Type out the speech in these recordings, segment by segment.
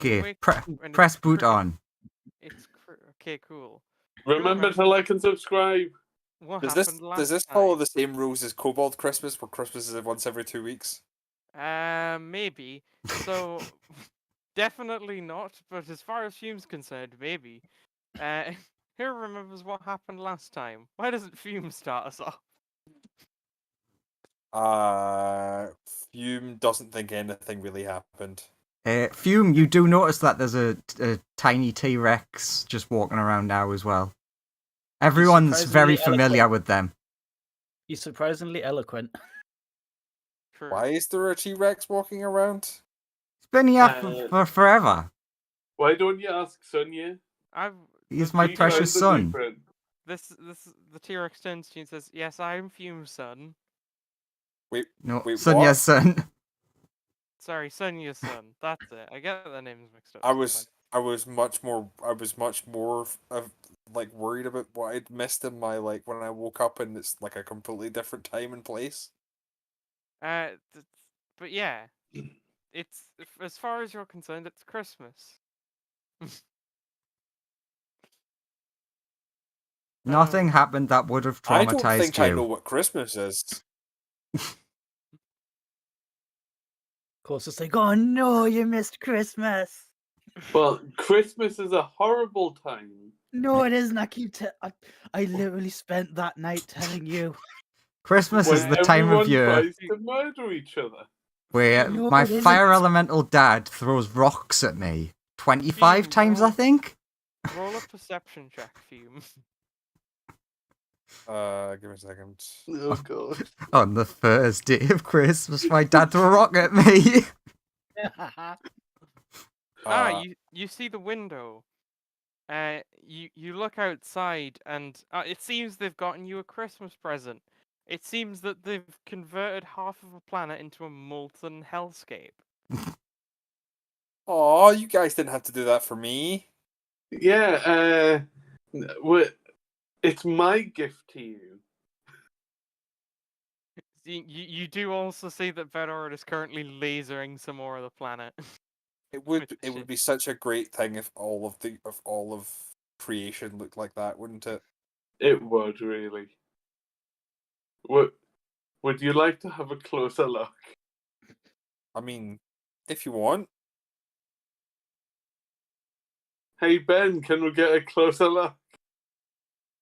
Okay, wake up and press it's boot on. It's okay, cool. Remember to like and subscribe. What Does happened last this time? follow the same rules as Kobold Christmas, where Christmas is once every 2 weeks? Maybe. So, definitely not. But as far as Fume's concerned, maybe. Who remembers what happened last time? Why doesn't Fume start us off? Fume doesn't think anything really happened. Fume, you do notice that there's a tiny T-Rex just walking around now as well. Everyone's very familiar with them. He's surprisingly eloquent. True. Why is there a T-Rex walking around? It's been here for forever. Why don't you ask Sonia? He's my precious son. The T-Rex turns to you and says, "Yes, I'm Fume's son." Wait, Sonia's son. Sorry, Sonia's son. That's it. I get the names mixed up. I was much more like worried about what I'd missed in my when I woke up and it's like a completely different time and place. But yeah, it's as far as you're concerned, it's Christmas. Nothing happened that would have traumatized you. I don't think I know what Christmas is. Of course, it's like, oh no, you missed Christmas. Well, Christmas is a horrible time. No, it isn't. I literally spent that night telling you. Christmas is the time of year tries to murder each other. where my fire elemental dad throws rocks at me 25 times, I think. Roll a perception check, Fume. Give me a second. Oh god. On the first day of Christmas, my dad threw a rock at me. You see the window. You look outside, and it seems they've gotten you a Christmas present. It seems that they've converted half of a planet into a molten hellscape. Oh, you guys didn't have to do that for me. Yeah, it's my gift to you. You do also see that Vedor is currently lasering some more of the planet. It would be such a great thing if all of creation looked like that, wouldn't it? It would really. Would you like to have a closer look? I mean, if you want. Hey Ben, can we get a closer look?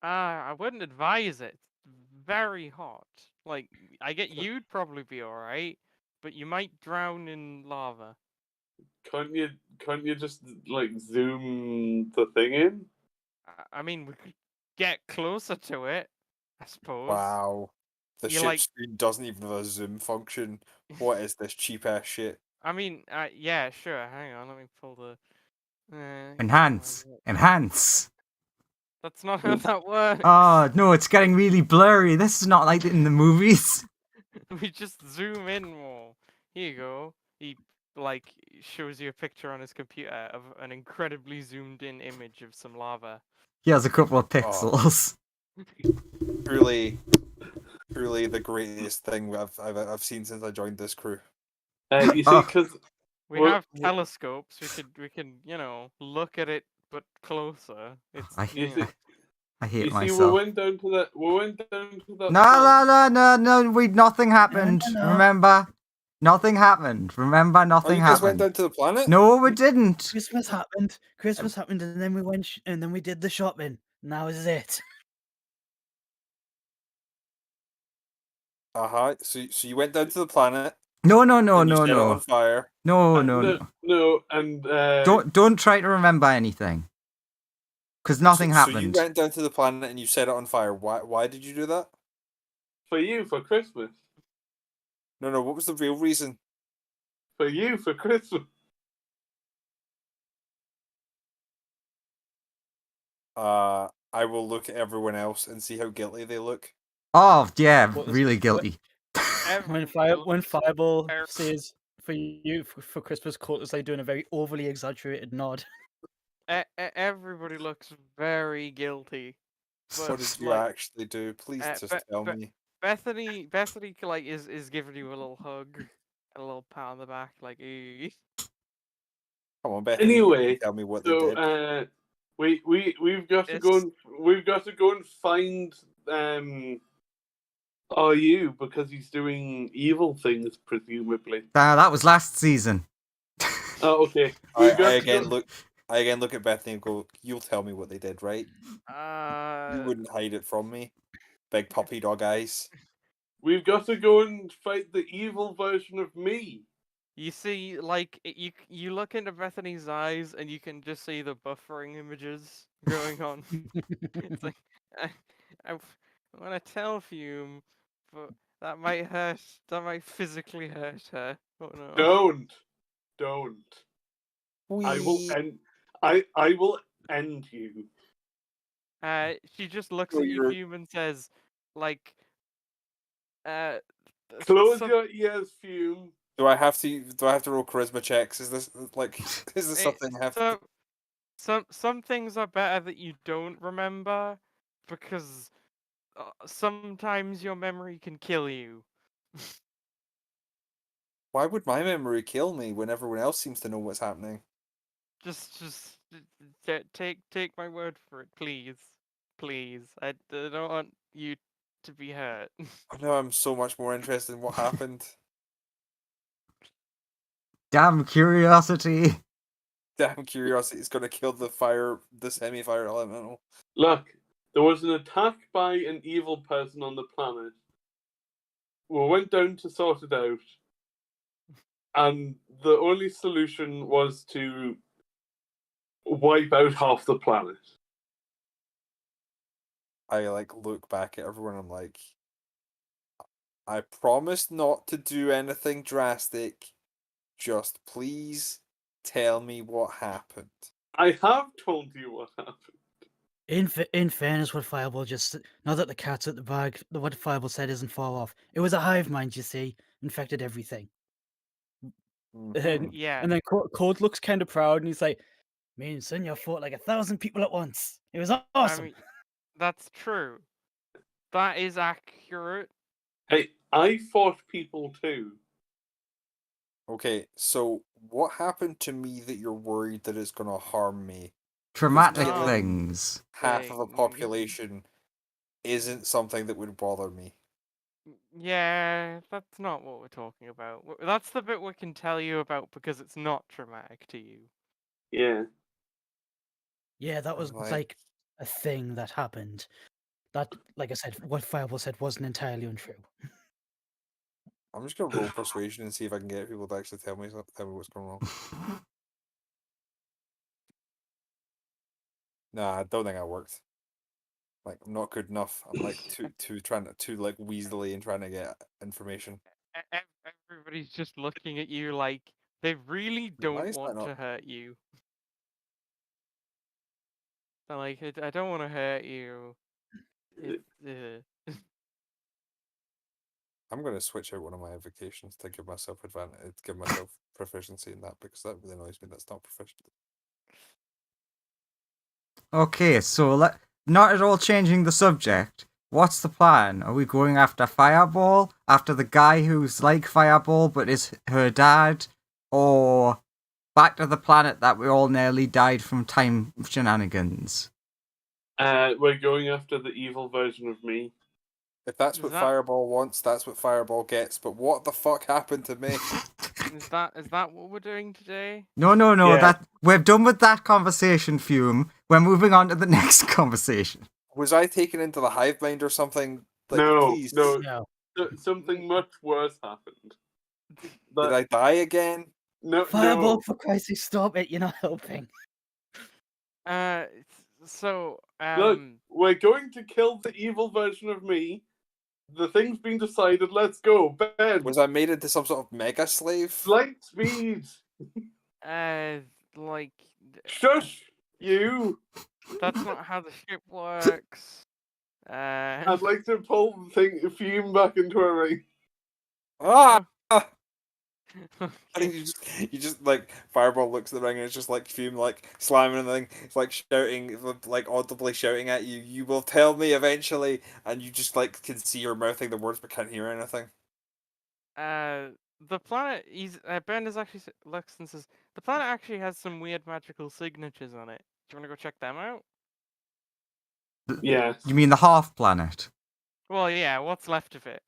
I wouldn't advise it. It's very hot. Like, I get you'd probably be alright, but you might drown in lava. Can't you just like zoom the thing in? I mean, we could get closer to it, I suppose. Wow. The ship screen doesn't even have a zoom function. What is this cheap ass shit? I mean, yeah, sure. Hang on, let me pull the. Enhance. That's not how that works. Oh no, it's getting really blurry. This is not like in the movies. We just zoom in more. Here you go. He shows you a picture on his computer of an incredibly zoomed in image of some lava. He has a couple of pixels. Truly the greatest thing I've seen since I joined this crew. You see, because we have telescopes, we can look at it but closer. I hate you myself. See, we went down to that. No. Nothing happened. No. Remember, nothing happened. Remember, nothing happened. You guys went down to the planet? No, we didn't. Christmas happened, and then we went, and then we did the shopping. And that was it. So you went down to the planet. No. Set it on fire. No. And don't try to remember anything. Because nothing happened. So you went down to the planet and you set it on fire. Why did you do that? For Christmas. No. What was the real reason? For Christmas. I will look at everyone else and see how guilty they look. Oh yeah, really guilty. When Fireball says for you for Christmas, Colt is like doing a very overly exaggerated nod. Everybody looks very guilty. What did you actually do? Please just tell me. Bethany is giving you a little hug, and a little pat on the back, like. Come on, Bethany. Anyway, tell me what they so did. we've got to go and find RU because he's doing evil things, presumably. That was last season. Oh, okay. I again look at Bethany and go, "You'll tell me what they did, right? You wouldn't hide it from me, big puppy dog eyes." We've got to go and fight the evil version of me. You see, like you look into Bethany's eyes, and you can just see the buffering images going on. It's like I want to tell Fume, but that might hurt. That might physically hurt her. Oh no! Don't. We... I will end you. She just looks Oh, at you, you're- Fume, and says, like, Close your ears, Fume. Do I have to roll charisma checks? Is this something I have to? Some things are better that you don't remember, because sometimes your memory can kill you. Why would my memory kill me when everyone else seems to know what's happening? Just take my word for it, please. Please. I don't want you to be hurt. I know I'm so much more interested in what happened. Damn curiosity. Damn curiosity is going to kill the semi-fire elemental. Look, there was an attack by an evil person on the planet. We went down to sort it out, and the only solution was to wipe out half the planet. I look back at everyone. I'm like, I promised not to do anything drastic. Just please tell me what happened. I have told you what happened. In fairness, what Fireball just now that the cat's at the bag, what Fireball said isn't far off. It was a hive mind, you see, infected everything. Mhm. Yeah. And then Code looks kind of proud, and he's like, "Me and Sunya fought like 1,000 people at once. It was awesome." I mean, that's true. That is accurate. Hey, I fought people too. Okay, so what happened to me that you're worried that it's going to harm me? Traumatic killing things. Half of a Things. population isn't something that would bother me. Yeah, that's not what we're talking about. That's the bit we can tell you about because it's not traumatic to you. Yeah. Yeah, that was Like- like a thing that happened. That, like I said, what Fireball said wasn't entirely untrue. I'm just gonna roll persuasion and see if I can get people to actually tell me what's going wrong. Nah, I don't think that worked. Like, I'm not good enough. I'm like too weaselly and trying to get information. Everybody's just looking at you like they really Why don't is that want not- to hurt you. They're like, I don't want to hurt you. I'm gonna switch out one of my avocations to give myself give myself proficiency in that because that really annoys me. That's not proficient. Okay, so not at all changing the subject. What's the plan? Are we going after Fireball? After the guy who's like Fireball but is her dad? Or back to the planet that we all nearly died from time shenanigans? We're going after the evil version of me. If that's Is what that- Fireball wants, that's what Fireball gets. But what the fuck happened to me? Is that what we're doing today? No. Yeah. That we're done with that conversation, Fume. We're moving on to the next conversation. Was I taken into the hive mind or something? Like, No, please. no. No. Something much worse happened. Did I die again? No, Fireball, no. for Christ's sake, stop it. You're not helping. So Look, we're going to kill the evil version of me. The thing's been decided. Let's go. Ben, Was I made into some sort of mega slave? light speed. like Shush, you. that's not how the ship works. I'd like to pull the thing, Fume back into a ring. Ah! I Okay. think you just like Fireball looks at the ring and it's just like Fume like slamming the thing. It's like shouting, like audibly shouting at you. You will tell me eventually, and you just like can see her mouthing the words but can't hear anything. the planet. Ben is actually looks and says the planet actually has some weird magical signatures on it. Do you want to go check them out? Yes. You mean the half planet? Well, yeah. What's left of it?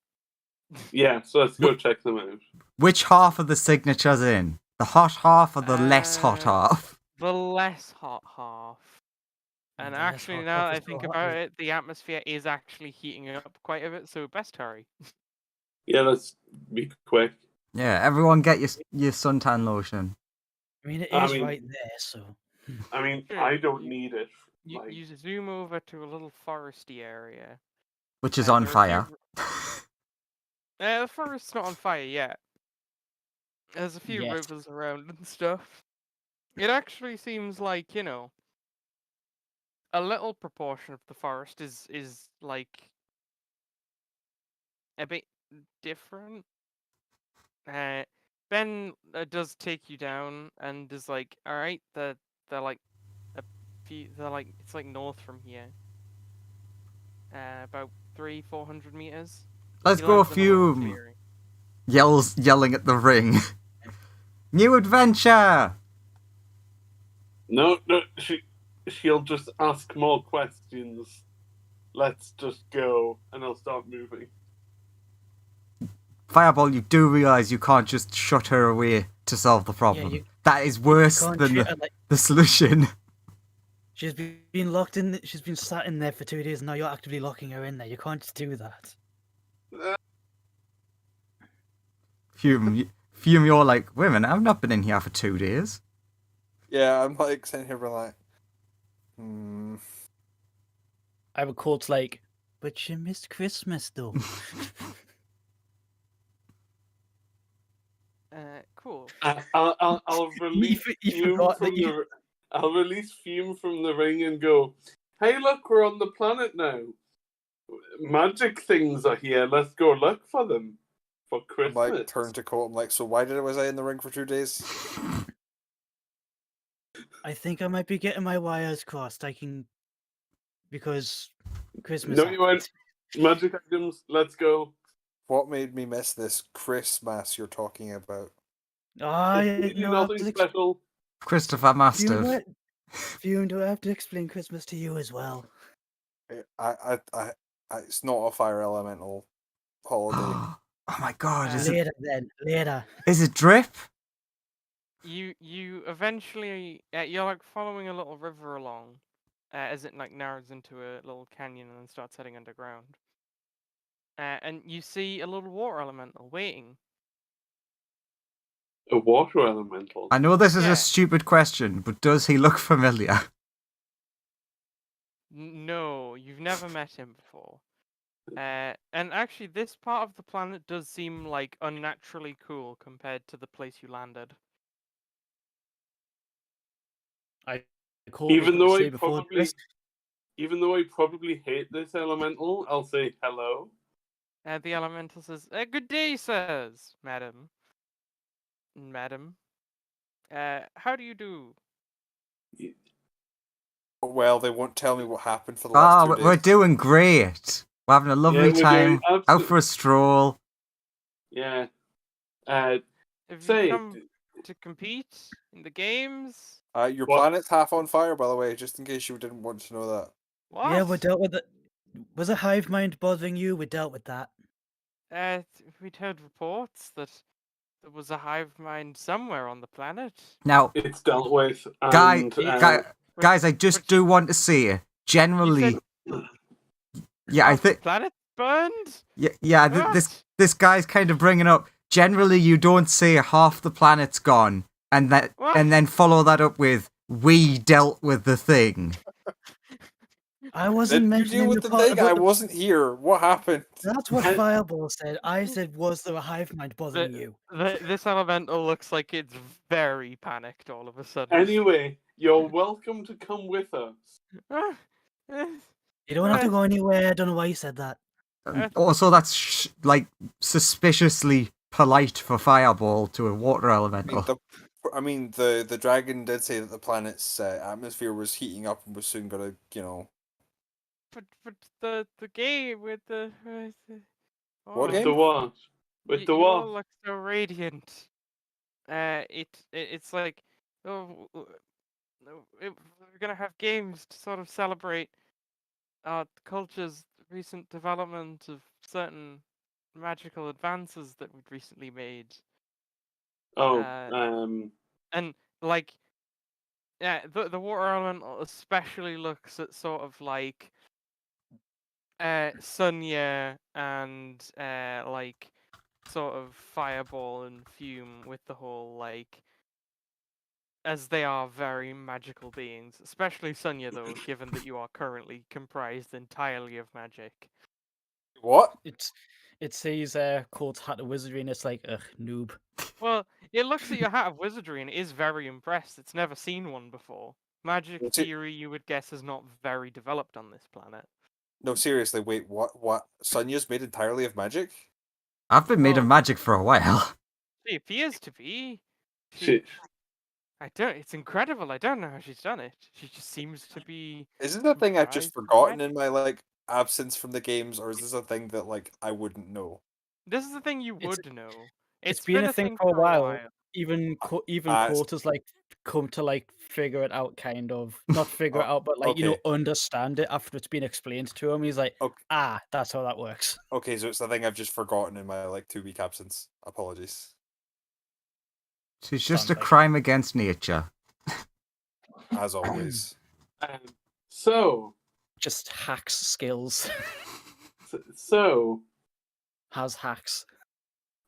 Yeah, so let's go check them out. Which half of the signatures in? The hot half or the less hot half? The less hot half. And The less actually, hot now half that I is so think hot about that- it, the atmosphere is actually heating up quite a bit. So best hurry. Yeah, let's be quick. Yeah, everyone get your suntan lotion. I mean, it I is mean- right there, so. I mean, Sure, I don't you- need it. You, Like, you zoom over to a little foresty area. Which is and on there are a fire. the forest's not on fire yet. There's a few Yes. rivers around and stuff. It actually seems like, a little proportion of the forest is like a bit different. Ben does take you down and is like, all right, they're like a few, they're like it's like north from here, about 300-400 meters. Let's He go lands in a little fume. clearing. Yelling at the ring. New adventure! no, she'll just ask more questions. Let's just go, and I'll start moving. Fireball, you do realise you can't just shut her away to solve the problem. you- That is worse Can't than treat her like the solution. she's been locked in. She's been sat in there for 2 days. And now you're actively locking her in there. You can't just do that. Fume, you're like, wait a minute, I've not been in here for 2 days. Yeah, I'm like sitting here being like, I would quote like, "But you missed Christmas, though." Cool. I'll release You fume forgot from that you- the. I'll release fume from the ring and go. Hey, look, we're on the planet now. Magic things are here. Let's go look for them for I'm Christmas. like, turn to Colt. I'm like, so why was I in the ring for 2 days? I think I might be getting my wires crossed. Because Christmas. No, you happened. won't. Magic items. Let's go. What made me miss this Christmas you're talking about? I It's really no, I have nothing to ex- special. Christopher must Fume, have. do I- Fume, do I have to explain Christmas to you as well? I it's not a fire elemental holiday. Oh my god, is Later, then. Later. it drip? You eventually you're like following a little river along, as it like narrows into a little canyon and then starts heading underground. And you see a little water elemental waiting. A water elemental. I know this is Yeah. a stupid question, but does he look familiar? No, you've never met him before. And actually, this part of the planet does seem like unnaturally cool compared to the place you landed. Even though I probably hate this elemental, I'll say hello. The elemental says, "Good day, sirs, madam. Madam. How do you do?" Well, they won't tell me what happened for the last 2 days. We're doing great. We're having a lovely we're time. doing Out for a stroll. Yeah. Have Say, you come to compete in the games? Your What? planet's half on fire, by the way, just in case you didn't want to know that. What? Yeah, we dealt with it. Was a hive mind bothering you? We dealt with that. We'd heard reports that there was a hive mind somewhere on the planet. Now, it's dealt with. guys, And, guys, I just do want to say, generally, yeah, I Half the think, planet burned. yeah, this guy's kind of bringing up. Generally, you don't say half the planet's gone, and What? then follow that up with "we dealt with the thing." I Did wasn't you mentioning deal with the the part thing? about I the- wasn't here. What happened? That's what I- Fireball said. I said, was there a hive mind bothering you? This elemental looks like it's very panicked all of a sudden. anyway, you're welcome to come with us. You don't have to go anywhere. I don't know why you said that. Also, that's like suspiciously polite for Fireball to a water elemental. The dragon did say that the planet's atmosphere was heating up and was soon gonna, But the game with the What With game? the what? With You all dwarf. look so radiant. It's like, oh, we're gonna have games to sort of celebrate our culture's recent development of certain magical advances that we've recently made. Oh, And like, yeah, the water elemental especially looks at sort of like Sunya and like sort of Fireball and Fume with the whole like, as they are very magical beings, especially Sunya though, given that you are currently comprised entirely of magic. What? It says Colt Hat of Wizardry, and it's like, ugh, noob. Well, it looks at your hat of wizardry and is very impressed. It's never seen one before. Magic What's it? theory, you would guess, is not very developed on this planet. No, seriously, wait, what? Sonya's made entirely of magic? I've been made of Well, magic for a while. she appears to be. she, I don't. It's incredible. I don't know how she's done it. She just seems to be. Is this a thing I've just comprised of forgotten magic. in my like absence from the games, or is this a thing that like I wouldn't know? This is the thing you It's would know. it's It's been been a a thing thing for a for a while. while. Even it's- Court has like come to like figure it out, kind of not figure it Oh, out, but like okay. understand it after it's been explained to him. He's like, Okay, that's how that works. okay, so it's the thing I've just forgotten in my like 2 week absence. Apologies. She's just Sounds a like crime against nature. As always. so, just hacks skills. so, Has hacks.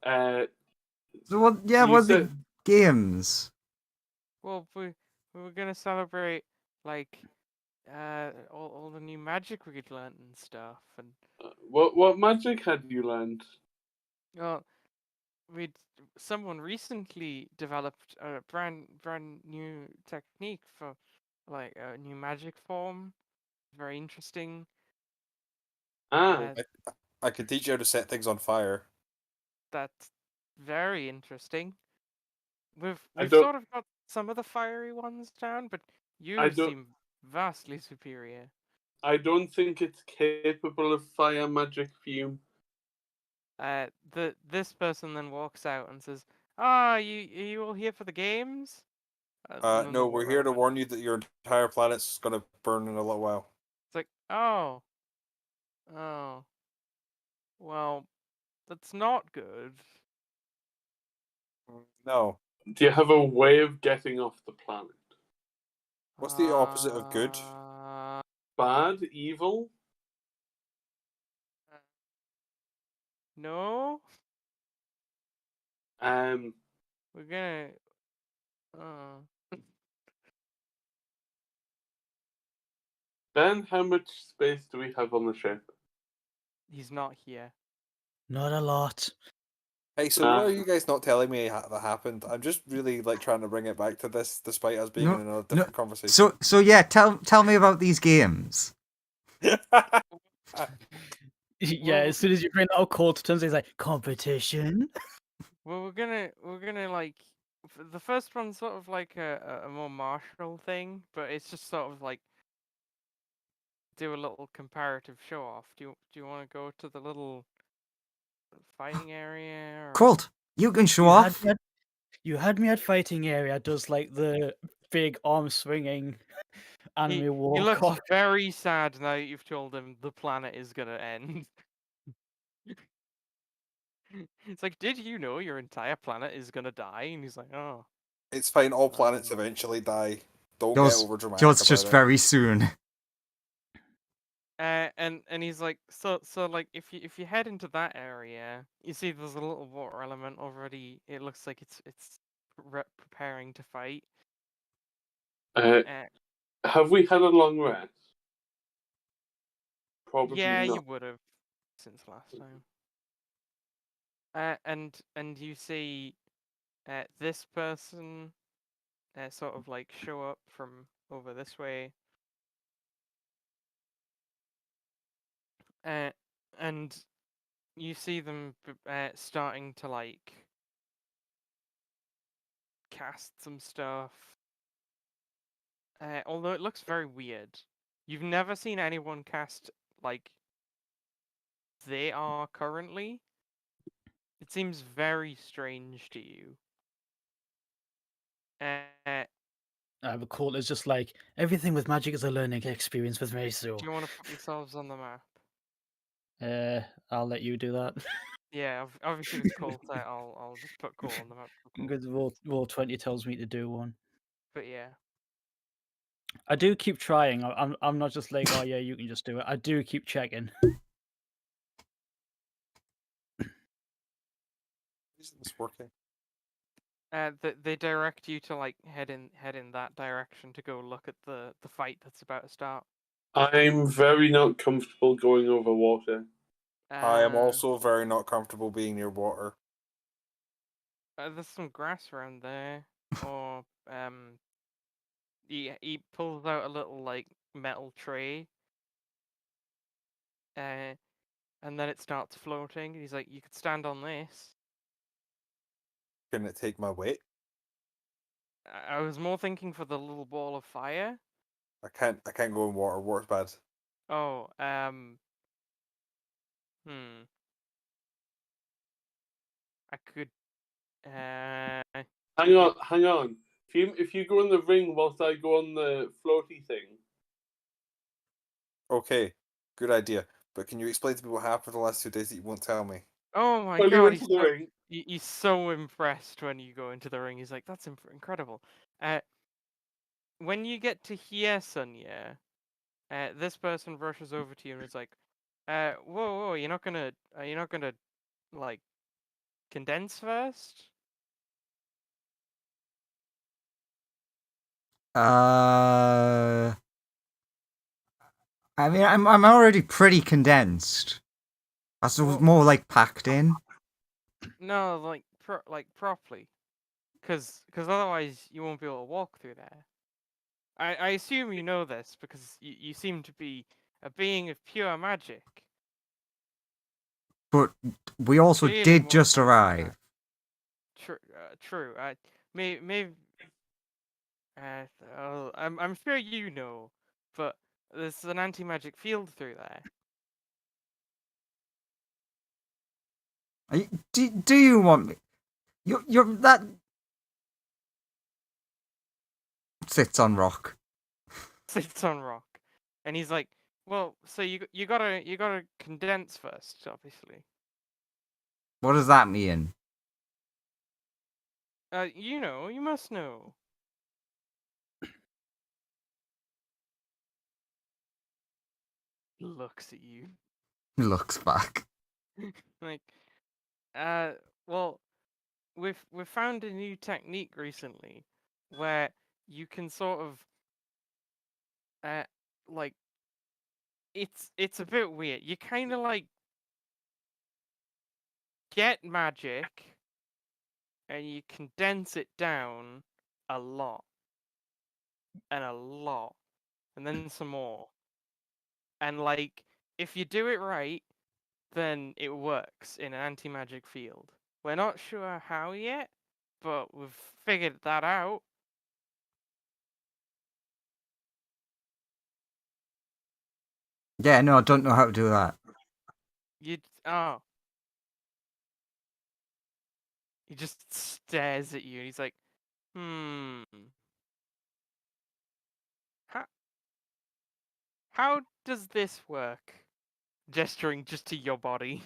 uh, So what? Yeah, You what are the said- Well, games? we were gonna celebrate like all the new magic we'd learned and stuff, and what magic had you learned? well, someone recently developed a brand new technique for like a new magic form. Very interesting. Ah, I can teach you how to set things on fire. That's very interesting. We've I we've don't- sort of got some of the fiery ones down, but you I don't- seem vastly superior. I don't think it's capable of fire magic fume. This person then walks out and says, "Ah, are you all here for the games?" And then the No, we're water here to elemental- warn you that your entire planet's gonna burn in a little while. It's like, oh, well, that's not good. No. Do you have a way of getting off the planet? What's the opposite of good? Bad, evil? No, we're gonna. Ben, how much space do we have on the ship? He's not here. Not a lot. Hey, so what Ah. are you guys not telling me that happened? I'm just really like trying to bring it back to this, despite us being No, in another different conversation. So yeah, tell me about these games. Yeah, as soon as you bring out Court turns, he's like, competition. Well, we're gonna like the first one's sort of like a more martial thing, but it's just sort of like do a little comparative show off. Do you want to go to the little fighting area? Or... Colt, you can show off. You had me at fighting area. Does like the big arm swinging anime He walk looks off. very sad now that you've told him the planet is gonna end. It's like, did you know your entire planet is gonna die? And he's like, oh. It's fine. All planets eventually die. Don't Yours, get over dramatic yours about just it. very soon. And he's like, so like if you head into that area, you see there's a little water element already. It looks like it's preparing to fight. Have we had a long rest? Probably Yeah, not. you would have since last time. And you see this person sort of like show up from over this way. And you see them starting to like cast some stuff. Although it looks very weird. You've never seen anyone cast like they are currently. It seems very strange to you. But cool. It's just like everything with magic is a learning experience with me. So, Do you want to put yourselves on the map? I'll let you do that Yeah, obviously with Colt, I'll just put Colt on the map for Colt. because roll 20 tells me to do one. But yeah, I do keep trying. I'm not just like, oh yeah, you can just do it. I do keep checking. Isn't this working? they direct you to like head in that direction to go look at the fight that's about to start. I'm very not comfortable going over water. I am Uh, also very not comfortable being near water. There's some grass around there, or he pulls out a little like metal tray, and then it starts floating. He's like, "You could stand on this." Can it take my weight? I was more thinking for the little ball of fire. I can't go in water. Water's bad. Oh, I could, Hang on. If you go in the ring whilst I go on the floaty thing. Okay, good idea. But can you explain to me what happened the last 2 days that you won't tell me? Oh my When you god, went to the ring. he's so impressed when you go into the ring. He's like, "That's incredible." When you get to here, Sonya, this person rushes over to you and is like, whoa, you're not gonna like condense first?" I mean, I'm already pretty condensed. I was Well- more like packed in. No, like properly, because otherwise you won't be able to walk through there. I assume you know this because you seem to be a being of pure magic. But we also Clearly did more just advanced than arrive. that. True. Maybe. I'm sure you know, but there's an anti-magic field through there. Do you want me? You're that sits on rock. Sits on rock, and he's like, "Well, so you gotta condense first, obviously. What does that mean? You must know." Looks at you He looks back. like, well, we've found a new technique recently where you can sort of like it's a bit weird. You kind of like get magic and you condense it down a lot and a lot and then some more. And like if you do it right, then it works in an anti-magic field. We're not sure how yet, but we've figured that out. Yeah, no, I don't know how to do that. Oh. He just stares at you and he's like, How does this work? Gesturing just to your body.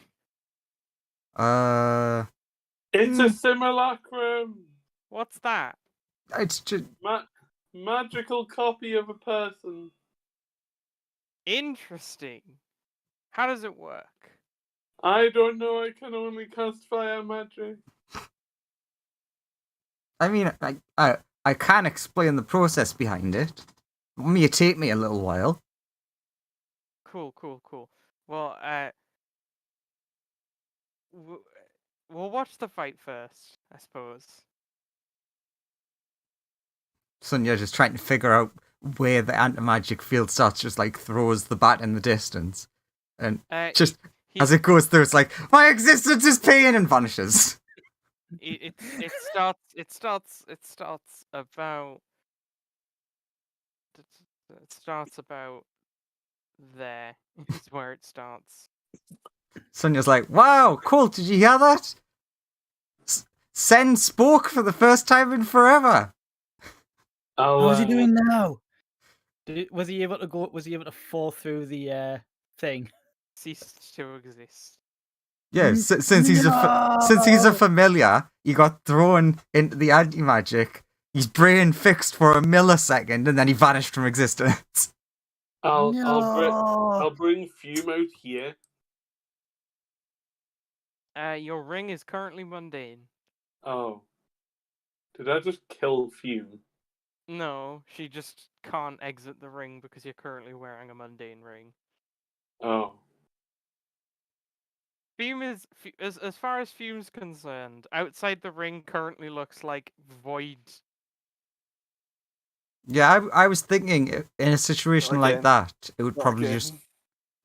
It's a simulacrum. What's that? It's just Magical copy of a person. Interesting. How does it work? I don't know. I can only cast fire magic. I mean, I can explain the process behind it. It may take me a little while. Cool. Well, we'll watch the fight first, I suppose. Sonya just trying to figure out where the anti-magic field starts, just like throws the bat in the distance. And just as it goes through, it's like, my existence is pain, and vanishes. It starts about there is where it starts. Sonya's like, wow, cool, did you hear that? Sen spoke for the first time in forever. I'll, What was he doing now? Was he able to go? Was he able to fall through the thing? Ceased to exist. Yeah, since he's a No! familiar, he got thrown into the anti-magic. His brain fixed for a millisecond, and then he vanished from existence. I'll bring Fume out here. Your ring is currently mundane. Oh. Did I just kill Fume? No, she just can't exit the ring because you're currently wearing a mundane ring. Oh. Fume is, as far as Fume's concerned, outside the ring currently looks like void. Yeah, I was thinking in a situation like Again. that, it would Not probably again. just Not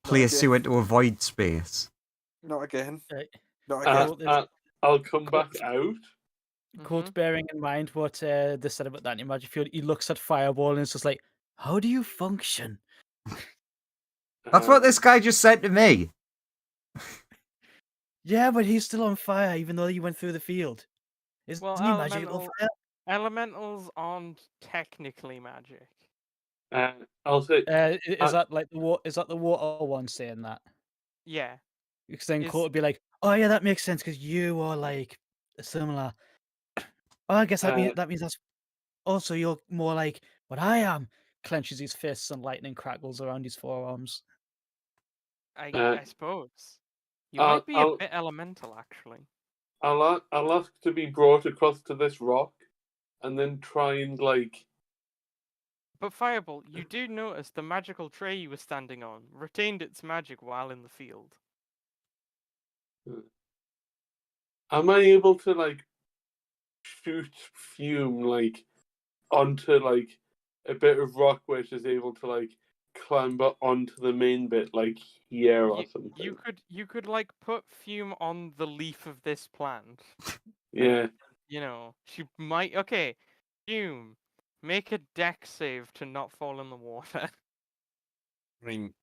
place you again. into a void space. Not again. Right. Not again. Cool, there's- I'll come Cool. back out. Colt, bearing in mind what they said about that magic field, he looks at Fireball and it's just like, how do you function? That's what this guy just said to me. Yeah, but he's still on fire, even though he went through the field. Isn't Well, he magical fire? elementals aren't technically magic. I'll say Is that like is that the water one saying that? Yeah. Because then Is- Colt would be like, "Oh yeah, that makes sense because you are like similar." Oh, I guess that means that's also you're more like what I am. Clenches his fists and lightning crackles around his forearms. I suppose. You I'll- might be I'll- a bit elemental, actually. I'll ask to be brought across to this rock, and then try and like. But Fireball, you do notice the magical tray you were standing on retained its magic while in the field. Am I able to like shoot Fume like onto like a bit of rock which is able to like climb up onto the main bit like here or something? You could like put Fume on the leaf of this plant. Yeah. You know, she might. Okay, Fume, make a deck save to not fall in the water. I mean,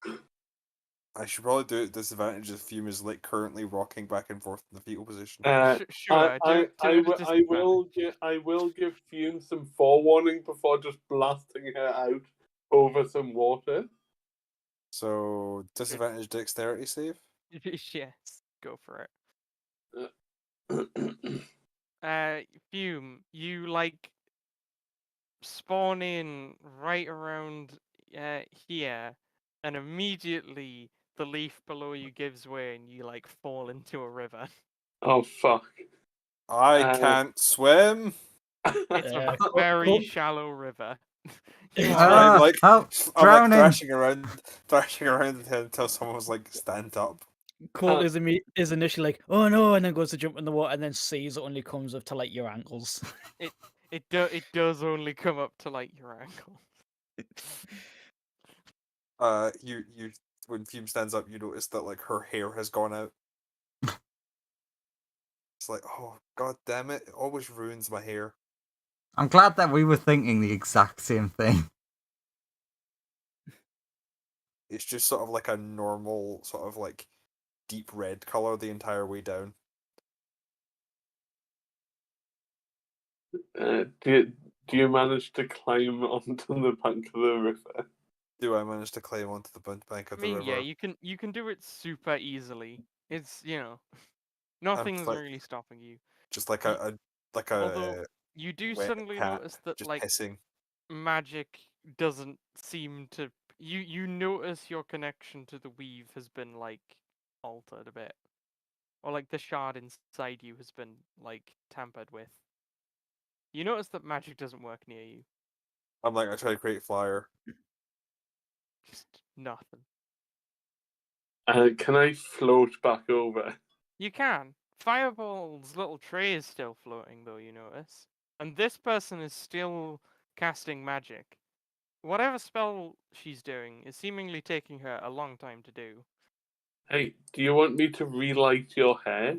I should probably do it at disadvantage if Fume is like currently rocking back and forth in the fetal position. Sure, do it at disadvantage. I will give Fume some forewarning before just blasting her out over some water. So disadvantage dexterity save. Yes, go for it. Fume, you like spawn in right around here, and immediately the leaf below you gives way, and you like fall into a river. Oh fuck! I can't swim. It's a Cool, very cool. shallow river. Ah, I'm like drowning. thrashing around until someone was like, stand up. Colt is initially like, "Oh no," and then goes to jump in the water, and then sees it only comes up to like your ankles. It does only come up to like your ankle. You when Fume stands up, you notice that like her hair has gone out. It's like, oh god damn it! It always ruins my hair. I'm glad that we were thinking the exact same thing. It's just sort of like a normal sort of like deep red color the entire way down. Do you manage to climb onto the bank of the river? Do I manage to climb onto the bank of I the mean, river? yeah, you can do it super easily. It's nothing's like- really stopping you. Just like Y- a Although you do wet suddenly cat notice that just like pissing. magic doesn't seem to. You notice your connection to the weave has been like altered a bit, or like the shard inside you has been like tampered with. You notice that magic doesn't work near you. I'm like, I try to create flyer. Just nothing. Can I float back over? You can. Fireball's little tray is still floating, though, you notice. And this person is still casting magic. Whatever spell she's doing is seemingly taking her a long time to do. Hey, do you want me to relight your hair?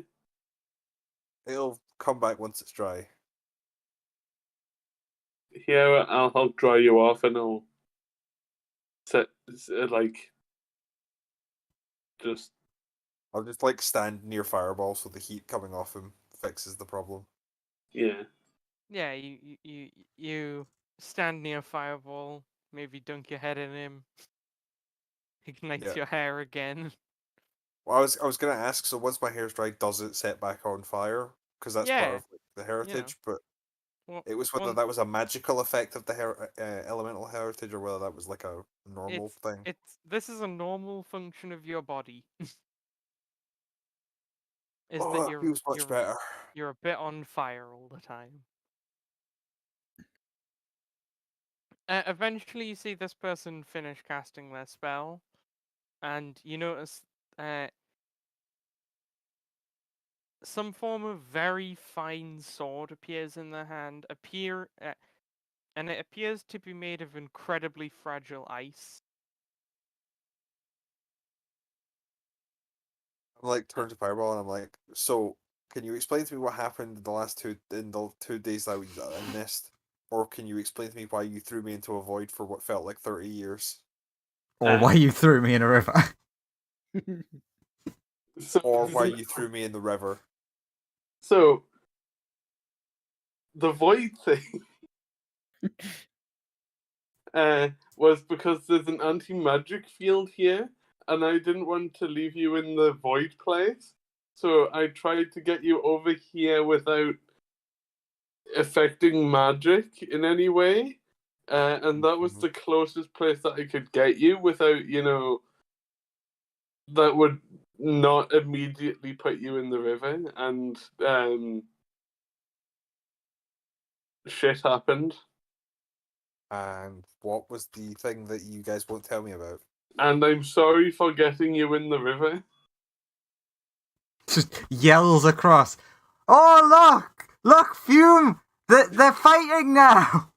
It'll come back once it's dry. Here, I'll help dry you off, and I'll like just. I'll just like stand near Fireball so the heat coming off him fixes the problem. Yeah. Yeah, you stand near Fireball, maybe dunk your head in him, ignites Yeah. your hair again. Well, I was gonna ask. So once my hair's dried, does it set back on fire? Because that's part Yeah, of the heritage. But well, it was whether that was a magical effect of the elemental heritage, or whether that was like a normal thing. this is a normal function of your body. Is Oh, that that feels much better. you're a bit on fire all the time. Eventually, you see this person finish casting their spell, and you notice some form of very fine sword appears in their hand. And it appears to be made of incredibly fragile ice. I'm like turn to Fireball, and I'm like, so can you explain to me what happened in the 2 days that I missed, or can you explain to me why you threw me into a void for what felt like 30 years, Or why you threw me in a river. So, or why you threw me in the river? So, the void thing was because there's an anti-magic field here, and I didn't want to leave you in the void place, so I tried to get you over here without affecting magic in any way, and that was the closest place that I could get you without, that would not immediately put you in the river, and shit happened. And what was the thing that you guys won't tell me about? And I'm sorry for getting you in the river. Just yells across. Oh, look! Look, Fume! They're fighting now!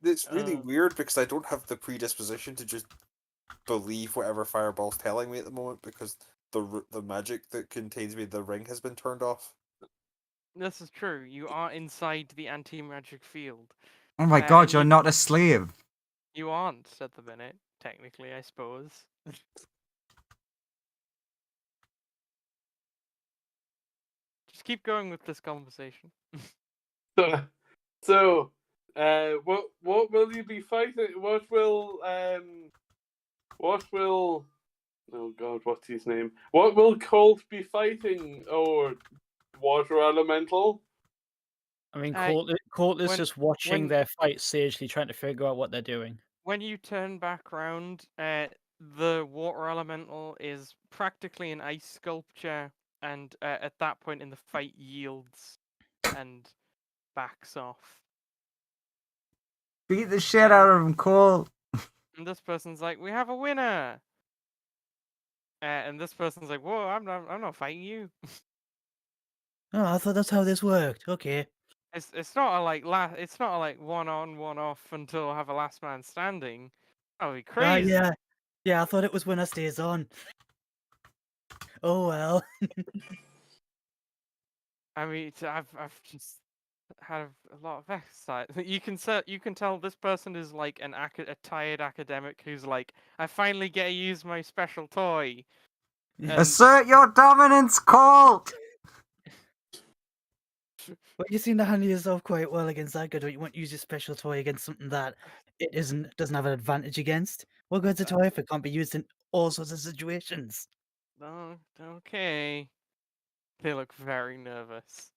It's really weird because I don't have the predisposition to just believe whatever Fireball's telling me at the moment because the magic that contains me, the ring, has been turned off. This is true. You are inside the anti-magic field. Oh my god, you're not a slave. You aren't at the minute, technically, I suppose. Just keep going with this conversation. So, what will you be fighting? What will oh god, what's his name? What will Colt be fighting? Or water elemental? I mean, Colt is just watching their fight sagely, trying to figure out what they're doing. When you turn back round, the water elemental is practically an ice sculpture, and at that point in the fight yields and backs off. Beat the shit out of him, Cole. And this person's like, "We have a winner." And this person's like, "Whoa, I'm not fighting you." Oh, I thought that's how this worked. Okay. It's not a like one on, one off until I have a last man standing. That would be crazy. Yeah, I thought it was winner stays on. Oh well. I mean, I've just had a lot of exercise. You can tell this person is like a tired academic who's like, I finally get to use my special toy. And Assert your dominance, Colt! Well, you seem to handle yourself quite well against that. Good, you won't use your special toy against something that it doesn't have an advantage against. What good's a toy if it can't be used in all sorts of situations? Oh, okay. They look very nervous.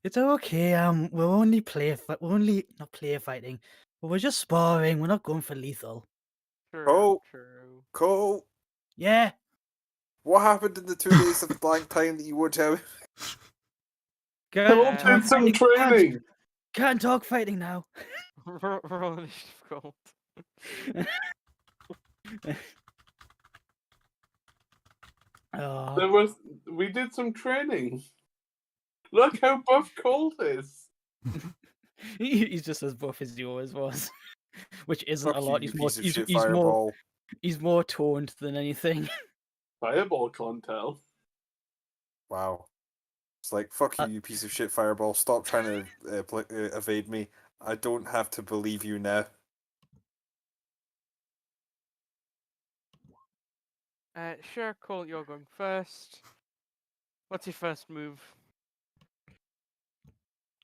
It's okay. We're only not play fighting, but we're just sparring. We're not going for lethal. True. Cole, Yeah. what happened in the 2 days of blank time that you won't tell me? Colt did some training. Can't talk fighting now. Roll initiative, Colt. We did some training. Look how buff Colt is. He's just as buff as he always was, which isn't a lot. You piece of shit Fireball. He's more toned than anything. Fireball can't tell. Wow. It's like, fuck you, you piece of shit Fireball. Stop trying to evade me. I don't have to believe you now. Sure, Colt, you're going first. What's your first move?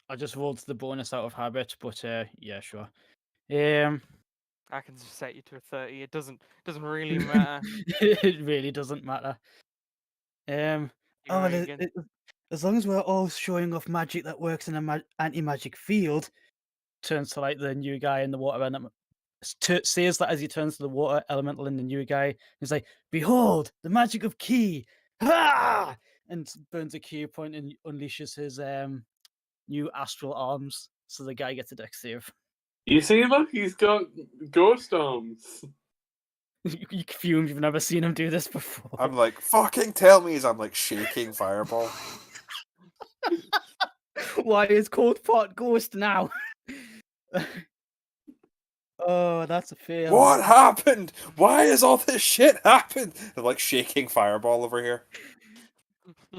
I just rolled the bonus out of habit, but yeah, sure. I can just set you to a 30. It doesn't really matter. It really doesn't matter. You're Oh, well, right again. as long as we're all showing off magic that works in an anti-magic field, turns to like the new guy in the water element. Says that as he turns to the water elemental in the new guy, he's like, "Behold, the magic of ki!" Ha! And burns a key point and unleashes his new astral arms. So the guy gets a dex save. You see, look, he's got ghost arms. You fume, you've never seen him do this before. I'm like, fucking tell me as I'm like shaking fireball. Why is Cold Pot Ghost now? Oh, that's a fail. What happened? Why has all this shit happened? They're like shaking fireball over here.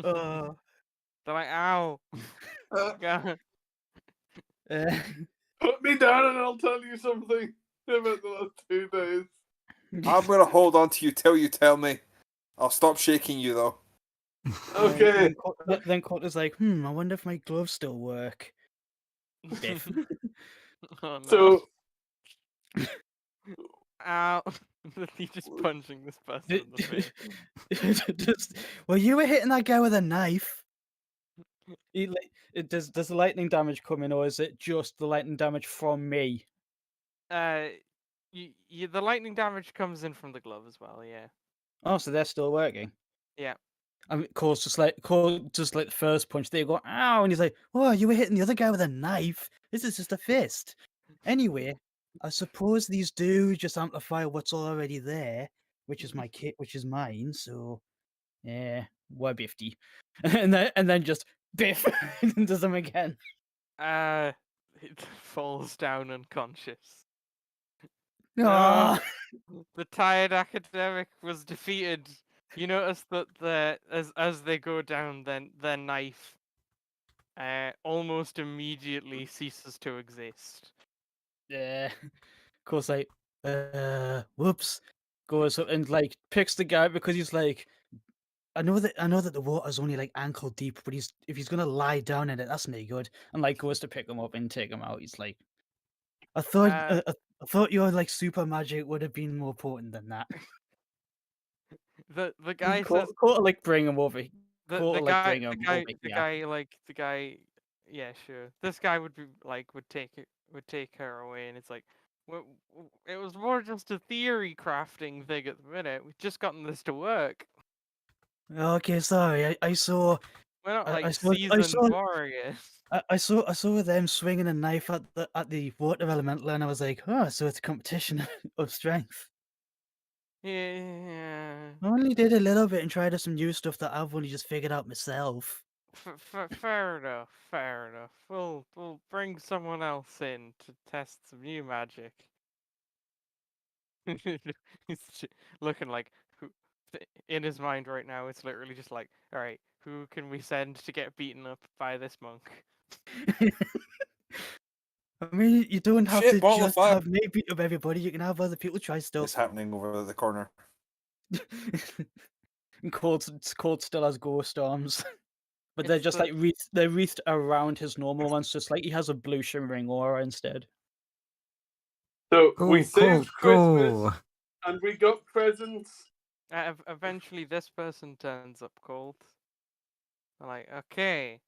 Oh. They're like, ow. God. Put me down and I'll tell you something about the last 2 days. I'm gonna hold on to you till you tell me. I'll stop shaking you though. Okay. Then Colt is like, I wonder if my gloves still work. Biff. Oh no. So, Ow. He's just punching this person in the face. Well, you were hitting that guy with a knife. Does the lightning damage come in, or is it just the lightning damage from me? The lightning damage comes in from the glove as well, yeah. Oh, so they're still working. Yeah. I mean, Cole's just like the first punch. They go, ow, and he's like, "Oh, you were hitting the other guy with a knife. This is just a fist." Anyway, I suppose these do just amplify what's already there, which is my kit, which is mine. So, yeah, we're biffy, and then just biff and does them again. It falls down unconscious. Ah, The tired academic was defeated. You notice that as they go down, then their knife almost immediately ceases to exist. yeah. Of course, like, whoops, goes up and like picks the guy because he's like, I know that the water's only like ankle deep, but if he's gonna lie down in it, that's no good. And like goes to pick him up and take him out. He's like, I thought your like super magic would have been more potent than that. The guy says Court like bring him over. the Bring him over here. guy. Yeah, sure. This guy would be like would take her away, and it's like, it was more just a theory crafting thing at the minute. We've just gotten this to work. Okay, sorry. I saw We're not like I saw seasoned warriors. I saw them swinging a knife at the water elemental, and I was like, oh, so it's a competition of strength. Yeah. I only did a little bit and tried out some new stuff that I've only just figured out myself. Fair enough. Fair enough. We'll bring someone else in to test some new magic. He's looking like in his mind right now. It's literally just like, all right, who can we send to get beaten up by this monk? I mean, you don't have Shit, to ball of just fire. have me beat up everybody. You can have other people try It's stuff. happening over the corner. And Cold still has ghost arms, but they're It's just the- like they're wreathed around his normal ones, just like he has a blue shimmering aura instead. so Go, we saved go, Christmas go. and we got presents. eventually this person turns up cold. I'm like, okay.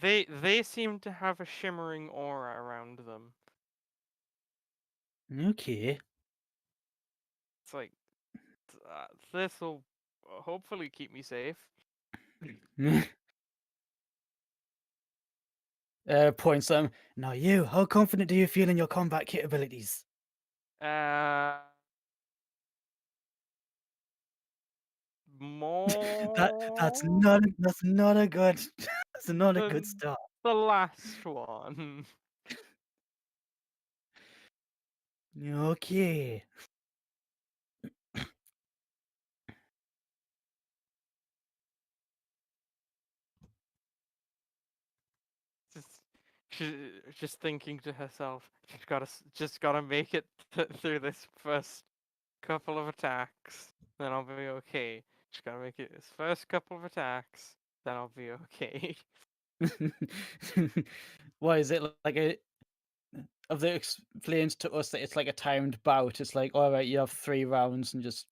They seem to have a shimmering aura around them. Okay. It's like this will hopefully keep me safe. Points them. Now you, how confident do you feel in your combat capabilities? More. That's not a good that's not a good start. The last one. Okay. just she's just thinking to herself, just gotta make it through this first couple of attacks, then I'll be okay. Just gotta make it his first couple of attacks, then I'll be okay. Why is it like a? Have they explained to us that it's like a timed bout? It's like, all right, you have 3 rounds and just.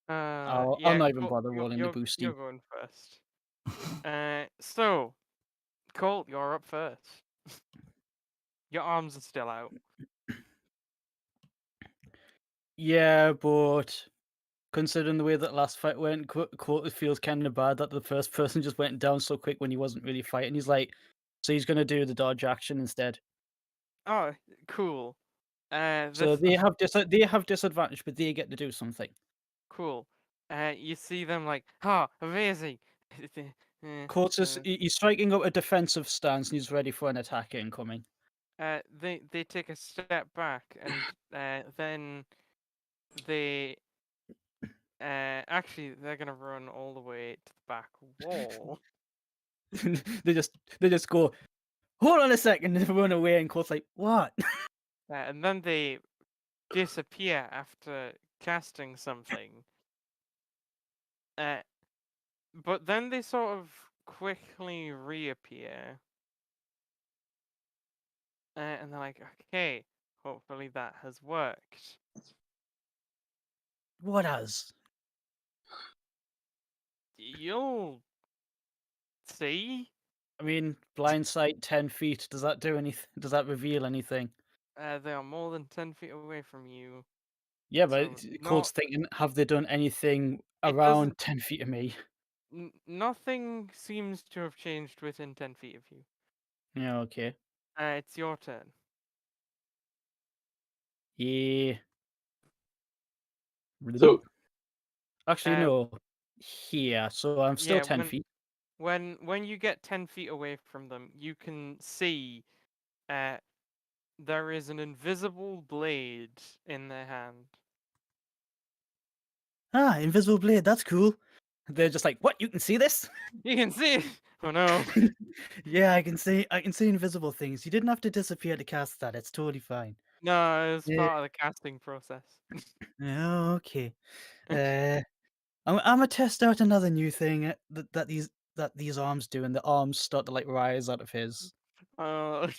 I'll Yeah, not even Colt, bother rolling the you're boosting. going first. So Colt, you're up first. Your arms are still out. Yeah, but considering the way that last fight went, it feels kind of bad that the first person just went down so quick when he wasn't really fighting. He's like, so he's gonna do the dodge action instead. Oh, cool. So This they have disadvantage, but they get to do something. cool. You see them like, oh, amazing. Courts he's striking up a defensive stance and he's ready for an attack incoming. They take a step back and then they actually they're gonna run all the way to the back wall. they just go, hold on a second, and run away. And Court's like, what? And then they disappear after casting something. But then they sort of quickly reappear. And they're like, okay, hopefully that has worked. What has? You'll see. I mean, blind sight 10 feet. Does that do anything? Does that reveal anything? They are more than 10 feet away from you. Yeah, but So Court's thinking, have they done anything It around 10 feet of me? nothing seems to have changed within 10 feet of you. Yeah, okay. It's your turn. Yeah. So Actually, no. Here, so I'm still Yeah, 10 feet. when you get 10 feet away from them, you can see there is an invisible blade in their hand. Ah, invisible blade. That's cool. They're just like, what? You can see this? You can see it. Oh no. Yeah, I can see. I can see invisible things. You didn't have to disappear to cast that. It's totally fine. No, it's Yeah. part of the casting process. Yeah, okay. I'm gonna test out another new thing that these arms do, and the arms start to like rise out of his.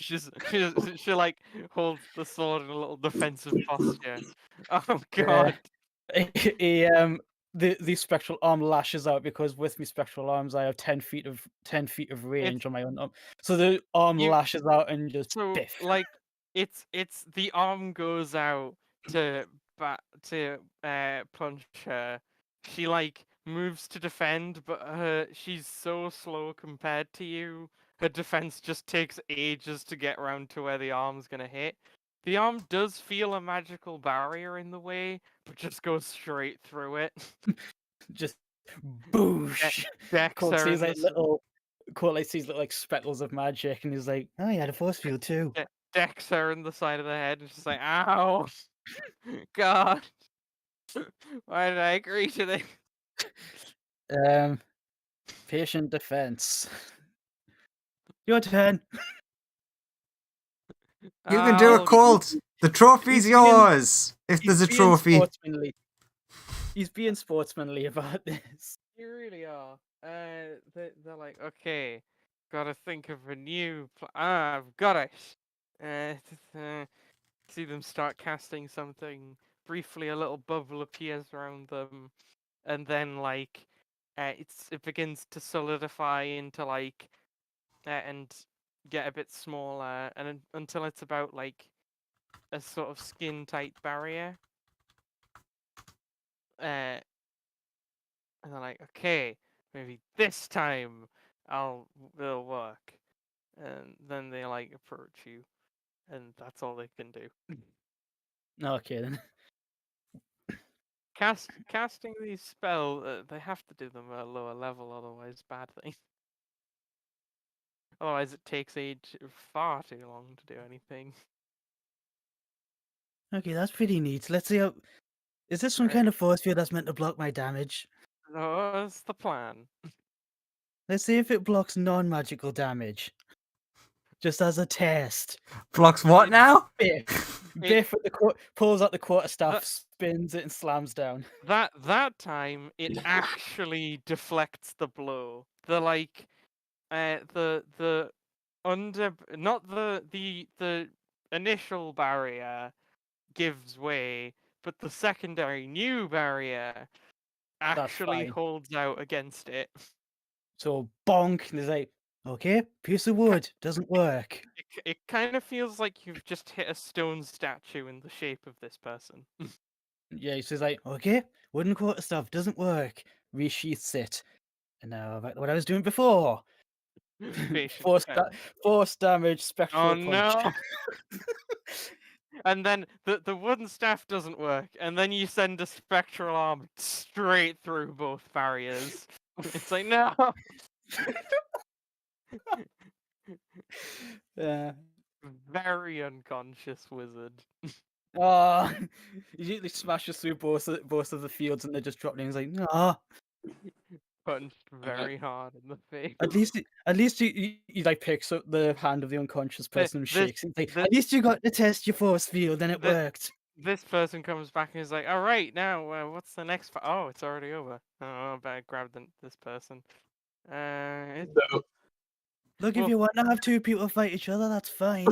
She like holds the sword in a little defensive posture. Oh Yeah. god. The spectral arm lashes out because with me spectral arms I have 10 feet of range on my own arm. So the arm You- lashes out and just So biff. like it's the arm goes out to punch her. She like moves to defend, but she's so slow compared to you. Her defense just takes ages to get around to where the arm's gonna hit. The arm does feel a magical barrier in the way, but just goes straight through it. Just boosh. Decks Colt her sees in like little speckles of magic and he's like, oh yeah, the force field too. decks her in the side of the head, and she's like, "Ow, God, why did I agree to this?" Patient defense. Your turn. You can do it, I'll- Colt. The trophy's he's being- yours. If there's a trophy. He's being sportsmanly about this. You really are. They're like, okay, gotta think of a new. I've got it. See them start casting something. Briefly, a little bubble appears around them, and then like, it begins to solidify into like, and get a bit smaller, and until it's about like a sort of skin tight barrier. And they're like, okay, maybe this time it'll work. And then they like approach you, and that's all they can do. Okay then. Casting these spells, they have to do them at a lower level, otherwise bad things. Otherwise, it takes far too long to do anything. Okay, that's pretty neat. Let's see how. Is this some kind of force field that's meant to block my damage? That's the plan. Let's see if it blocks non-magical damage. just as a test. Blocks what now? Biff at pulls out the quarterstaff, spins it, and slams down. That time it actually deflects the blow. The not the initial barrier gives way, but the secondary new barrier actually fine. holds out against it. So bonk, and he's like, okay, piece of wood, doesn't work. It kind of feels like you've just hit a stone statue in the shape of this person. Yeah, he's like, okay, wooden quarterstaff doesn't work. Resheaths it. And now back to what I was doing before. Patient Force damage, spectral Oh punch. no! And then the wooden staff doesn't work, and then you send a spectral arm straight through both barriers. It's like no. Yeah. Very unconscious wizard. Oh, he usually smashes through both of the fields, and they just drop down. He's like, no. Punched very hard in the face. At least he like picks up the hand of the unconscious person and shakes it. Like, at least you got to test your force field, and it worked. This person comes back and is like, "All right, now what's the next? Oh, it's already over. Oh, I better grab this person." So, Look, if you want to have two people fight each other, that's fine.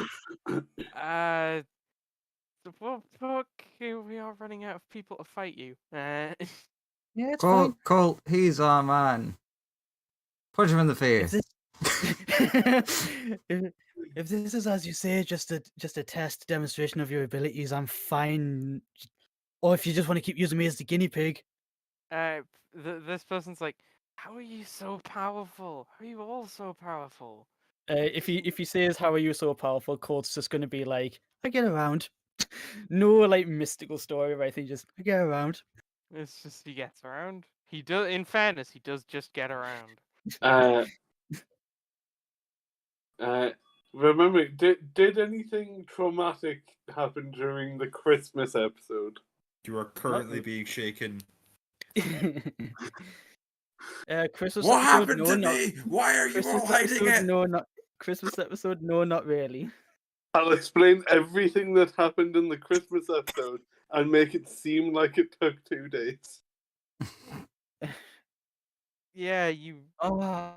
Well, fuck, we are running out of people to fight you. Yeah, it's Cole, fine. Cole, he's our man. Punch him in the face. If this is, as you say, just a test demonstration of your abilities, I'm fine. Or if you just want to keep using me as the guinea pig. This person's like, "How are you so powerful? How are you all so powerful?" If he says, "How are you so powerful?" Court's just going to be like, "I get around." No like mystical story or anything. Just I get around. It's just he gets around. He does. In fairness, he does just get around. remember, did anything traumatic happen during the Christmas episode? You are currently being shaken. Christmas What episode, happened to me? Why are you all Christmas hiding episode, it? no, not Christmas episode. No, not really. I'll explain everything that happened in the Christmas episode and make it seem like it took 2 days. Yeah, you Oh,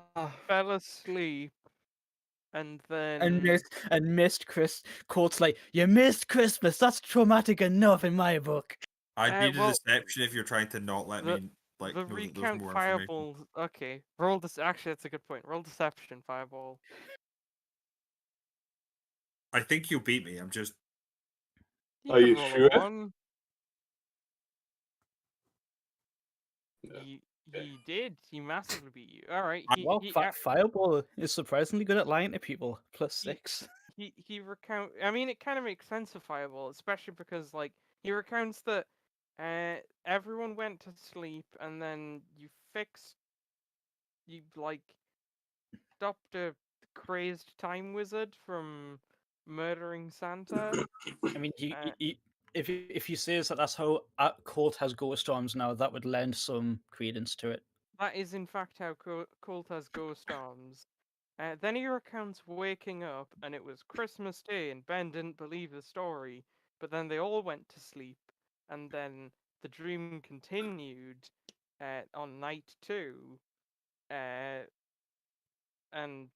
fell asleep, and then and missed Chris. Court's like, you missed Christmas. That's traumatic enough in my book. I'd need a well, deception if you're trying to not let me like the know that there's recount more information. fireballs. Okay, roll this. Actually, that's a good point. Roll deception fireball. I think you'll beat me. I'm just. You Are can you roll sure? a 1. Yeah. He did. He massively beat you. All right. Well, Fireball is surprisingly good at lying to people. +6. He recount. I mean, it kind of makes sense of Fireball, especially because like he recounts that everyone went to sleep and then you like stopped a crazed time wizard from murdering Santa. I mean, if he says that that's how Court has ghost storms now, that would lend some credence to it. That is in fact how Colt has ghost storms. Then he recounts waking up and it was Christmas Day and Ben didn't believe the story, but then they all went to sleep and then the dream continued on night 2. And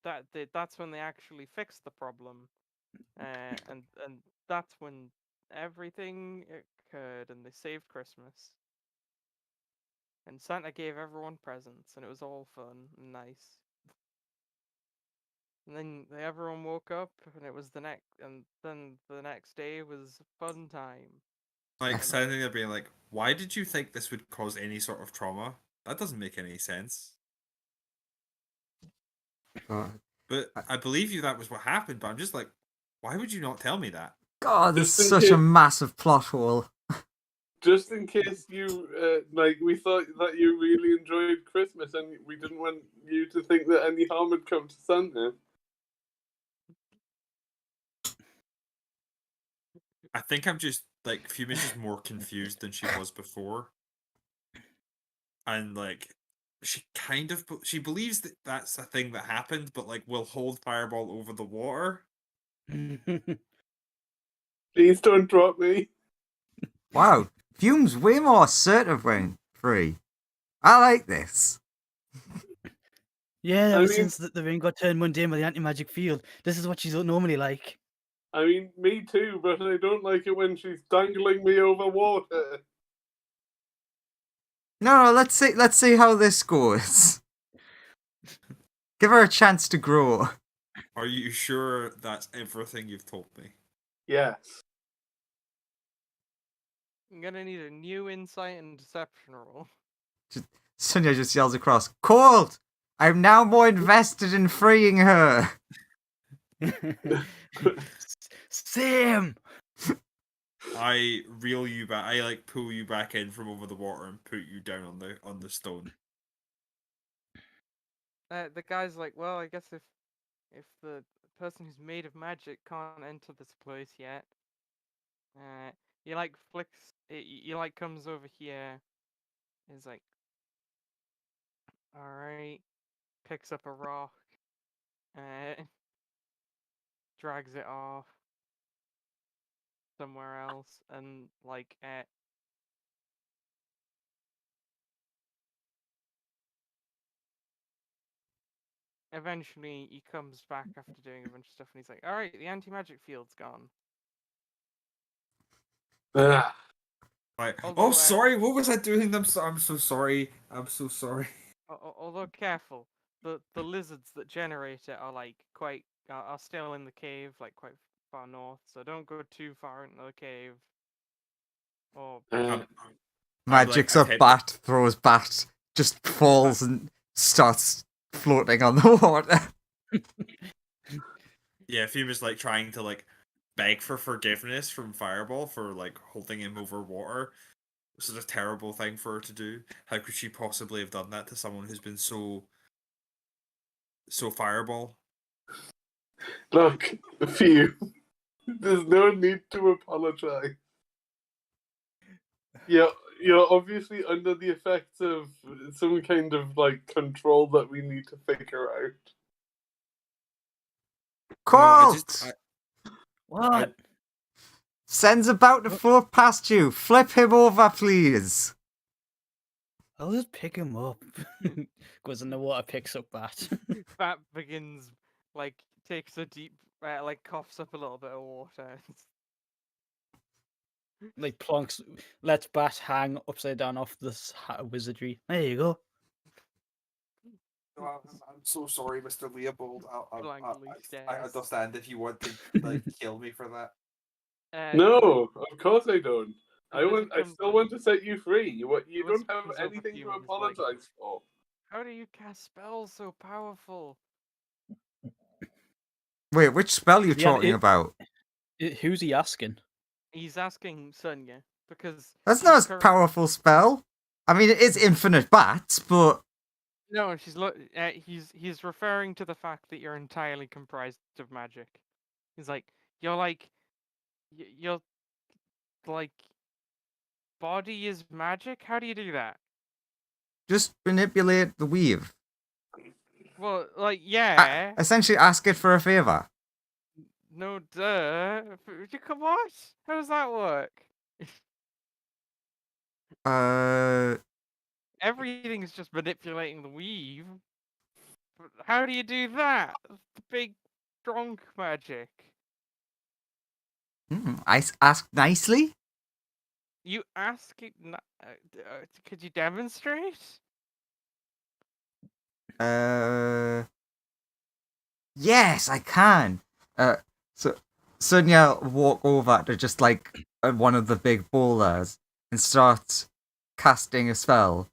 that's when they actually fixed the problem. And that's when everything occurred and they saved Christmas. And Santa gave everyone presents and it was all fun and nice. And then everyone woke up, and it was then the next day was a fun time. Like, sounding there being like, why did you think this would cause any sort of trauma? That doesn't make any sense. God, But I believe you that was what happened, but I'm just like, why would you not tell me that? God, there's Just in such a case- massive plot hole. Just in case you, we thought that you really enjoyed Christmas and we didn't want you to think that any harm had come to Santa. I think I'm just, like, Fumi's just more confused than she was before. And, like, she kind of she believes that that's a thing that happened, but like will hold fireball over the water. Please don't drop me. Wow, Fume's way more assertive when free. I like this. Yeah, I ever mean- since the ring got turned mundane by the anti-magic field, this is what she's normally like. I mean, me too, but I don't like it when she's dangling me over water. No, let's see how this goes. Give her a chance to grow. Are you sure that's everything you've told me? Yes. I'm gonna need a new insight and deception roll. Sonia just yells across, "Cold! I'm now more invested in freeing her." Sam! I reel you back. I like pull you back in from over the water and put you down on the stone. The guy's like, well, I guess if the person who's made of magic can't enter this place yet, he like flicks. He like comes over here. He's like, all right, picks up a rock, drags it off somewhere else, and like eventually he comes back after doing a bunch of stuff, and he's like, all right, the anti-magic field's gone. Ah, Like, Although, oh, sorry, what was I doing? I'm so sorry. I'm so sorry. Although careful, the lizards that generate it are like quite are still in the cave, like quite far north. So don't go too far into the cave. Or uh, Magic's I'd up, head- bat throws bat, just falls and starts floating on the water. Yeah, Fume is like trying to like beg for forgiveness from Fireball for like holding him over water. This is a terrible thing for her to do. How could she possibly have done that to someone who's been so Fireball? look, Phew. There's no need to apologize. You're obviously under the effects of some kind of like control that we need to figure out. Cold! What? Sen's about to float past you. Flip him over, please. I'll just pick him up. Goes in the water, picks up Bat. Bat begins like takes a deep like coughs up a little bit of water. like plonks, lets Bat hang upside down off this hat of wizardry. There you go. I'm so sorry, Mr. Leopold. Blankly I stares. understand if you want to like kill me for that. No, of course I don't. I Lizard still comes- want to set you free. You The don't lizard have comes over anything to you to and he's like- apologize for. How do you cast spells so powerful? Wait, which spell are you Yeah, talking about? Who's he asking? He's asking Sonia because That's not she's a current- powerful spell. I mean, it is infinite bats, but No, he's referring to the fact that you're entirely comprised of magic. He's like, you're like, your like body is magic. How do you do that? just manipulate the weave. Well, like, yeah, Essentially, ask it for a favor. no, duh. Come on, how does that work? Everything's just manipulating the weave. But how do you do that? The big, strong magic. Ask nicely. You ask it. Could you demonstrate? Yes, I can. So Sonia walk over to just like one of the big boulders and starts casting a spell,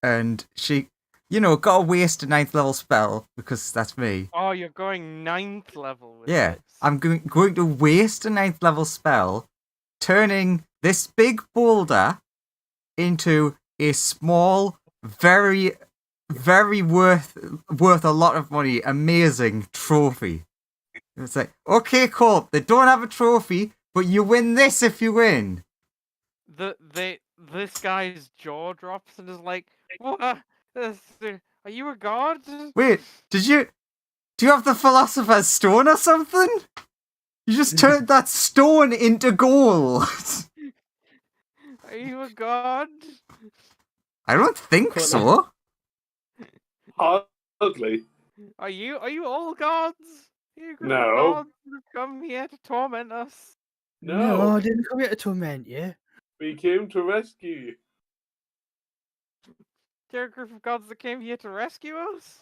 and she, gotta waste a 9th level spell because that's me. Oh, you're going 9th level with Yeah, this. I'm going to waste a 9th level spell, turning this big boulder into a small, very, very worth a lot of money, amazing trophy. It's like, okay, cool. They don't have a trophy, but you win this if you win. This guy's jaw drops and is like, what? Are you a god? Wait, do you have the Philosopher's Stone or something? You just turned that stone into gold. Are you a god? I don't think Cool. so. Hardly. Are you all gods? Are you a group No. of gods who've come here to torment us? No. I didn't come here to torment you. We came to rescue you. You're a group of gods that came here to rescue us?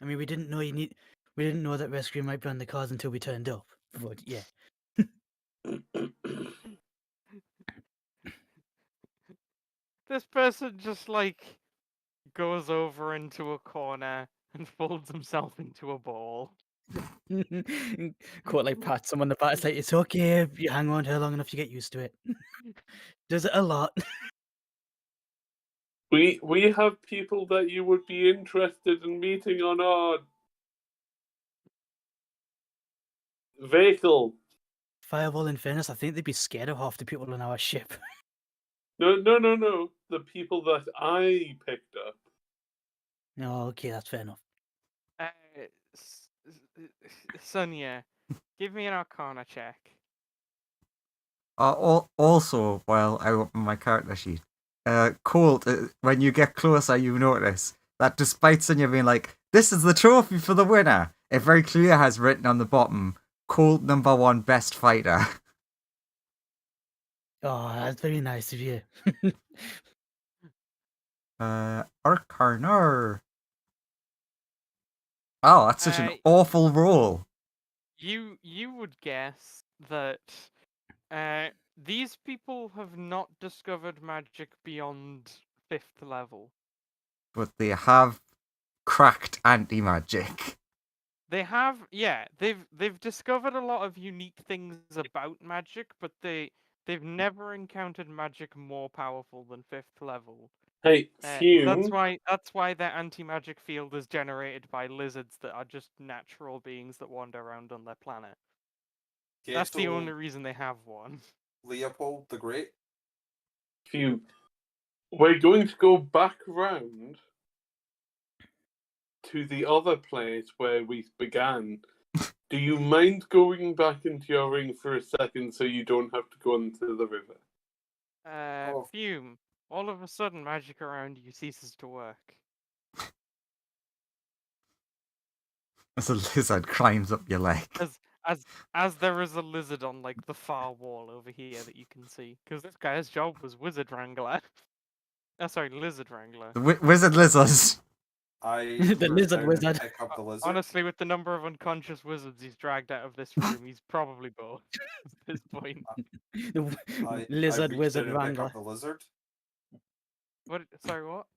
I mean, we didn't know that rescue might be on the cards until we turned up. But yeah. This person just like goes over into a corner and folds himself into a ball. Quite like pat someone on the back. It's like, it's okay if you hang on to her long enough, you get used to it. Does it a lot. We have people that you would be interested in meeting on our vehicle. Fireball, in fairness, I think they'd be scared of half the people on our ship. No. The people that I picked up. Oh, okay, that's fair enough. Sonia, give me an Arcana check. Also, while I open my character sheet, Colt, when you get closer, you notice that despite Sonia being like, "This is the trophy for the winner," it very clearly has written on the bottom, "Colt #1 best fighter." Oh, that's very nice of you. Arcana. Oh, that's such an awful roll. You would guess that these people have not discovered magic beyond 5th level. But they have cracked anti-magic. They have, yeah, they've discovered a lot of unique things about magic, but they've never encountered magic more powerful than 5th level. Hey, Fume. That's why their anti-magic field is generated by lizards that are just natural beings that wander around on their planet. Okay, That's the so only reason they have one. Leopold the Great. Fume. We're going to go back round to the other place where we began. Do you mind going back into your ring for a second so you don't have to go into the river? Oh. Fume. All of a sudden, magic around you ceases to work. As a lizard climbs up your leg. As there is a lizard on like the far wall over here that you can see, because this guy's job was wizard wrangler. Oh, sorry, lizard wrangler. The wizard lizards. The The lizard wizard. Pick up the lizard. Honestly, with the number of unconscious wizards he's dragged out of this room, he's probably both at this point. The I lizard reached wizard down and pick wrangler. up the lizard. What? Sorry, what?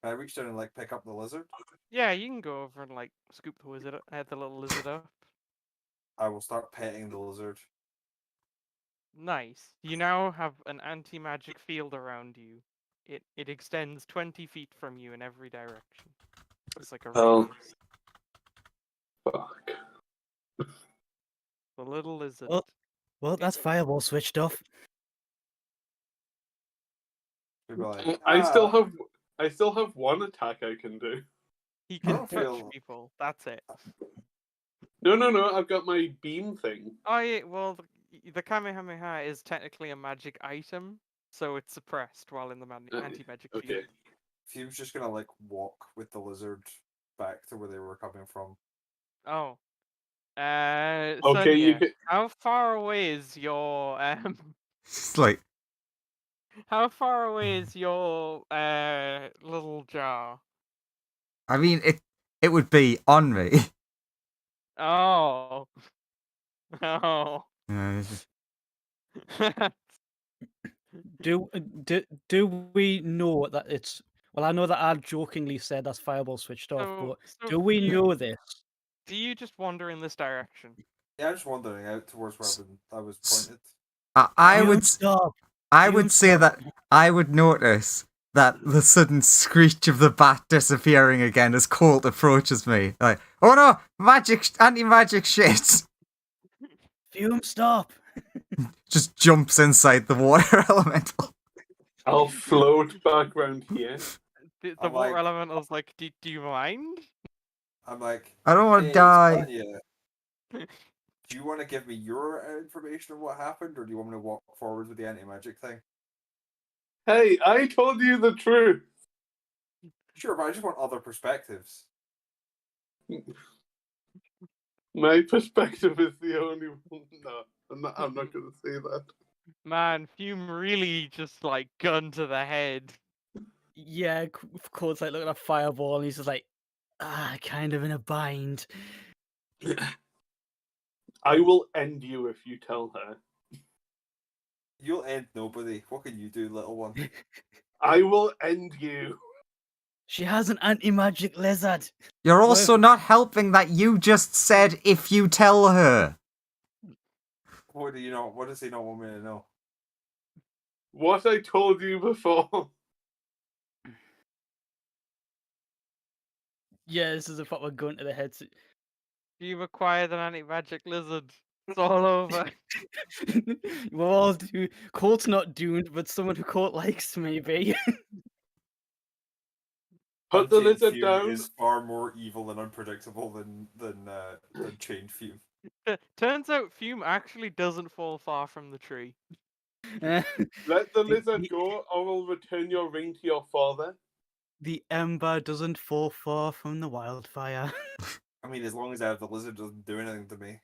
I reached down and like pick up the lizard. Yeah, you can go over and like scoop the wizard, the little lizard up. I will start petting the lizard. Nice. You now have an anti-magic field around you. It extends 20 feet from you in every direction. It's like a Oh. radius. Fuck. The little lizard. Well, that's fireball switched off. People are like, I still have one attack I can do. He I can don't touch feel- people. That's it. No, I've got my beam thing. Oh yeah, well, the Kamehameha is technically a magic item, so it's suppressed while in the anti-magic Okay. field. Fume's just gonna like walk with the lizard back to where they were coming from. Oh. Okay, Sonia, you can. how far away is your It's like, how far away is your little jar? I mean, it would be on me. Oh. Oh. Do we know that it's? Well, I know that I jokingly said that's fireball switched off, but do we know this? Do you just wander in this direction? Yeah, I'm just wandering out towards where I was pointed. I You would stop. I You would say that I would notice that the sudden screech of the bat disappearing again as Colt approaches me. Like, oh no, magic, anti-magic shit. Fume, stop. Just jumps inside the water elemental. I'll float back round here. The I'm water like- elemental's like, do you mind? I'm like, I don't want hey, to die. Sonya, do you want to give me your information on what happened, or do you want me to walk forward with the anti-magic thing? Hey, I told you the truth. Sure, but I just want other perspectives. My perspective is the only one. No, I'm not going to say that. Man, Fume really just like gun to the head. Yeah, Court's like looking at a fireball, and he's just like, kind of in a bind. I will end you if you tell her. You'll end nobody. What can you do, little one? I will end you. She has an anti-magic lizard. You're also not helping that you just said if you tell her. What do you know? What does he not want me to know? What I told you before. Yeah, this is a proper gun to the head. You've acquired an anti-magic lizard. It's all over. We're all doomed. Court's not doomed, but someone who Court likes, maybe. Put the Unchained lizard Fume down. is far more evil and unpredictable than Chained Fume. Turns out Fume actually doesn't fall far from the tree. Let the The- lizard the- go, or we'll return your ring to your father. The ember doesn't fall far from the wildfire. I mean, as long as I have the lizard, doesn't do anything to me.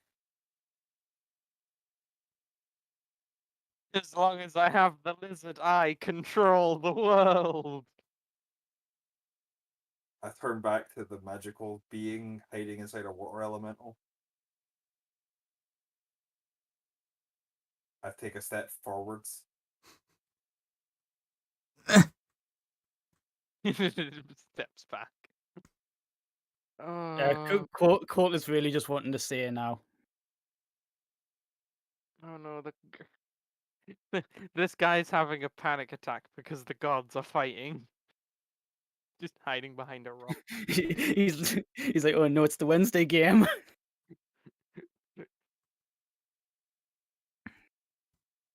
As long as I have the lizard, I control the world. I turn back to the magical being hiding inside a water elemental. I take a step forwards. Steps back. Court is really just wanting to say it now. Oh no, this guy's having a panic attack because the gods are fighting. Just hiding behind a rock. he's like, oh no, it's the Wednesday game.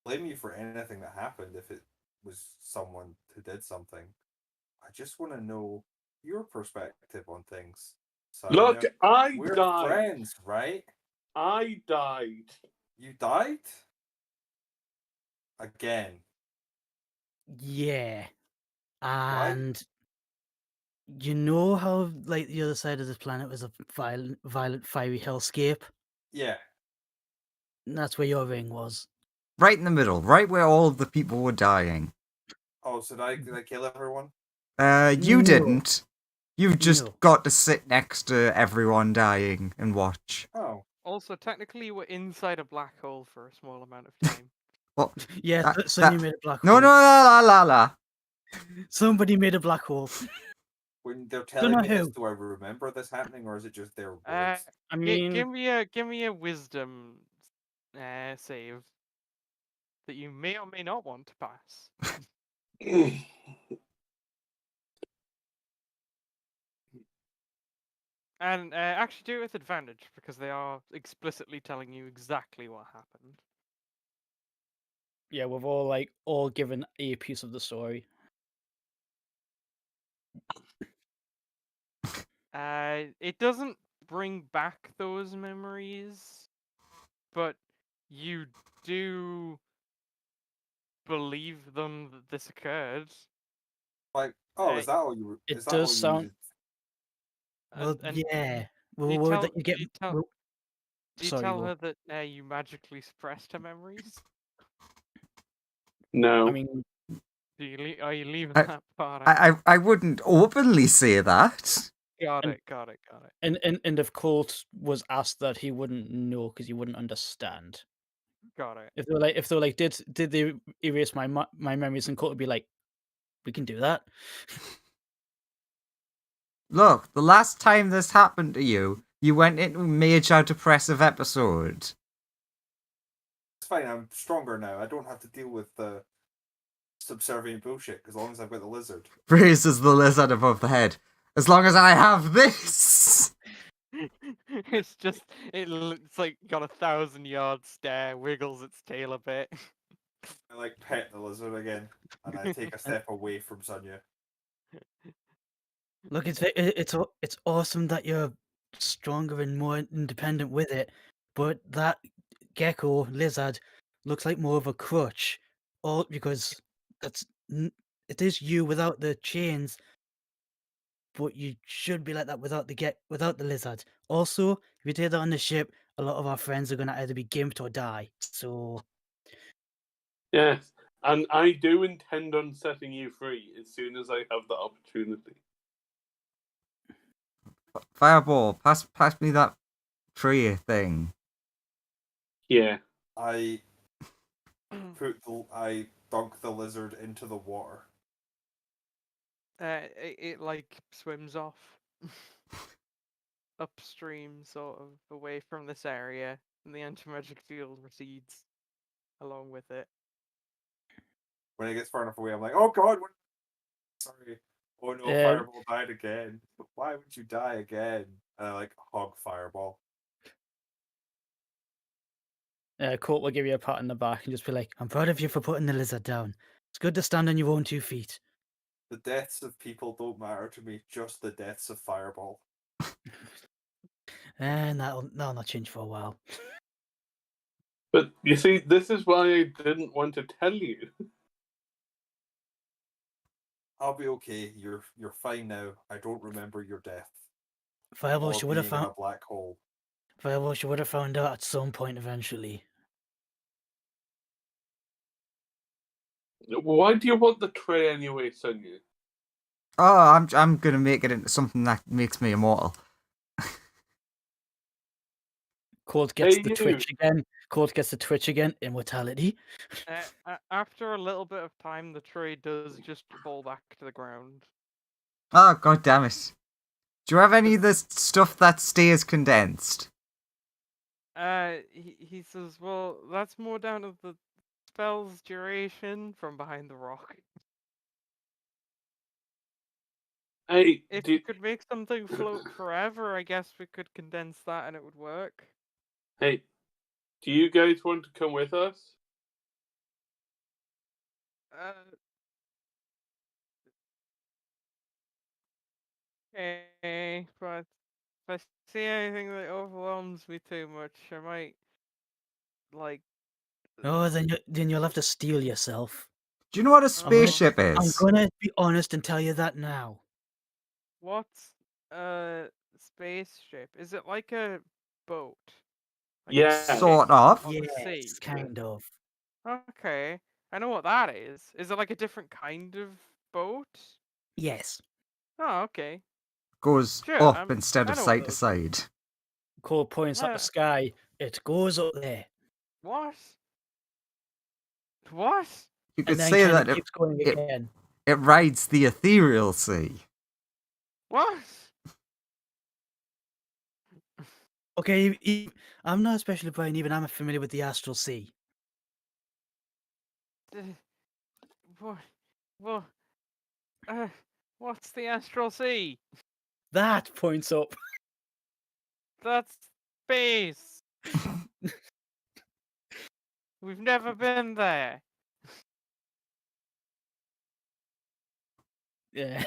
Blame you for anything that happened if it was someone who did something. I just want to know your perspective on things. Sonia. Look, I We're died. friends, right? I died. You died? Again. Yeah. Why? And you know how like the other side of the planet was a violent fiery hellscape? Yeah. And that's where your ring was. Right in the middle, right where all of the people were dying. Oh, so did I kill everyone? You No. didn't. You just No. got to sit next to everyone dying and watch. Oh. Also, technically, we're inside a black hole for a small amount of time. Well, Yeah, That- Sonny that- made a black no, hole. no, la, la, la, la. Somebody made a black hole. When they're telling know me this, who. do I remember this happening, or is it just their words? I mean, give me a wisdom save that you may or may not want to pass. And actually do it with advantage because they are explicitly telling you exactly what happened. yeah, we've all given a piece of the story. It doesn't bring back those memories, but you do believe them that this occurred. Like, oh, is that all you? It Is that does all sound- you needed? Well, And yeah. We do were you worried tell- that you get. do you tell- well, Do you sorry, tell go. her that you magically suppressed her memories? No. I mean, Are you leaving I- that part out? I wouldn't openly say that. Got and- it. and if Colt was asked that, he wouldn't know because he wouldn't understand. Got it. If they were like, did they erase my memories? And Colt would be like, we can do that. Look, the last time this happened to you, you went into a major depressive episode. It's fine. I'm stronger now. I don't have to deal with the subservient bullshit as long as I've got the lizard. Raises the lizard above the head. As long as I have this! It's like got a 1,000-yard stare, wiggles its tail a bit. I like pet the lizard again, and I take a step away from Sonia. Look, it's awesome that you're stronger and more independent with it, but that gecko lizard looks like more of a crutch, all because it is you without the chains, but you should be like that without the lizard. Also, if you did that on the ship, a lot of our friends are gonna either be gimped or die. So Yes, and I do intend on setting you free as soon as I have the opportunity. Fireball, pass me that tree thing. Yeah. I dunk the lizard into the water. It like swims off upstream, sort of away from this area, and the anti-magic field recedes along with it. When it gets far enough away, I'm like, oh god, sorry. Oh no, Yeah. Fireball died again. Why would you die again? And I like hug Fireball. Court will give you a pat on the back and just be like, "I'm proud of you for putting the lizard down. It's good to stand on your own 2 feet." The deaths of people don't matter to me, just the deaths of Fireball. And that'll not change for a while. But you see, this is why I didn't want to tell you. I'll be okay. You're fine now. I don't remember your death. Fireball, Or she would have being in found. a black hole. Fireball, she would have found out at some point eventually. Why do you want the tray anyway, Sonia? Oh, I'm gonna make it into something that makes me immortal. Court gets Hey, the you. twitch again. Court gets the twitch again. Immortality. After a little bit of time, the tray does just fall back to the ground. Oh, god damn it. Do you have any of this stuff that stays condensed? He says, well, that's more down to the spell's duration from behind the rock. Hey, If you could make something float forever, I guess we could condense that and it would work. Hey, do you guys want to come with us? Okay, but if I see anything that overwhelms me too much, I might, like... Oh, then you'll have to steel yourself. Do you know what a I'm gonna- spaceship I'm is? gonna be honest and tell you that now. What's a spaceship? Is it like a boat? Like Yeah. a Sort ship of. on the sea? Yes, kind of. Okay, I know what that is. Is it like a different kind of boat? Yes. Oh, okay. Goes Sure, up instead I of know side what to those- side. Cole points at Yeah. the sky. It goes up there. What? What? You could And then say kind that of keeps going it- again. it rides the ethereal sea. What? Okay, I'm not especially bright, even I'm familiar with the astral sea. What? Well, what's the astral sea? That points up. That's space. We've never been there. Yeah.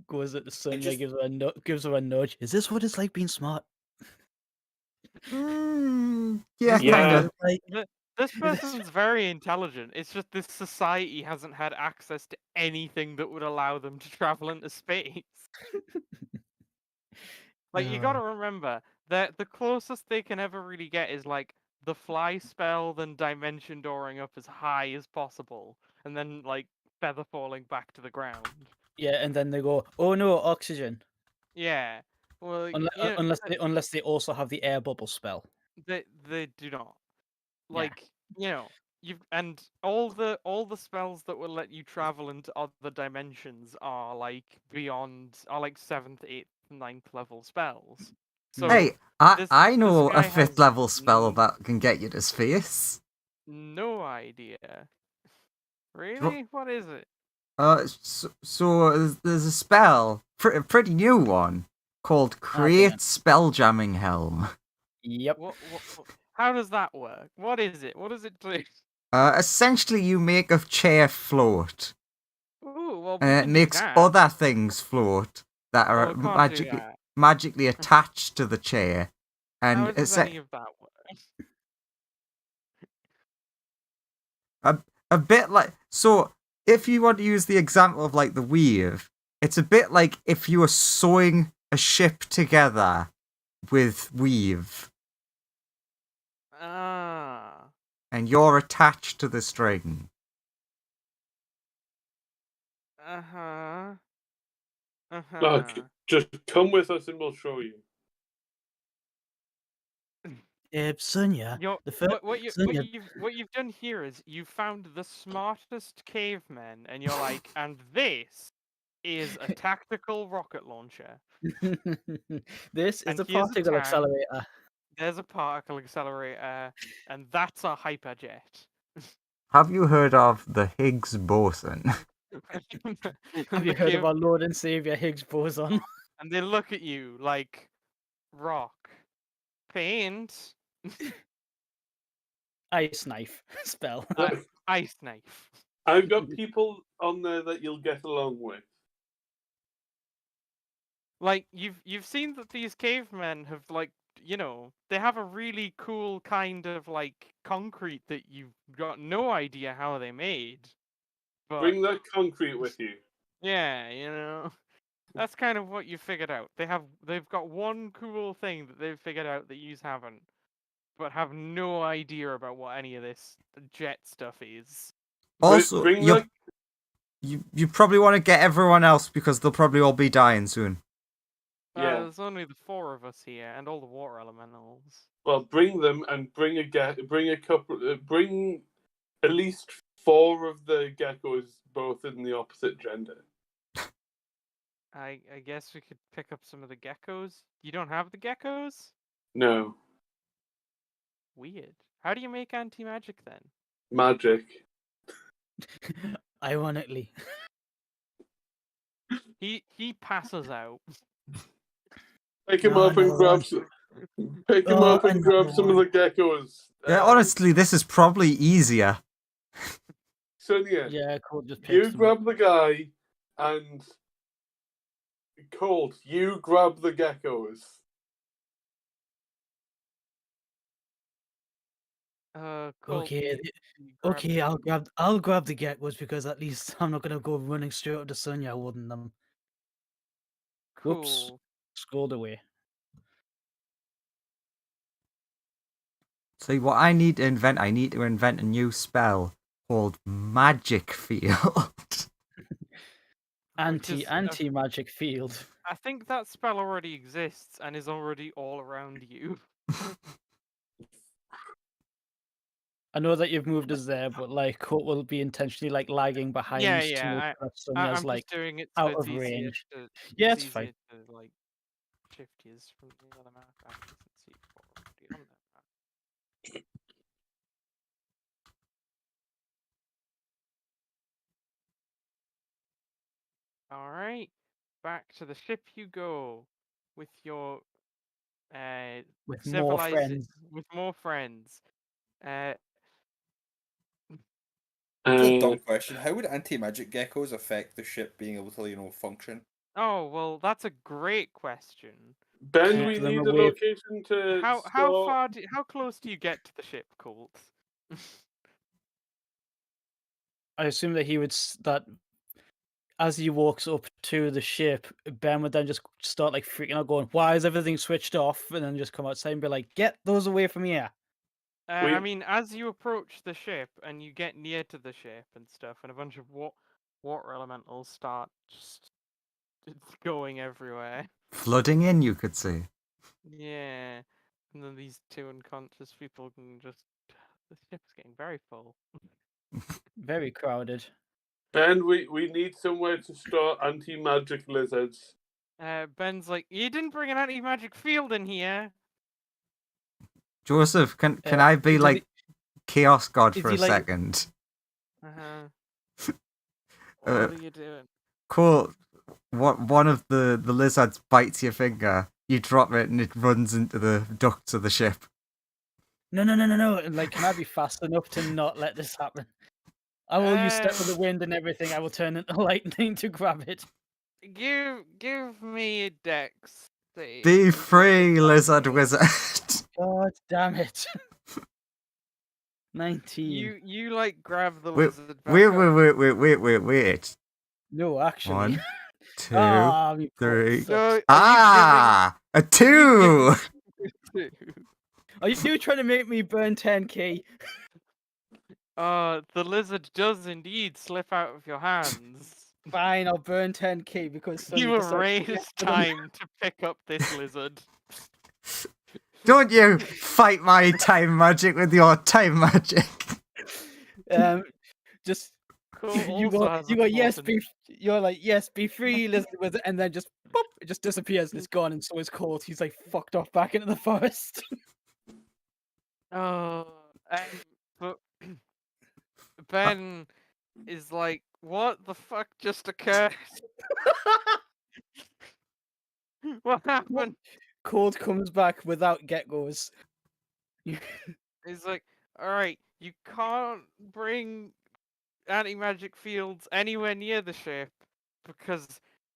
Goes at the sun, just- gives her a nudge. Is this what it's like being smart? Yeah, Yeah. kind of. Like, This person's very intelligent. It's just this society hasn't had access to anything that would allow them to travel into space. Like, you gotta remember that the closest they can ever really get is like the fly spell, then dimension dooring up as high as possible, and then like feather falling back to the ground. yeah, and then they go, "Oh no, oxygen!" Yeah. Well, Unless they also have the air bubble spell. they do not. Yeah. Like, you've and all the spells that will let you travel into other dimensions are like are like 7th, 8th, 9th level spells. So Hey, this I know guy a 5th has level spell that can get you to space. no idea. Really? What is it? So there's a spell, a pretty new one, called Create Spelljamming Helm. Yep. How does that work? What is it? What does it do? Essentially, you make a chair float. Ooh, well, we And it can do makes that. other things float that Well, are we can't do that. magically attached to the chair. How And does any of that work? a bit like, so if you want to use the example of like the weave, it's a bit like if you were sewing a ship together with weave Ah. and you're attached to the string. Uh-huh. Look, Uh-huh. just come with us and we'll show you. Sonia, You're, the first Sonia, what you've done here is you found the smartest cavemen, and you're like, and this is a tactical rocket launcher. this is And a here's a particle tank. accelerator. There's a particle accelerator, and that's a hyperjet. Have you heard of the Higgs boson? Have you heard of our Lord and Savior Higgs boson? And they look at you like, rock, paint, Ice knife spell. ice knife. I've got people on there that you'll get along with. Like you've seen that these cavemen have, like, you know, they have a really cool kind of like concrete that you've got no idea how they made. But Bring that concrete with you. yeah, you know, that's kind of what you figured out. They've got one cool thing that they've figured out that you haven't, but have no idea about what any of this jet stuff is. Also, Bring you that. you probably want to get everyone else because they'll probably all be dying soon. Yeah. There's only the 4 of us here, and all the water elementals. Well, bring them and bring a couple. Bring at least 4 of the geckos, both in the opposite gender. I guess we could pick up some of the geckos. You don't have the geckos? No Weird. How do you make anti-magic then? magic. Ironically. He passes out. Pick him No, up and no, grab one. some. Pick him Oh, up and grab another some of one. the geckos. Yeah, honestly, this is probably easier. Sonia, Yeah, Colt just you picks them grab the guy, and Colt, you grab the geckos. Cool. Okay, okay, I'll grab the geckos because at least I'm not gonna go running straight up to Sonia holding them. Whoops. Cool. Scrolled away. See, what I need to invent a new spell called Magic Field. Which is, Anti-magic field. I think that spell already exists and is already all around you. I know that you've moved us there, but like Colt will be intentionally like lagging behind Yeah, to yeah. make sure that I'm Sonia's like just doing it so out it's of easier range. to. Yeah, it's it's fine. easier to like shift yours from the other map. I can see already on that map. All right, back to the ship you go with your With more civilized friends. with more friends. It's a dumb question. How would anti-magic geckos affect the ship being able to, function? Oh well, that's a great question. Ben, Keep we them need a away. location to How close do you get to the ship, Colt? I assume that he would that as he walks up to the ship, Ben would then just start like freaking out, going, "Why is everything switched off?" And then just come outside and be like, "Get those away from here." I mean, as you approach the ship and you get near to the ship and stuff, and a bunch of water elementals start just going everywhere. Flooding in, you could say. Yeah, and then these 2 unconscious people can just. The ship's getting very full. Very crowded. Ben, we need somewhere to store anti-magic lizards. Ben's like, you didn't bring an anti-magic field in here. Joseph, can I be like Chaos God is for he a like- second? What are you doing? Cool. One of the lizards bites your finger. You drop it and it runs into the ducts of the ship. No. And like, can I be fast enough to not let this happen? I will use step with the wind and everything. I will turn into lightning to grab it. Give me a dex save. Be with free, lizard advantage. wizard. God damn it. 19. You like grab the Wait, lizard back wait, up. wait. No, actually. 1, 2, Ah, me poor 3. sucks. No, are you Ah, a 2. giving- Are you trying to make me burn 10k? The lizard does indeed slip out of your hands. Fine, I'll burn 10k because You Sonia decided to erase get them. time to pick up this lizard. Don't you fight my time magic with your time magic. Just Cool. you Also go, has you a go, yes, potion. you're like, yes, be free, lizard wizard, and then just boop, it just disappears and it's gone, and so is Colt. He's like fucked off back into the forest. Oh, but Ben is like, what the fuck just occurred? What happened? Colt comes back without get-goes. He's like, alright, you can't bring anti-magic fields anywhere near the ship because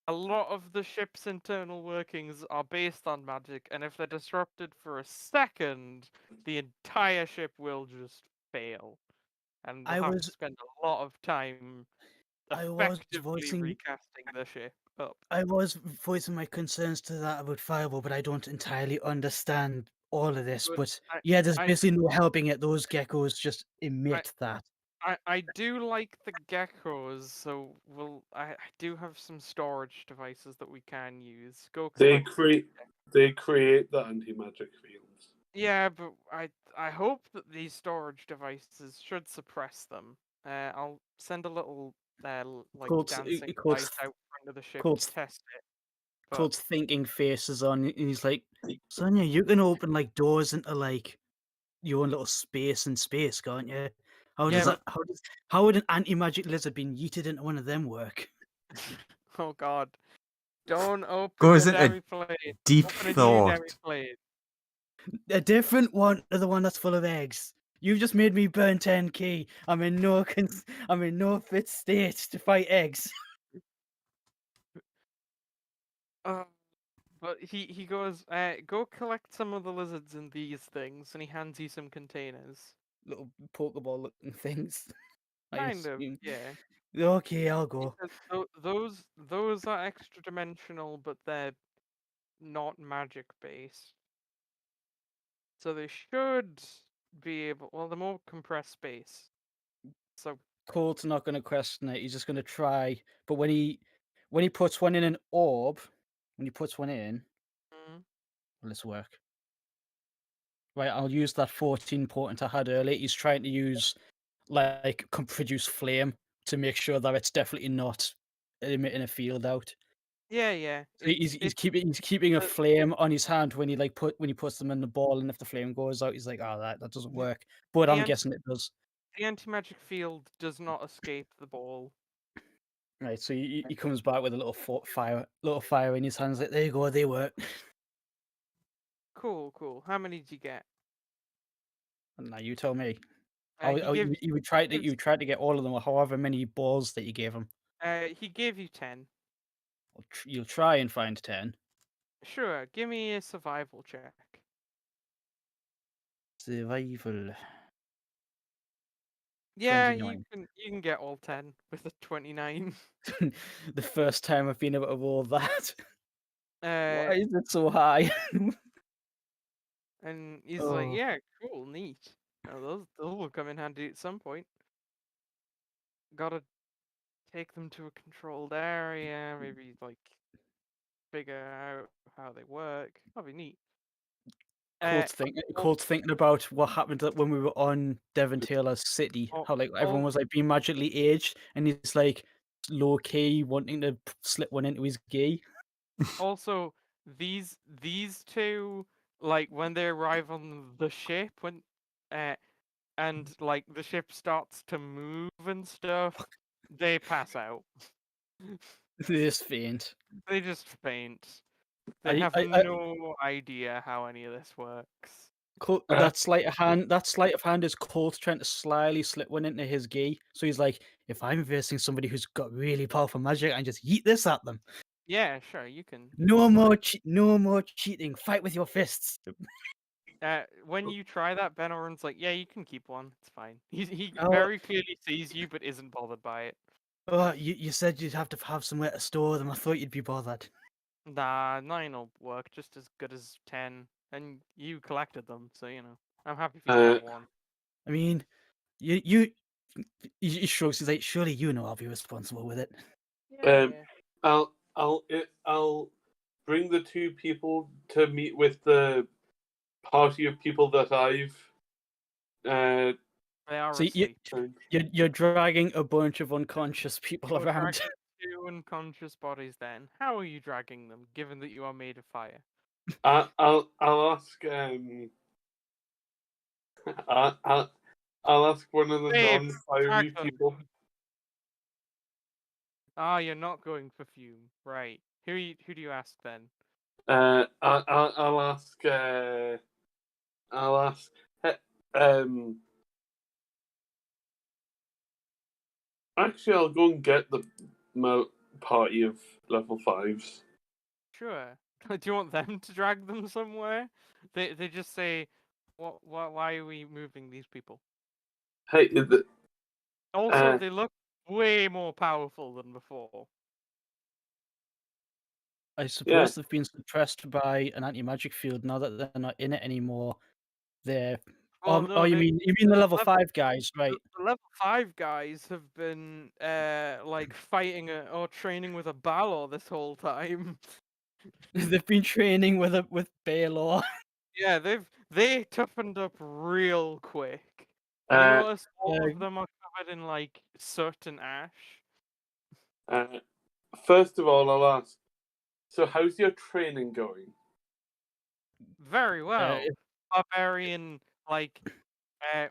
a lot of the ship's internal workings are based on magic, and if they're disrupted for a second, the entire ship will just fail. And we'll I have was- to spend a lot of time I was effectively voicing- recasting the ship up. I was voicing my concerns to that about Fireball, but I don't entirely understand all of this. But yeah, there's I- basically no helping it. Those geckos just emit that. I do like the geckos, so I do have some storage devices that we can use. Go They collect create the anti-magic fields. Yeah, but I hope that these storage devices should suppress them. I'll send a little like Colt's- dancing Colt's- light out front of the ship Colt's- to test it. But Colt's thinking faces on, and he's like, Sonia, you can open like doors into like your own little space in space, can't you? How Yeah, does that? How would an anti-magic lizard being yeeted into one of them work? oh god, don't open Goes a into demi plate. Deep Open a new thought. demi plate. A different one to the one that's full of eggs. You've just made me burn 10k. I'm in no fit state to fight eggs. But he goes, go collect some of the lizards in these things, and he hands you some containers. Little Pokeball looking things. I Kind of, assume. yeah. Okay, I'll go. Because those are extra dimensional, but they're not magic based. So they should be able. Well, they're more compressed space. So Colt's not going to question it. He's just going to try. But when he puts one in an orb, when he puts one in, mm, will this work? Right, I'll use that 14 potent I had earlier. He's trying to use produce flame to make sure that it's definitely not emitting a field out. yeah. So he's keeping a flame on his hand when he puts them in the ball, and if the flame goes out, he's like, "Oh, that doesn't work." But The I'm anti- guessing it does. The anti-magic field does not escape the ball. Right, so he comes back with a little fire in his hands. Like, there you go, they work. Cool. How many did you get? Now you tell me. He You tried to get all of them, or however many balls that you gave him. he gave you 10. You'll try and find 10. Sure, give me a survival check. Survival. Yeah, 29. you can get all 10 with a 29. The first time I've been able to roll that. Uh, Why is it so high? and he's like, Oh. yeah, cool, neat. Those will come in handy at some point. Gotta take them to a controlled area, maybe like figure out how they work. That'll be neat. Colt's thinking about what happened when we were on Devon Taylor's City. Oh, How like everyone was like being magically aged, and he's like low key wanting to slip one into his gi. Also, these two, like when they arrive on the ship, and like the ship starts to move and stuff, they pass out. This faint. They just faint. They have I- no idea how any of this works. That sleight of hand is Colt trying to slyly slip one into his gi. So he's like, if I'm versing somebody who's got really powerful magic, I just yeet this at them. Yeah, sure, you can. No more cheating. Fight with your fists. When you try that, Ben Oren's like, yeah, you can keep one. It's fine. He Oh. very clearly sees you, but isn't bothered by it. Oh, you said you'd have to have somewhere to store them. I thought you'd be bothered. Nah, 9'll work just as good as 10, and you collected them, so you know. I'm happy for you to have one. I mean, you he shrugs. He's like, surely you know I'll be responsible with it. Yeah, yeah. I'll bring the two people to meet with the party of people that I've They are So asleep. you're dragging a bunch of unconscious people You're around. dragging two unconscious bodies then. How are you dragging them, given that you are made of fire? I'll ask I'll ask one of the Babe, non-fiery drag them. people. Ah, you're not going for Fume, right? Who do you ask then? I'll ask um actually I'll go and get my party of level 5s. Sure. Do you want them to drag them somewhere? They just say, why are we moving these people? Hey, Also, they look way more powerful than before. I suppose they've been suppressed by an anti-magic field. Now that they're not in it anymore, they're. Well, no, you mean the level 5 guys, right? The level 5 guys have been like fighting or training with a Balor this whole time. They've been training with Baylor. Yeah, they toughened up real quick. You Uh, notice all of them are covered in like soot and ash. first of all, I'll ask. So, how's your training going? Very well. Barbarian like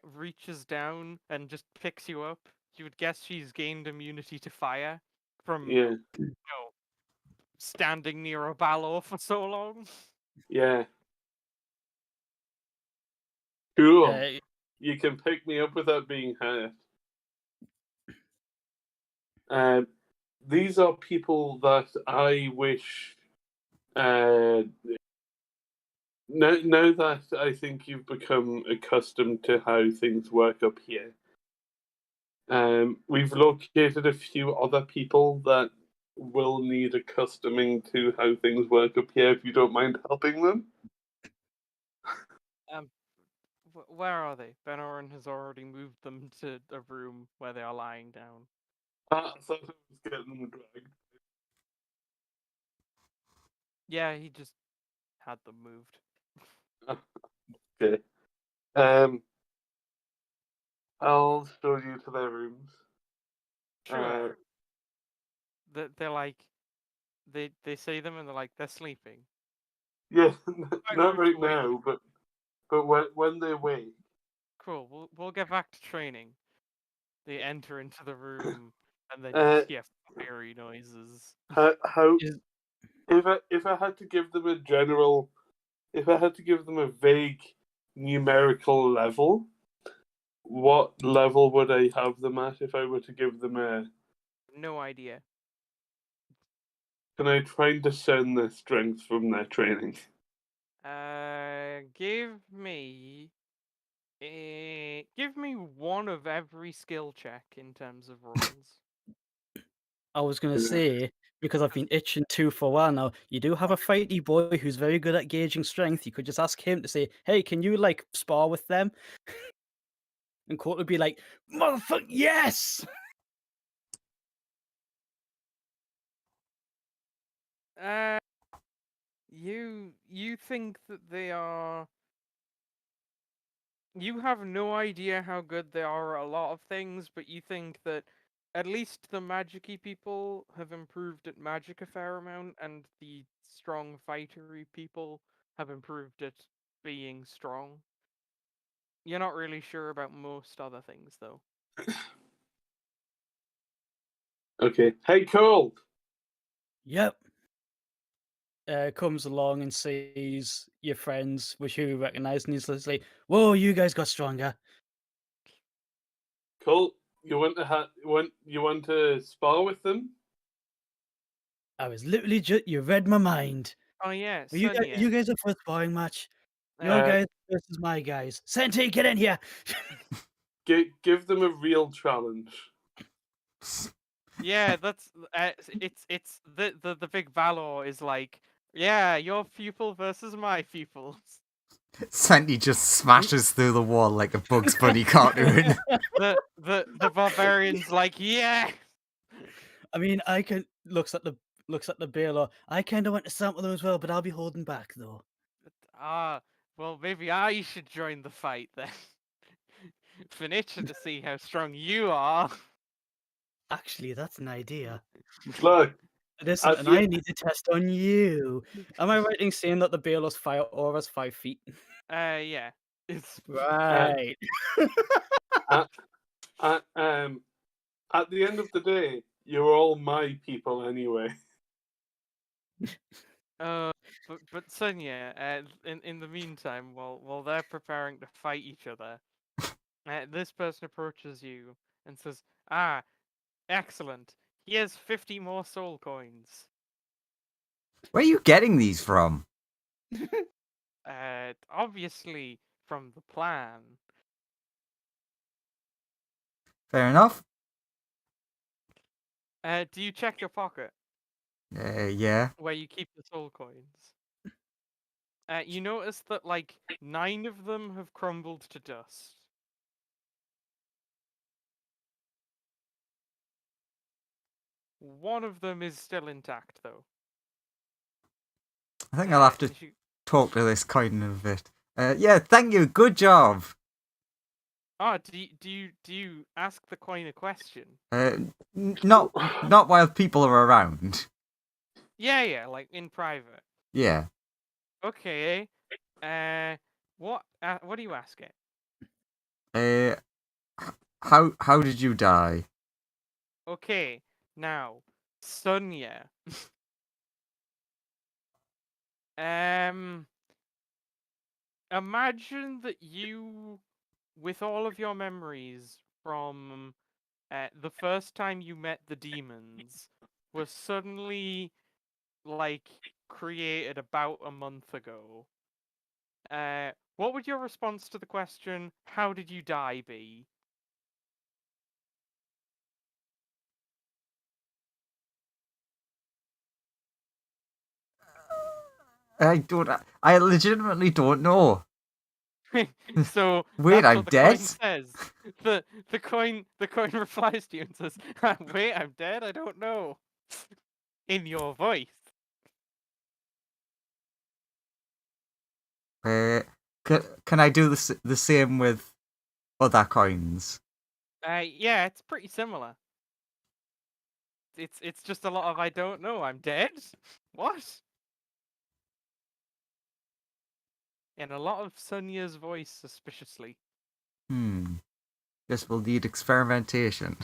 reaches down and just picks you up. You would guess she's gained immunity to fire from Yeah, standing near a Balor for so long. yeah. Cool. Uh, You can pick me up without being hurt. These are people that I wish. Now that I think you've become accustomed to how things work up here, we've located a few other people that will need accustoming to how things work up here. If you don't mind helping them. Where are they? Ben Oren has already moved them to a room where they are lying down. I thought I was getting them dragged. Yeah, he just had them moved. Okay. I'll show you to their rooms. Sure. They're like, they see them and they're like, they're sleeping. Yeah, Quite not rude right to wake now, but when they wake. Cool. We'll get back to training. They enter into the room and then you hear fiery noises. How if I had to give them if I had to give them a vague numerical level, what level would I have them at if I were to give them a? No idea. Can I try and discern their strength from their training? Give me one of every skill check in terms of rolls. I was gonna say, because I've been itching to for a while now, you do have a fighty boy who's very good at gauging strength. You could just ask him to say, "Hey, can you like spar with them?" And Court would be like, "Motherfucker, yes!" You think that they are. You have no idea how good they are at a lot of things, but you think that at least the magic-y people have improved at magic a fair amount, and the strong fightery people have improved at being strong. You're not really sure about most other things, though. Okay. Hey, Cold. Yep. comes along and sees your friends, which you recognize, and he's just like, "Whoa, you guys got stronger." Cool. You want to spar with them? I was literally just you read my mind. Oh yeah, Are you guys, Sonia. you guys up for a sparring match? Your Uh, guys versus my guys. Senti, get in here. Give them a real challenge. Yeah, that's it's the big Valor is like, yeah, your people versus my people. Sandy just smashes through the wall like a Bugs Bunny cartoon. The barbarian's like, yeah. I mean, I can looks at the Baylor. I kind of want to sample them as well, but I'll be holding back though. Ah, well, maybe I should join the fight then. Finish to see how strong you are. Actually, that's an idea. Look, Listen, at and the- I need to test on you. Am I right in saying that the Baylor's fire aura's 5 feet? Yeah. It's Right. at the end of the day, you're all my people anyway. but Sonia, in the meantime, while they're preparing to fight each other, this person approaches you and says, "Ah, excellent. Here's 50 more soul coins." Where are you getting these from? Obviously from the plan. Fair enough. Do you check your pocket Yeah. where you keep the soul coins? You notice that like 9 of them have crumbled to dust. One of them is still intact, though. I think I'll have to and she- talk to this coin a bit. Yeah, thank you. Good job. Oh, do you ask the coin a question? Not while people are around. Yeah, like in private. Yeah. Okay. What do you ask it? How did you die? Okay, now Sonia. Imagine that you, with all of your memories from the first time you met the demons, were suddenly like created about a month ago. What would your response to the question, "How did you die?" be? I legitimately don't know. So Wait, that's I'm what the dead? coin says. The coin replies to you and says, "Wait, I'm dead. I don't know." In your voice. Can I do the same with other coins? Yeah, it's pretty similar. It's just a lot of "I don't know. I'm dead." What? And a lot of Sonia's voice suspiciously. This will need experimentation.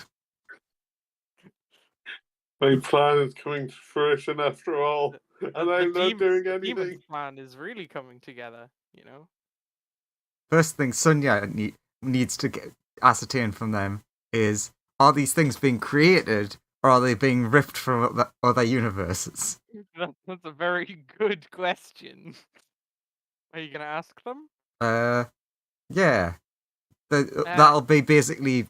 My plan is coming to fruition after all, and I'm not doing The anything. demon's plan is really coming together, you know? First thing Sonia needs to ascertain from them is, are these things being created or are they being ripped from other universes? That's a very good question. Are you gonna ask them? Yeah. That'll be basically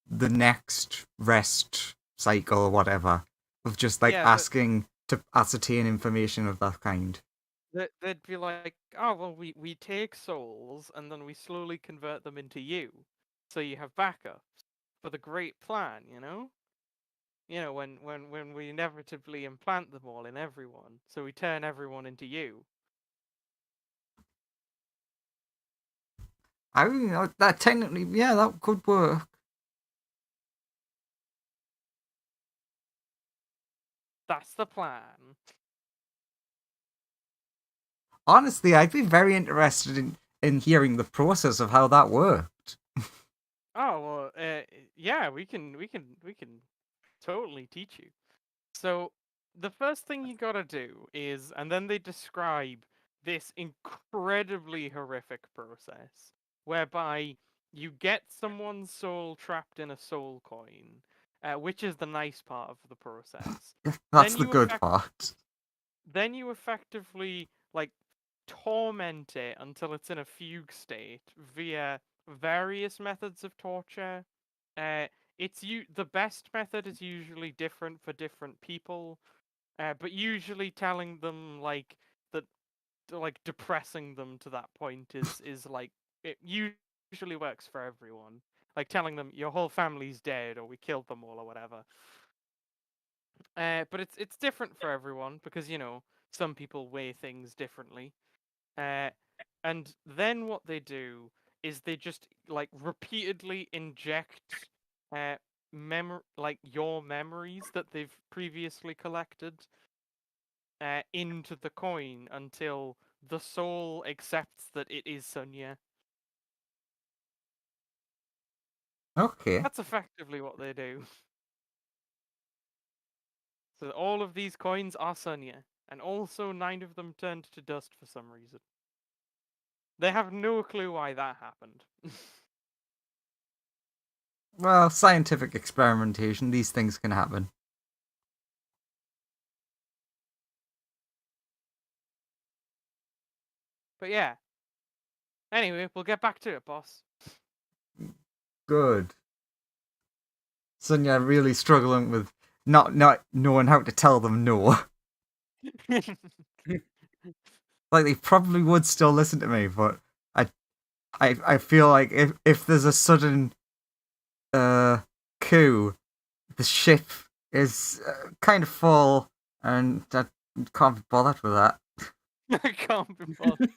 the next rest cycle or whatever of just like asking to ascertain information of that kind. They'd be like, "Oh well, we take souls and then we slowly convert them into you, so you have backups for the great plan." You know, when we inevitably implant them all in everyone, so we turn everyone into you. I mean, that technically, yeah, that could work. That's the plan. Honestly, I'd be very interested in hearing the process of how that worked. Oh well, yeah, we can totally teach you. So the first thing you gotta do is, and then they describe this incredibly horrific process whereby you get someone's soul trapped in a soul coin, which is the nice part of the process. That's Then the you good effect- part. Then you effectively like torment it until it's in a fugue state via various methods of torture. Uh, the best method is usually different for different people, but usually telling them like that, like depressing them to that point is like it usually works for everyone. Like telling them your whole family's dead or we killed them all or whatever. But it's different for everyone because some people weigh things differently. Uh, and then what they do is they just like repeatedly inject like your memories that they've previously collected into the coin until the soul accepts that it is Sunya. Okay. That's effectively what they do. So all of these coins are Sunya, and also 9 of them turned to dust for some reason. They have no clue why that happened. Well, scientific experimentation, these things can happen. But yeah. Anyway, we'll get back to it, boss. Good. Sonia really struggling with not knowing how to tell them no. Like they probably would still listen to me, but I feel like if there's a sudden coup, the ship is kind of full, and I can't be bothered with that. I can't be bothered.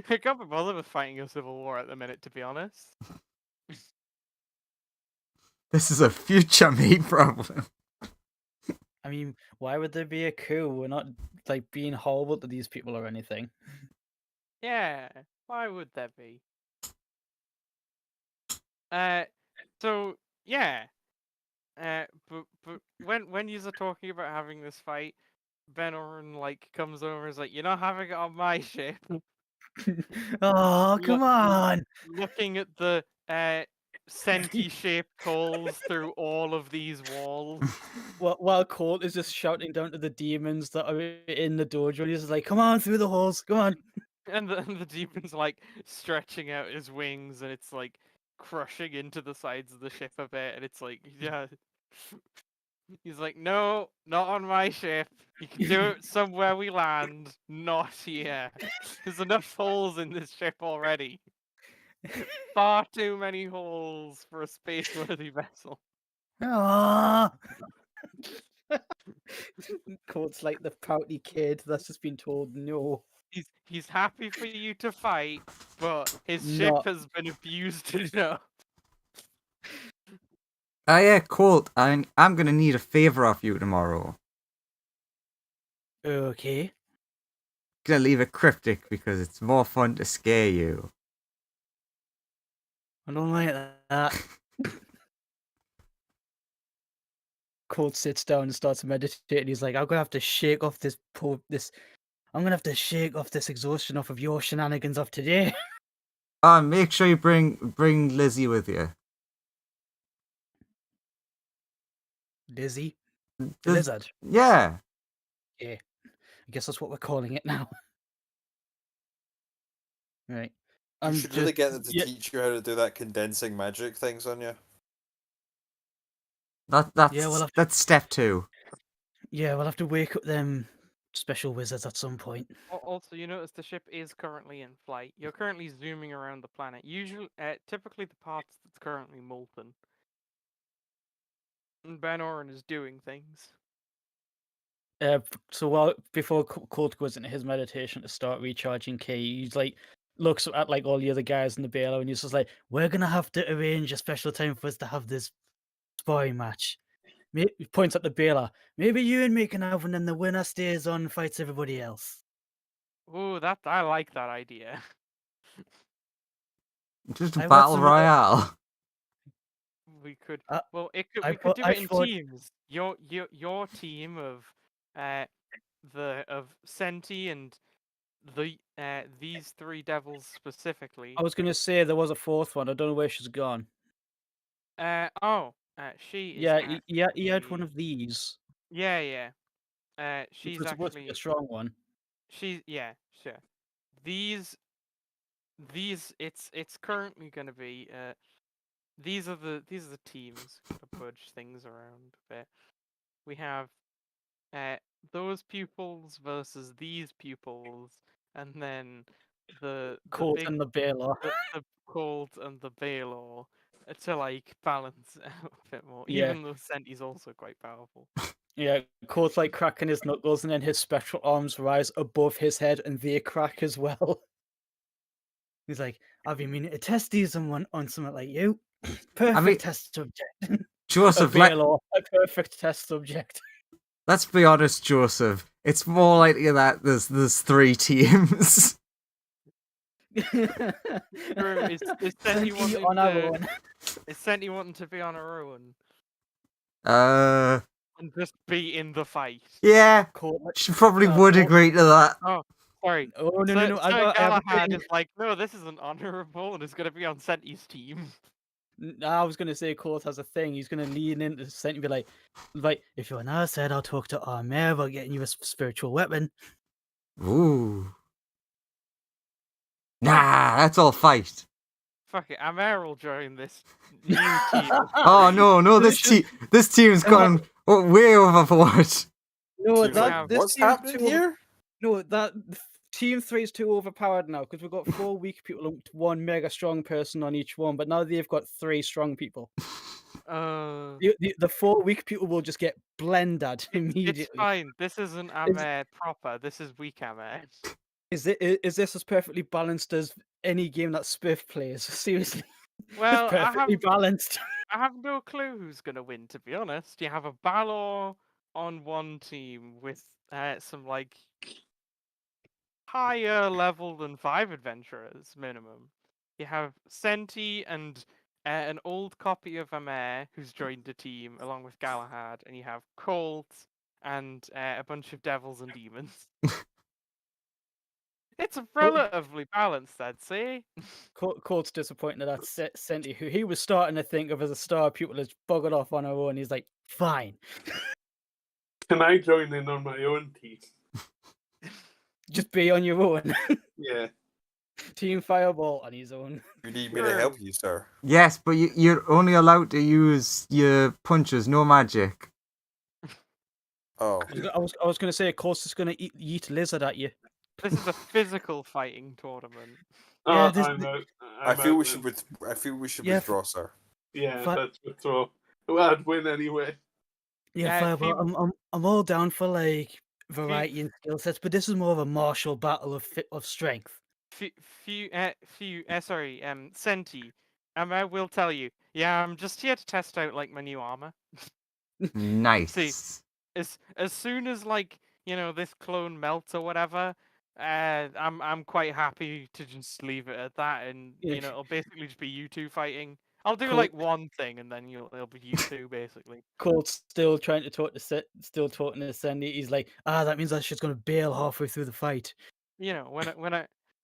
I can't be bothered with fighting a civil war at the minute, to be honest. This is a future me problem. I mean, why would there be a coup? We're not like being horrible to these people or anything. Yeah, why would there be? So yeah. But when you are talking about having this fight, Ben Oren like comes over and is like, "You're not having it on my ship." Oh, come on! Looking at the senti-shaped holes through all of these walls. While Colt is just shouting down to the demons that are in the dojo, and he's just like, "Come on through the holes, come on!" And the demon's like stretching out his wings, and it's like crushing into the sides of the ship a bit, and it's like, yeah. He's like, no, not on my ship. You can do it somewhere we land, not here. There's enough holes in this ship already. Far too many holes for a space-worthy vessel. Ah! Colt's like the pouty kid that's just been told no. He's happy for you to fight, but his ship Not. has been abused enough. Yeah, Colt, I'm gonna need a favor off you tomorrow. Okay. Gonna leave it cryptic because it's more fun to scare you. I don't like that. Colt sits down and starts meditating. He's like, I'm gonna have to shake off I'm gonna have to shake off this exhaustion off of your shenanigans of today. Make sure you bring Lizzie with you. Lizzie? The Liz- lizard. Yeah. Yeah. I guess that's what we're calling it now. Right. You should really get them to yeah, teach you how to do that condensing magic thing, Sonia. That's step 2. yeah, we'll have to wake up them special wizards at some point. Also, you notice the ship is currently in flight. You're currently zooming around the planet. Typically the parts that's currently molten. And Ben Oren is doing things. So before Colt goes into his meditation to start recharging Key, he's like looks at like all the other guys in the bailout and he's just like, "We're gonna have to arrange a special time for us to have this sparring match." He points at the bailer. Maybe you and me can have one, and the winner stays on and fights everybody else. Ooh, I like that idea. Just a I've got battle some- royale. We could Uh, we I could do I it in thought- teams. Your team of of Senti and these three devils specifically. I was gonna say there was a fourth one. I don't know where she's gone. She is Yeah, he had one actually- of these, yeah. which She's was supposed to be actually a strong one. sure. These it's currently gonna be these are the teams. Gotta budge things around a bit. We have those pupils versus these pupils, and then the Colt big and the Baylor. the Colt and the Baylor to like balance it out a bit more. Yeah. Even though Senti's also quite powerful. Yeah, Colt's like cracking his knuckles, and then his spectral arms rise above his head, and they crack as well. He's like, "I've been meaning to test these on something like you. Perfect mean, test subject. Joseph, Baylor, a perfect test subject." let's be honest, Joseph. It's more likely that there's 3 teams. Is Senti Senti wanting on our to? own. Is Senti wanting to be on her own and just be in the fight? Yeah, Colt, she probably would Colt- agree to that. Oh, sorry. Oh no, Sir, no! Sir I have a Galahad thing. is like, no, this isn't honorable, and is going to be on Senti's team. I was gonna say Colt has a thing. He's gonna lean into Senti and be like, if you're on our side, I'll talk to our mayor about getting you a spiritual weapon. Ooh. Nah, that's all fight. Fuck it, Amer will join this new team. Oh no, this team's gone way overboard. No, Team that have- this What's team is happening too over- here? No, that team 3 is too overpowered now because we've got 4 weak people and 1 mega strong person on each one. But now they've got 3 strong people. The 4 weak people will just get blended immediately. It's fine. This isn't Amer proper. This is weak Amer. Is this as perfectly balanced as any game that Spiff plays? Seriously, Well, it's perfectly balanced. I have no clue who's going to win, to be honest. You have a Balor on one team with some like higher level than 5 adventurers minimum. You have Senti and an old copy of Amer who's joined the team along with Galahad, and you have Colt and a bunch of devils and demons. It's relatively balanced, I'd say. Colt's disappointed that Senti, who he was starting to think of as a star pupil, has buggered off on her own. He's like, fine, Can I join in on my own team? just be on your own. Yeah. Team Fireball on his own. You need me to help you, sir. Yes, but you're only allowed to use your punches, no magic. Oh, I was going to say, Colt's just going to yeet lizard at you. This is a physical fighting tournament. Yeah, this- I'm out. I feel we then. should. I feel we should Yeah, withdraw, sir. Yeah, Fi- let's withdraw. Well, I'd win anyway. Yeah, Fireball. I'm all down for like variety and skill sets, but this is more of a martial battle of strength. Senti. I will tell you. Yeah, I'm just here to test out like my new armor. Nice. As soon as like this clone melts or whatever, I'm quite happy to just leave it at that, and Yeah. it'll basically just be you two fighting. I'll do Cool. like one thing, and then it'll be you two basically. Colt's still trying to talk to still talking to Sandy. He's like, that means that shit's gonna bail halfway through the fight.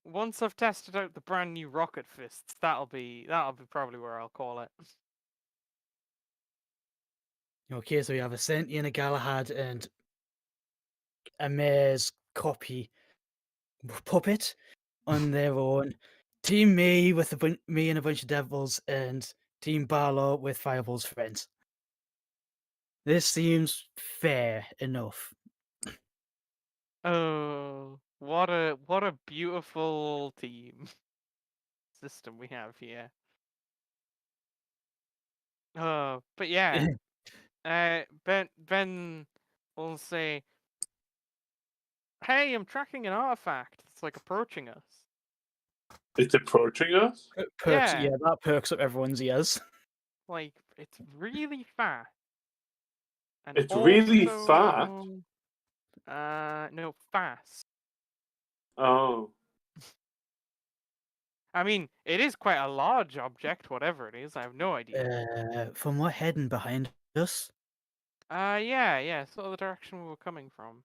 Once I've tested out the brand new rocket fists, that'll be probably where I'll call it. Okay, so you have a Senti and a Galahad and a Mayor's copy puppet on their own. Team me with me and a bunch of devils, and Team Barlow with Fireball's friends. This seems fair enough. Oh, what a beautiful team system we have here. But yeah, Ben will say, "Hey, I'm tracking an artifact. It's like approaching us." It's approaching us? Perks, Yeah. yeah, that perks up everyone's ears. Like it's really fast. And It's really fat? also- no, fast. Oh. I mean, it is quite a large object, whatever it is. I have no idea. From what heading behind us? Yeah, sort of the direction we were coming from.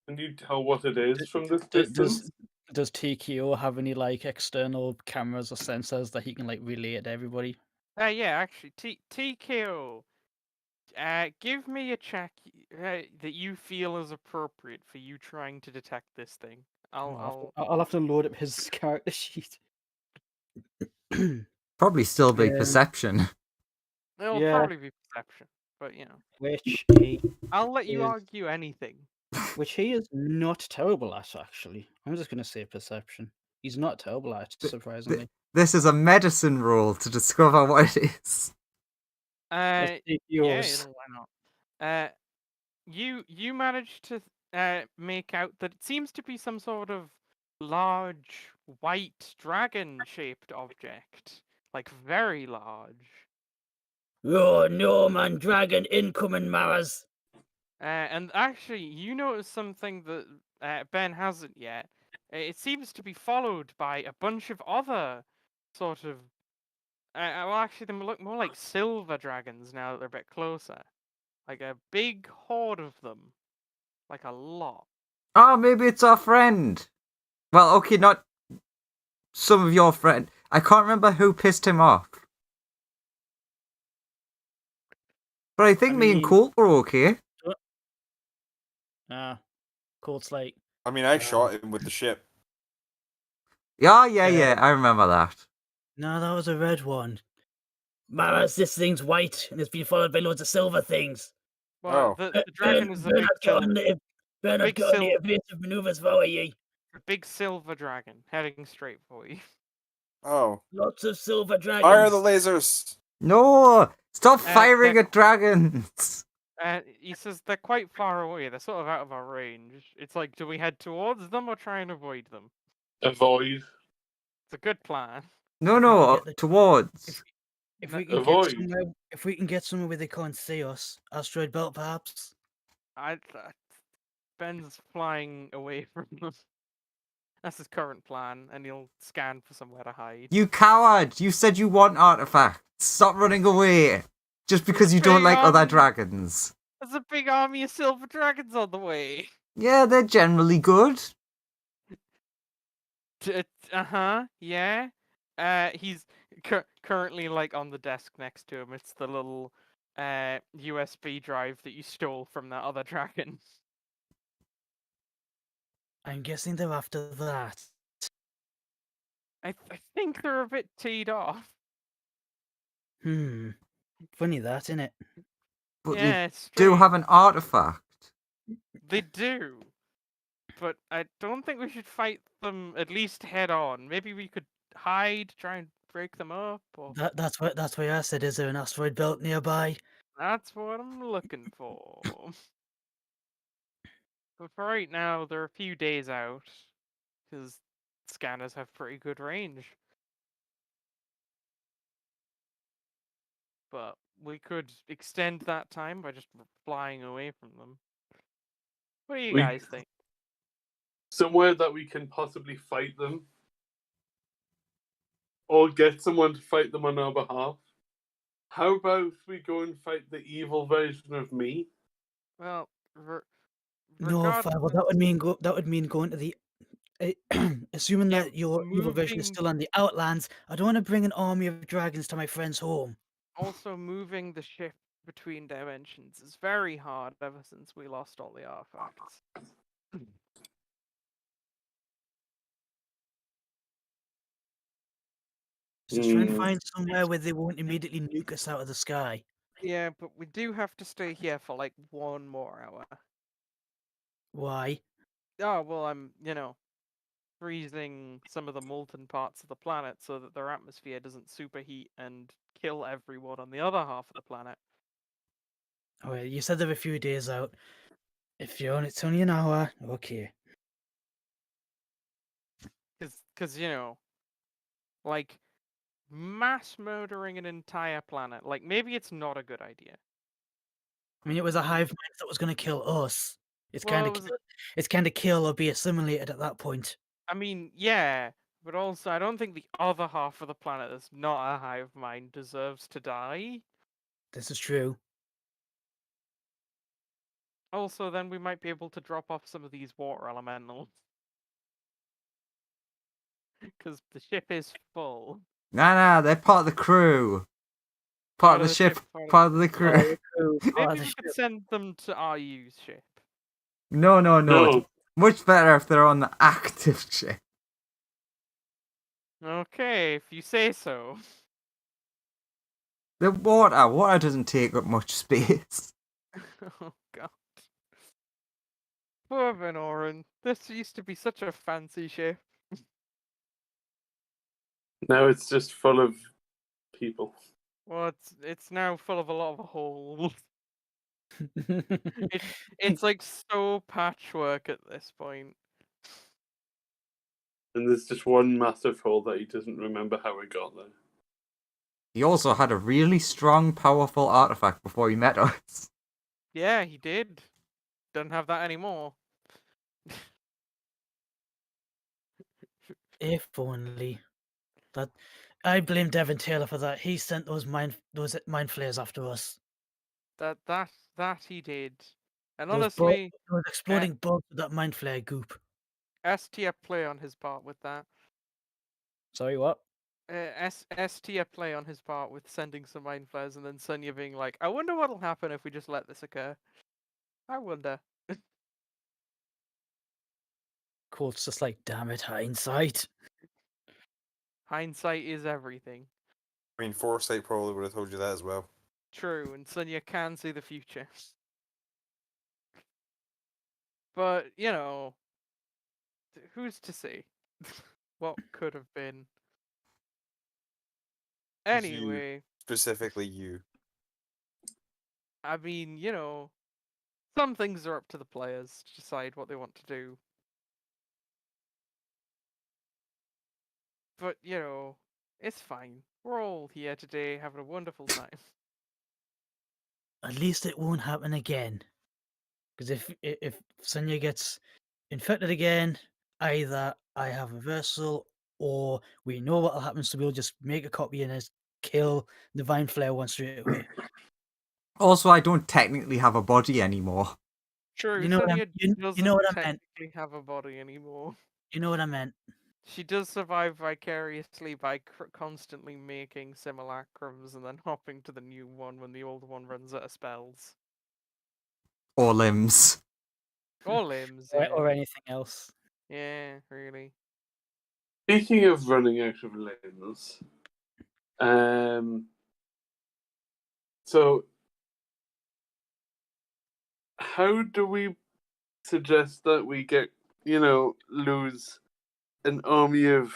Can you tell what it is from this D- distance? Does TKO have any like external cameras or sensors that he can like relay it to everybody? Yeah, actually, TKO. Give me a check that you feel is appropriate for you trying to detect this thing. I'll have to load up his character sheet. Probably still be Yeah. perception. It'll Yeah. probably be perception, but Which he I'll let you is, argue anything. which he is not terrible at. Actually, I'm just gonna say perception. He's not terrible at, surprisingly. This is a medicine roll to discover what it is. Let's take Yeah, yours. why not? You managed to make out that it seems to be some sort of large white dragon-shaped object, like very large. Oh no, man! Dragon incoming, Maras. And actually, you notice something that Ben hasn't yet. It seems to be followed by a bunch of other sort of. Well, actually, they look more like silver dragons now that they're a bit closer. Like a big horde of them. Like a lot. Oh, maybe it's our friend. Well, okay, not some of your friend. I can't remember who pissed him off. But I think me and Colt were okay. Colt's like. I mean, I shot him with the ship. Yeah, I remember that. No, that was a red one. Maras, this thing's white and it's been followed by loads of silver things. Well, the dragon is a big silver. Bernard got any evasive maneuvers for you. A big silver dragon heading straight for you. Oh. Lots of silver dragons. Fire the lasers! No! Stop firing at dragons! He says they're quite far away. They're sort of out of our range. It's like, do we head towards them or try and avoid them? Avoid. It's a good plan. No, towards. If we can Avoid. get somewhere, if we can get somewhere where they can't see us, asteroid belt perhaps. Ben's flying away from them. That's his current plan, and he'll scan for somewhere to hide. You coward! You said you want artifacts. Stop running away. Just because you don't like other dragons. There's a big army of silver dragons on the way. Yeah, they're generally good. Yeah. He's currently like on the desk next to him. It's the little USB drive that you stole from that other dragon. I'm guessing they're after that. I think they're a bit teed off. Funny that, isn't it? But Yeah, they do have an artifact. They do. But I don't think we should fight them at least head on. Maybe we could hide, try and break them up. Or... That's why I said, is there an asteroid belt nearby? That's what I'm looking for. But for right now, they're a few days out, because scanners have pretty good range. But we could extend that time by just flying away from them. What do you guys think? Somewhere that we can possibly fight them. Or get someone to fight them on our behalf. How about we go and fight the evil version of me? Well, No, Fireball, that would mean going to the. Assuming that your evil version is still on the Outlands, I don't want to bring an army of dragons to my friend's home. Also, moving the ship between dimensions is very hard ever since we lost all the artifacts. Just try and find somewhere where they won't immediately nuke us out of the sky. Yeah, but we do have to stay here for like 1 more hour. Why? Oh, well, I'm, freezing some of the molten parts of the planet so that their atmosphere doesn't superheat and kill everyone on the other half of the planet. Oh, well, you said they're a few days out. If it's only an hour, okay. Because, like, mass murdering an entire planet, like, maybe it's not a good idea. I mean, it was a hive mind that was going to kill us. It's kind of kill or be assimilated at that point. I mean, yeah, but also I don't think the other half of the planet that's not a hive mind deserves to die. This is true. Also, then we might be able to drop off some of these water elementals. Because the ship is full. Nah, they're part of the crew. Part of the ship, part of the crew. Part of the crew, part of Maybe the we could ship. send them to RU's ship. No. It's No. much better if they're on the active ship. Okay, if you say so. The water doesn't take up much space. Oh god. Poor Venoran. This used to be such a fancy ship. Now it's just full of people. Well, it's now full of a lot of holes. It's like so patchwork at this point. And there's just one massive hole that he doesn't remember how it got there. He also had a really strong, powerful artifact before he met us. Yeah, he did. Doesn't have that anymore. If only. That I blame Devin Taylor for that. He sent those mind flayers after us. That he did. And Those honestly, exploding bugs with that mind flare goop. STF play on his part with that. Sorry, what? STF play on his part with sending some mind flares and then Sonya being like, I wonder what'll happen if we just let this occur. I wonder. Colt's just like, damn it, hindsight. Hindsight is everything. I mean, Foresight probably would have told you that as well. True, and Sonya can see the future. But, you know, who's to say what could have been? Anyway, Specifically you. I mean, you know, some things are up to the players to decide what they want to do. But, you know, it's fine. We're all here today having a wonderful time. At least it won't happen again. Because if Sonya gets infected again, either I have reversal or we know what'll happen, so we'll just make a copy and just kill the Divine Flare one straight away. Also, I don't technically have a body anymore. True, You know what Sonya you doesn't know what I meant. technically have a body anymore. You know what I meant. She does survive vicariously by constantly making simulacrums and then hopping to the new one when the old one runs out of spells. Or limbs. Or limbs, Or, yeah. or anything else. Yeah, really. Speaking of running out of limbs, so how do we suggest that we get, lose an army of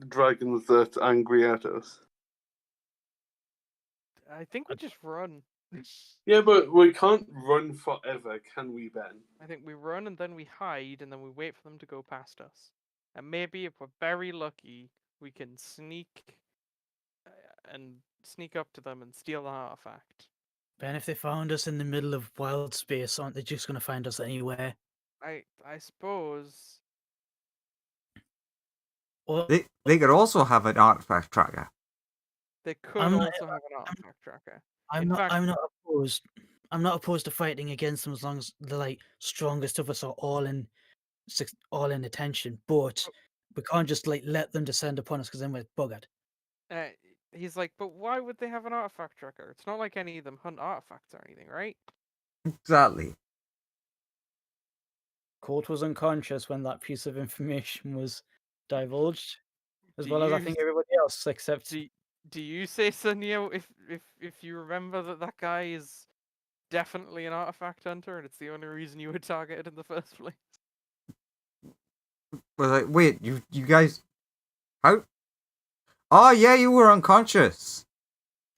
dragons that's angry at us? I think we just run. Yeah, but we can't run forever, can we, Ben? I think we run and then we hide and then we wait for them to go past us. And maybe if we're very lucky, we can sneak up to them and steal the artifact. Ben, if they found us in the middle of wild space, aren't they just going to find us anywhere? I suppose. Or They could also have an artifact tracker. They could I'm not- also have an artifact tracker. I'm In not. fact- I'm not opposed. I'm not opposed to fighting against them as long as the strongest of us are all in attention. But we can't just let them descend upon us because then we're buggered. He's like, but why would they have an artifact tracker? It's not like any of them hunt artifacts or anything, right? Exactly. Colt was unconscious when that piece of information was divulged, as Do well as I you- think everybody else, except Do you say, Sunio, if you remember that guy is definitely an artifact hunter and it's the only reason you were targeted in the first place? Was like, wait, you guys, how? Oh yeah, you were unconscious.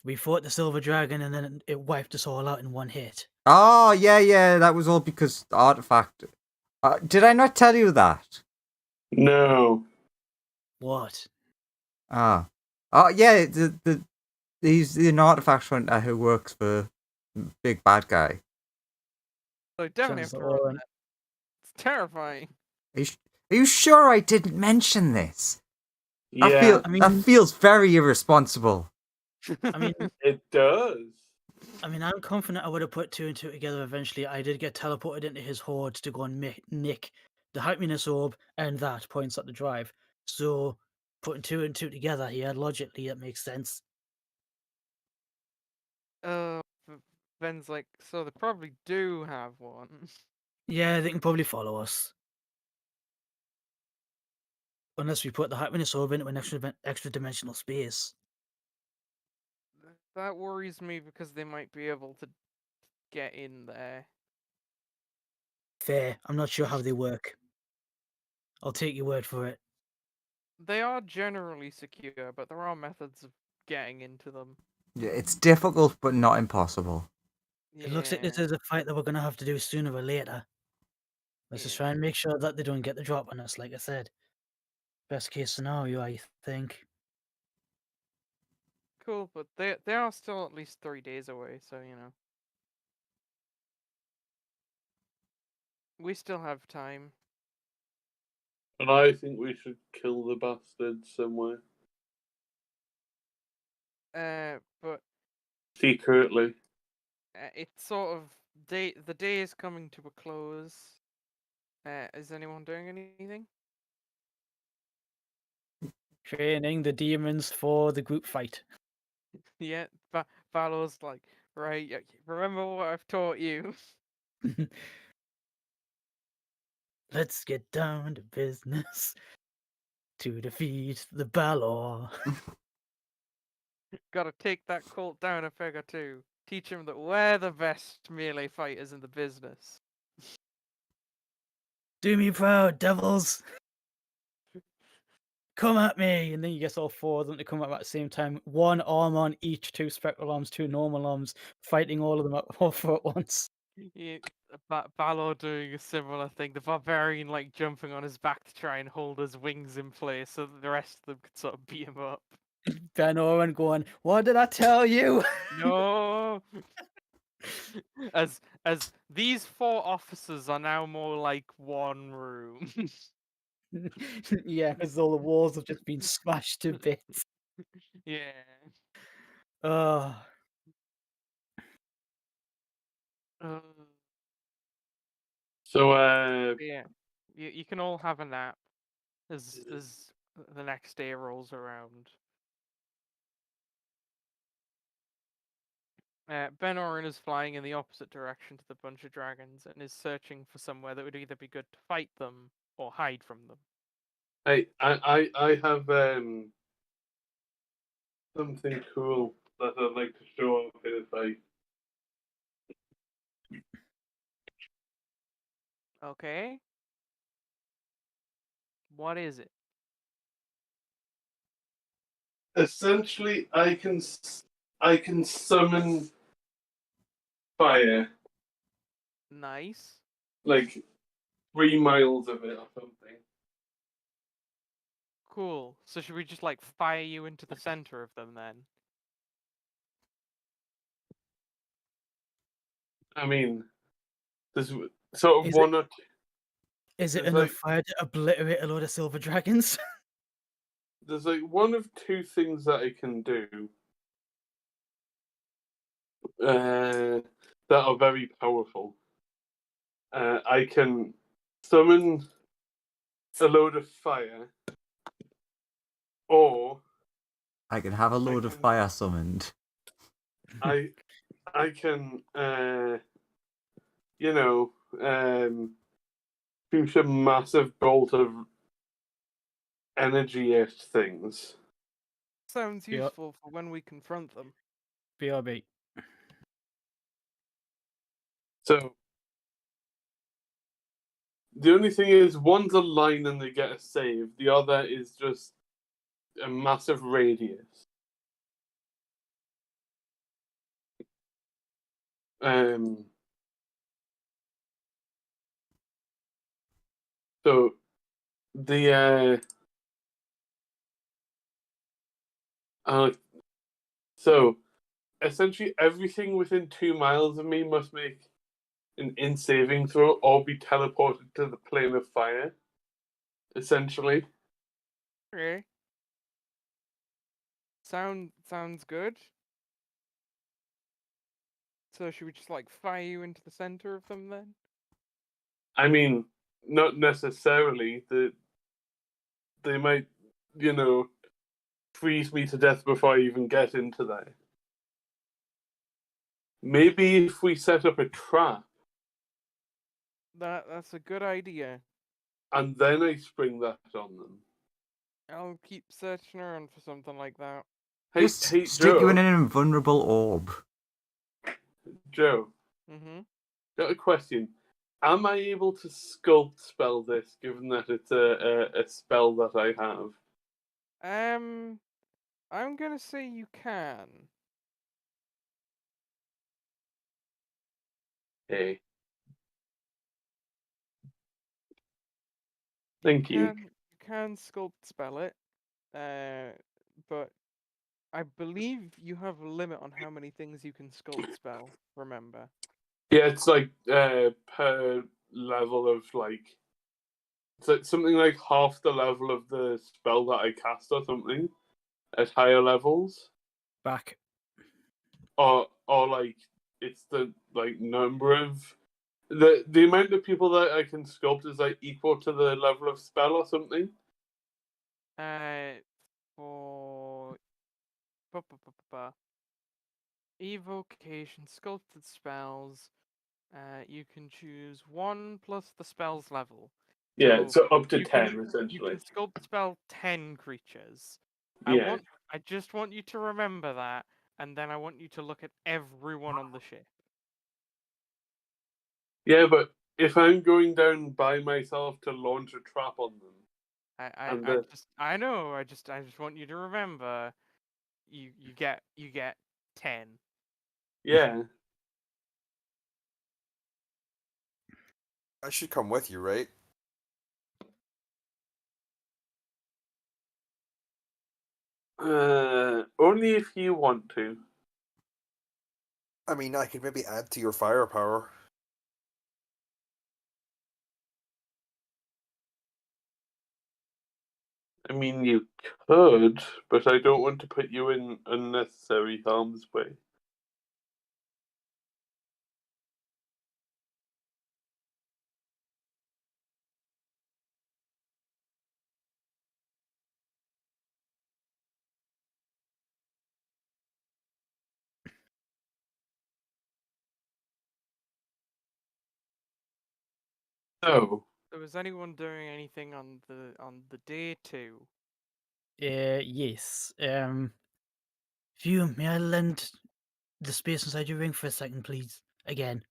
we fought the Silver Dragon and then it wiped us all out in one hit. Oh yeah, that was all because the artifact. Did I not tell you that? No. What? Ah. Oh yeah, he's an artifact hunter who works for Big Bad Guy. So I definitely have Sounds to like run that. It's terrifying. Are you sure I didn't mention this? Yeah, That feels very irresponsible. I mean, it does. I mean, I'm confident I would have put two and two together eventually. I did get teleported into his horde to go and nick the happiness orb, and that points at the drive. So, putting two and two together here, logically, it makes sense. Uh, Ben's like, so they probably do have one. Yeah, they can probably follow us. Unless we put the happiness orb into an extra dimensional space. That worries me because they might be able to get in there. Fair. I'm not sure how they work. I'll take your word for it. They are generally secure, but there are methods of getting into them. Yeah, it's difficult, but not impossible. It looks like this Yeah. is a fight that we're going to have to do sooner or later. Let's just try and make sure that they don't get the drop on us, like I said. Best case scenario, I think. Cool, but they are still at least 3 days away, so you know. We still have time. And I think we should kill the bastard somewhere. But Secretly. it's sort of the day is coming to a close. Is anyone doing anything? Training the demons for the group fight. Yeah, Valor's like, right, remember what I've taught you. Let's get down to business to defeat the Balor. Gotta take that cult down a peg or two. Teach him that we're the best melee fighters in the business. Do me proud, devils! Come at me! And then you get all four of them to come up at the same time. One arm on each, two spectral arms, two normal arms, fighting all of them all four at once. Yeah, Balor doing a similar thing. The barbarian like jumping on his back to try and hold his wings in place so that the rest of them could sort of beat him up. Ben Owen going, "What did I tell you?" No. As these four officers are now more like one room. Yeah, because all the walls have just been smashed to bits. Yeah. Oh, Uh, So, yeah. You can all have a nap as the next day rolls around. Ben Oren is flying in the opposite direction to the bunch of dragons and is searching for somewhere that would either be good to fight them or hide from them. I have something cool that I'd like to show off in a fight. Okay. What is it? Essentially, I can summon fire, Nice. like 3 miles of it or something. Cool. So should we just like fire you into the center of them then? I mean, there's sort of Is one or two, is it there's enough like fire to obliterate a load of silver dragons? there's like one of two things that I can do that are very powerful. I can summon a load of fire, or I can have a load of can- fire summoned. I can you know shoot a massive bolt of energy-ish things. Sounds Yep. useful for when we confront them. BRB. So the only thing is, one's a line and they get a save. The other is just a massive radius. So the so essentially everything within 2 miles of me must make an in saving throw or be teleported to the plane of fire. Essentially, Okay. Sounds good. So should we just like fire you into the center of them then? I mean, not necessarily. They might, freeze me to death before I even get into there. Maybe if we set up a trap That's a good idea. and then I spring that on them. I'll keep searching around for something like that. Hey, Just hey, stick you in Joe. an invulnerable orb. Joe, Mm-hmm. got a question. Am I able to sculpt spell this, given that it's a spell that I have? I'm gonna say you can. Hey. Thank you. You can sculpt spell it, but I believe you have a limit on how many things you can sculpt spell. Remember? Yeah, it's like per level of like, it's like something like half the level of the spell that I cast or something at higher levels, Back. or like it's the like number of the amount of people that I can sculpt is like equal to the level of spell or something. For evocation sculpted spells, you can choose 1 plus the spell's level. Yeah, so up to you can 10 you essentially. can sculpt spell 10 creatures. Yeah. I just want you to remember that, and then I want you to look at everyone on the ship. Yeah, but if I'm going down by myself to launch a trap on them, I know. I just want you to remember. You get 10. yeah. I should come with you, right? Only if you want to. I mean, I could maybe add to your firepower. I mean, you could, but I don't want to put you in unnecessary harm's way. So, Was anyone doing anything on the day 2? Yes. Phew, may I lend the space inside your ring for a second, please? Again.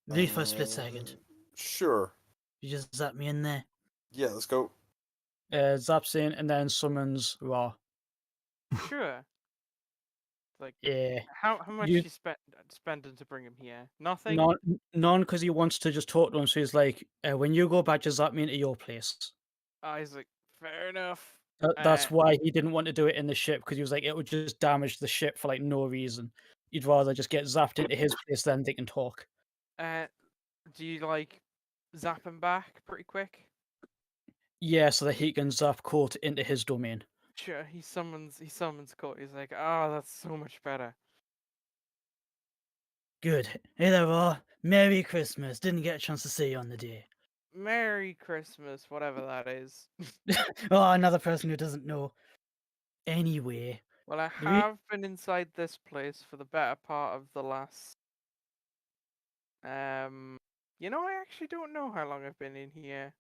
Really for a split second. Sure. You just zap me in there. Yeah, let's go. Zaps in and then summons Raw. Sure. Like, Yeah. how much You- you spending to bring him here? Nothing. None, because he wants to just talk to him. So he's like, when you go back, just zap me into your place. Isaac, fair enough. That's why he didn't want to do it in the ship, because he was like, it would just damage the ship for like no reason. You'd rather just get zapped into his place, then they can talk. Do you like zap him back pretty quick? Yeah, so that he can zap Court into his domain. Sure. He summons Court. He's like, oh, that's so much better. Good. Hey there, Raw. Merry Christmas. Didn't get a chance to see you on the day. Merry Christmas, whatever that is. Oh, another person who doesn't know. Anyway. Well, I The re- have been inside this place for the better part of the last. I actually don't know how long I've been in here.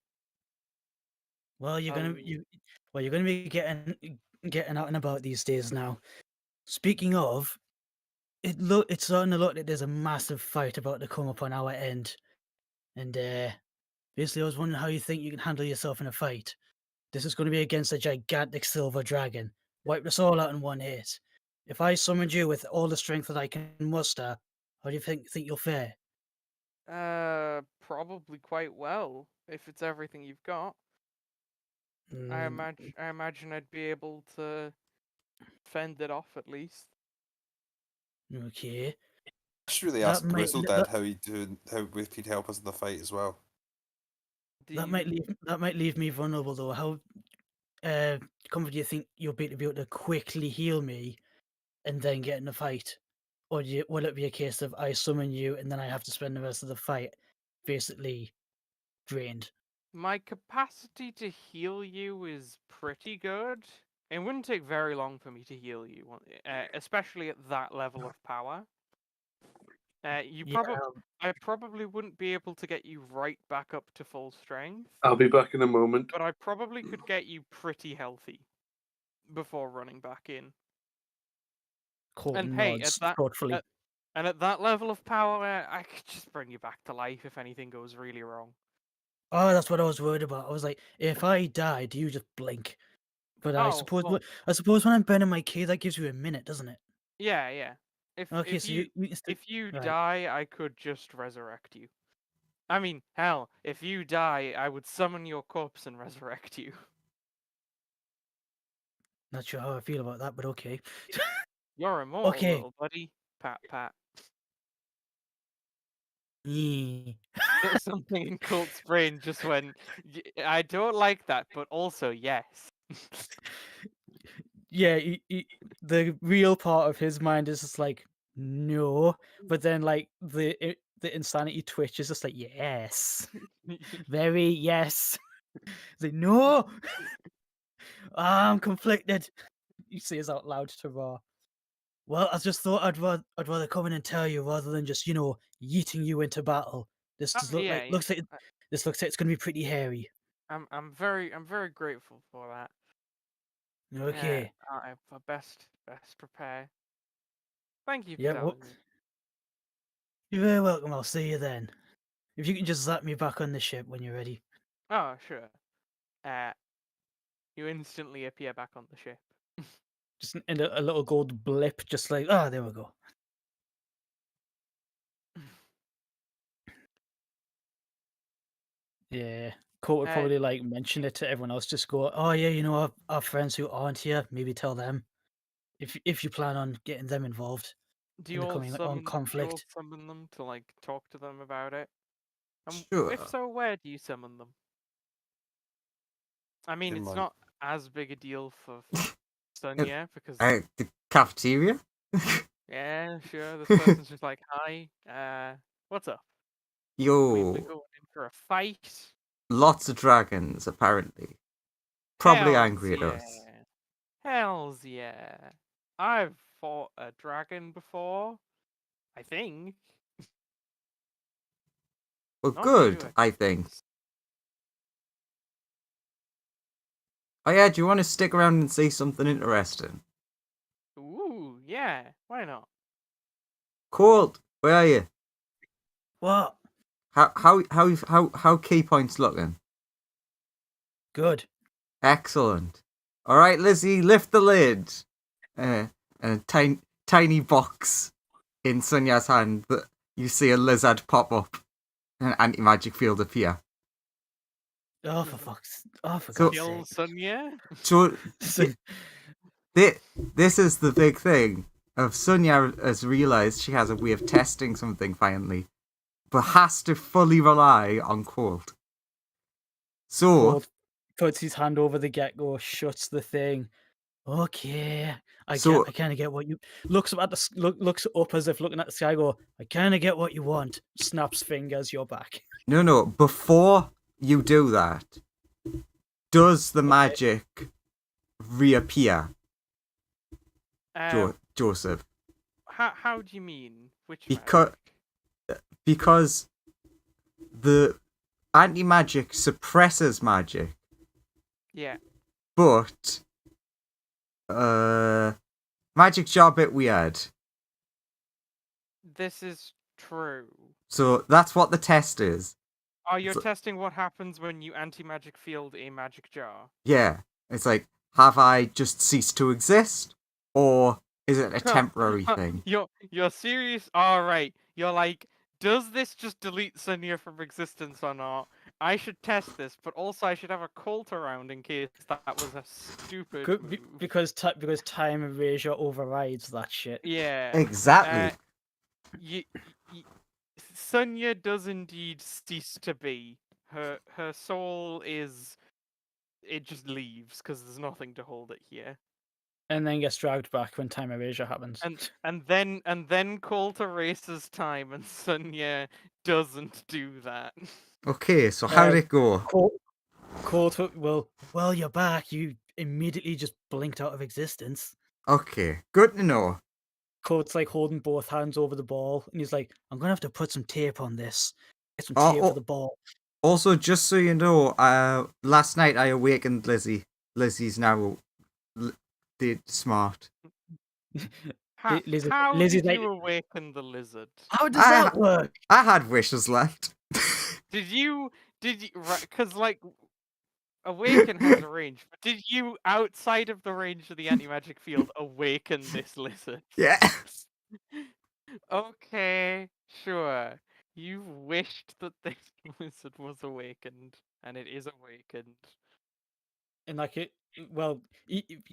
Well, you're gonna be getting out and about these days now. Speaking of, it's starting to look like there's a massive fight about to come up on our end. And basically I was wondering how you think you can handle yourself in a fight. This is going to be against a gigantic silver dragon. Wiped us all out in one hit. If I summoned you with all the strength that I can muster, how do you think you'll fare? Probably quite well if it's everything you've got. I imagine I'd be able to fend it off at least. Okay. I should really That ask might Grizzle Dad how if he'd help us in the fight as well. that might leave me vulnerable though. How confident do you think you'll be to able to quickly heal me and then get in a fight? or will it be a case of I summon you and then I have to spend the rest of the fight basically drained? My capacity to heal you is pretty good. It wouldn't take very long for me to heal you, especially at that level of power. Yeah, I probably wouldn't be able to get you right back up to full strength, I'll be back in a moment. but I probably could get you pretty healthy before running back in. Colton And hey, nods thoughtfully. at that level of power, I could just bring you back to life if anything goes really wrong. Oh, that's what I was worried about. I was like, if I die, do you just blink? But I Oh, suppose well, I suppose when I'm burning my key, that gives you a minute, doesn't it? yeah. Okay, so you can still If you right. die, I could just resurrect you. I mean, hell, if you die, I would summon your corpse and resurrect you. Not sure how I feel about that, but okay. You're immortal, Okay. little buddy. Pat, pat. Yeah. Something in Colt's brain just went, I don't like that, but also yes. Yeah, the real part of his mind is just like no, but then like the insanity twitch is just like yes, very yes. It's like no, I'm conflicted. He says out loud to Ra. Well, I just thought I'd rather come in and tell you rather than just yeeting you into battle. This does look Yeah. looks like this looks like it's gonna be pretty hairy. I'm very grateful for that. Okay. I best prepare. Thank you for Yeah. Well, telling me. you're very welcome. I'll see you then. If you can just zap me back on the ship when you're ready. Oh, sure. You instantly appear back on the ship. Just in a little gold blip, just like, ah, there we go. Yeah. Colt would Uh, probably like mention it to everyone else. Just go, oh yeah, our friends who aren't here, maybe tell them if you plan on getting them involved do in you the all coming on conflict. summon them to like talk to them about it? And if Sure. so, where do you summon them? I mean, In it's my not as big a deal for Uh, Sonia because the cafeteria? yeah, sure, this person's just like, hi, what's up? We Yo, going in for a fight? lots of dragons, apparently. Probably Hells angry at yeah. us. Hells yeah. I've fought a dragon before. I think. Well, Not you. good, I think. Oh yeah, do you want to stick around and see something interesting? Ooh, yeah. Why not? Colt, where are you? What? How key points looking? Good. Excellent. All right, Lizzie, lift the lid. And a tiny box in Sonya's hand that you see a lizard pop up and an anti-magic field appear. Oh, for So- God's Kill sake. Sonia? So So, this is the big thing. Of Sonya has realised she has a way of testing something finally, but has to fully rely on Colt. So Colt puts his hand over the get-go, shuts the thing. Okay, I So- kind of get what you looks up at looks up as if looking at the sky. Go, I kind of get what you want. Snaps fingers, you're back. no, before you do that, does the magic reappear, Joseph? How do you mean? Which Because- magic? Because the anti-magic suppresses magic, Yeah. but magic jar a bit weird. This is true. So that's what the test is. Oh, you're So- testing what happens when you anti-magic field a magic jar. Yeah, it's like, have I just ceased to exist, or is it a temporary thing? You're serious? Alright. You're like, does this just delete Sonia from existence or not? I should test this, but also I should have a Colt around in case that was a stupid move. Because time erasure overrides that shit. Yeah. Exactly. Sonia does indeed cease to be. Her soul is. It just leaves because there's nothing to hold it here. and then gets dragged back when time erasure happens. And then Colt erases time, and Sonya doesn't do that. Okay, so how'd it go? Colt, well, you're back. You immediately just blinked out of existence. Okay, good to know. Colt's like holding both hands over the ball, and he's like, "I'm gonna have to put some tape on this. Get some tape for the ball." Also, just so you know, last night I awakened Lizzie. Lizzie's now smart. How Lizzie's did like, you awaken the lizard? "How does that work?" I had wishes left. Did you? Because like, awaken has a range, but did you, outside of the range of the anti-magic field, awaken this lizard? Yeah. Okay, sure. You wished that this lizard was awakened, and it is awakened. And like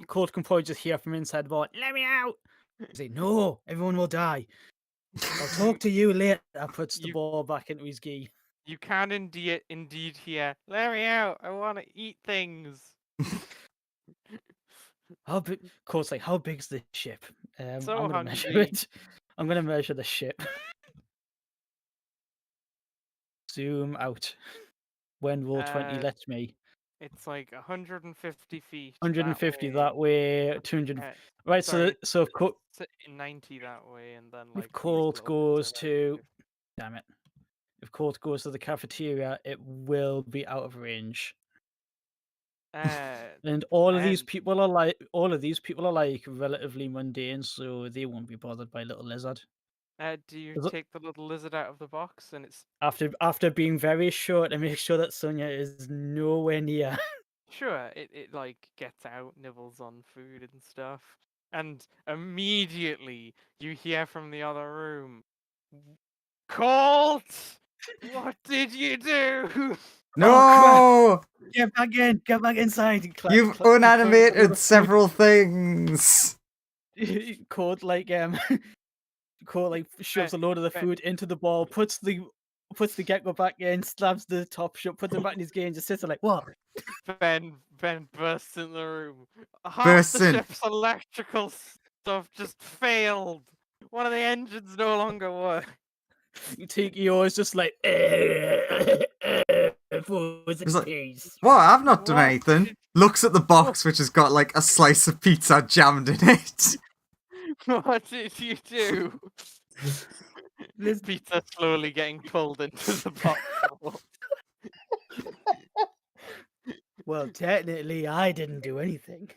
Colt can probably just hear from inside the ball, "Let me out!" He's like, "No, everyone will die. I'll talk to you later." Puts the ball back into his gi. You can indeed hear, "Let me out! I want to eat things." How big? Colt's like, "How big's the ship?" So I'm gonna measure hungry. it. I'm gonna measure the ship. Zoom out. When roll 20 lets me. It's like 150 feet. 150 that way, 200. Right, sorry, so if 90 that way, and then if like Colt goes to, damn it, if Colt goes to the cafeteria, it will be out of range. And all of these people are like relatively mundane, so they won't be bothered by little lizard. Do you take the little lizard out of the box, and it's after being very short and make sure that Sonya is nowhere near. Sure, it like gets out, nibbles on food and stuff, and immediately you hear from the other room, "Colt, what did you do?" No! Oh, get back inside. You've unanimated several things. Colt shoves a load of the food into the ball, puts the gecko back in, slams the top shut, puts it back in his game, just sits there like, "What?" Ben bursts in the room. Half the ship's electrical stuff just failed. One of the engines no longer works. Tiki is just like, He's like, "What? I've not done anything." Looks at the box, which has got like a slice of pizza jammed in it. What did you do? Pizza slowly getting pulled into the box. Well, technically, I didn't do anything.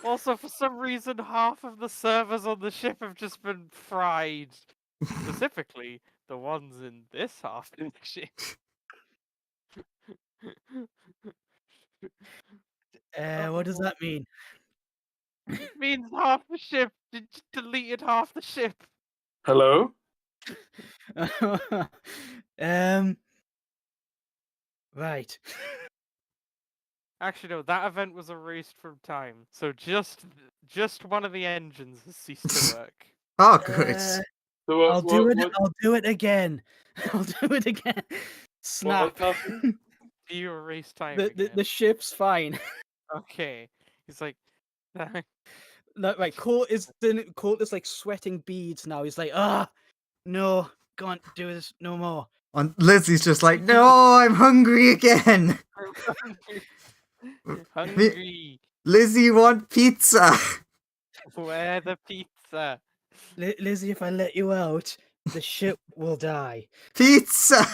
Also, for some reason, half of the servers on the ship have just been fried. Specifically, the ones in this half of the ship. What does that mean? It means half the ship deleted half the ship. Hello? Right. Actually, no, that event was erased from time, so just one of the engines has ceased to work. Oh, good. So I'll do it again. I'll do it again. Snap. What happened? Do you erase time again? The ship's fine. Okay. He's like, No, right, Colt is like sweating beads now. He's like, no, can't do this no more. And Lizzie's just like, "No, I'm hungry again." hungry. Lizzie, want pizza? Where the pizza? Lizzie, if I let you out, the ship will die. Pizza.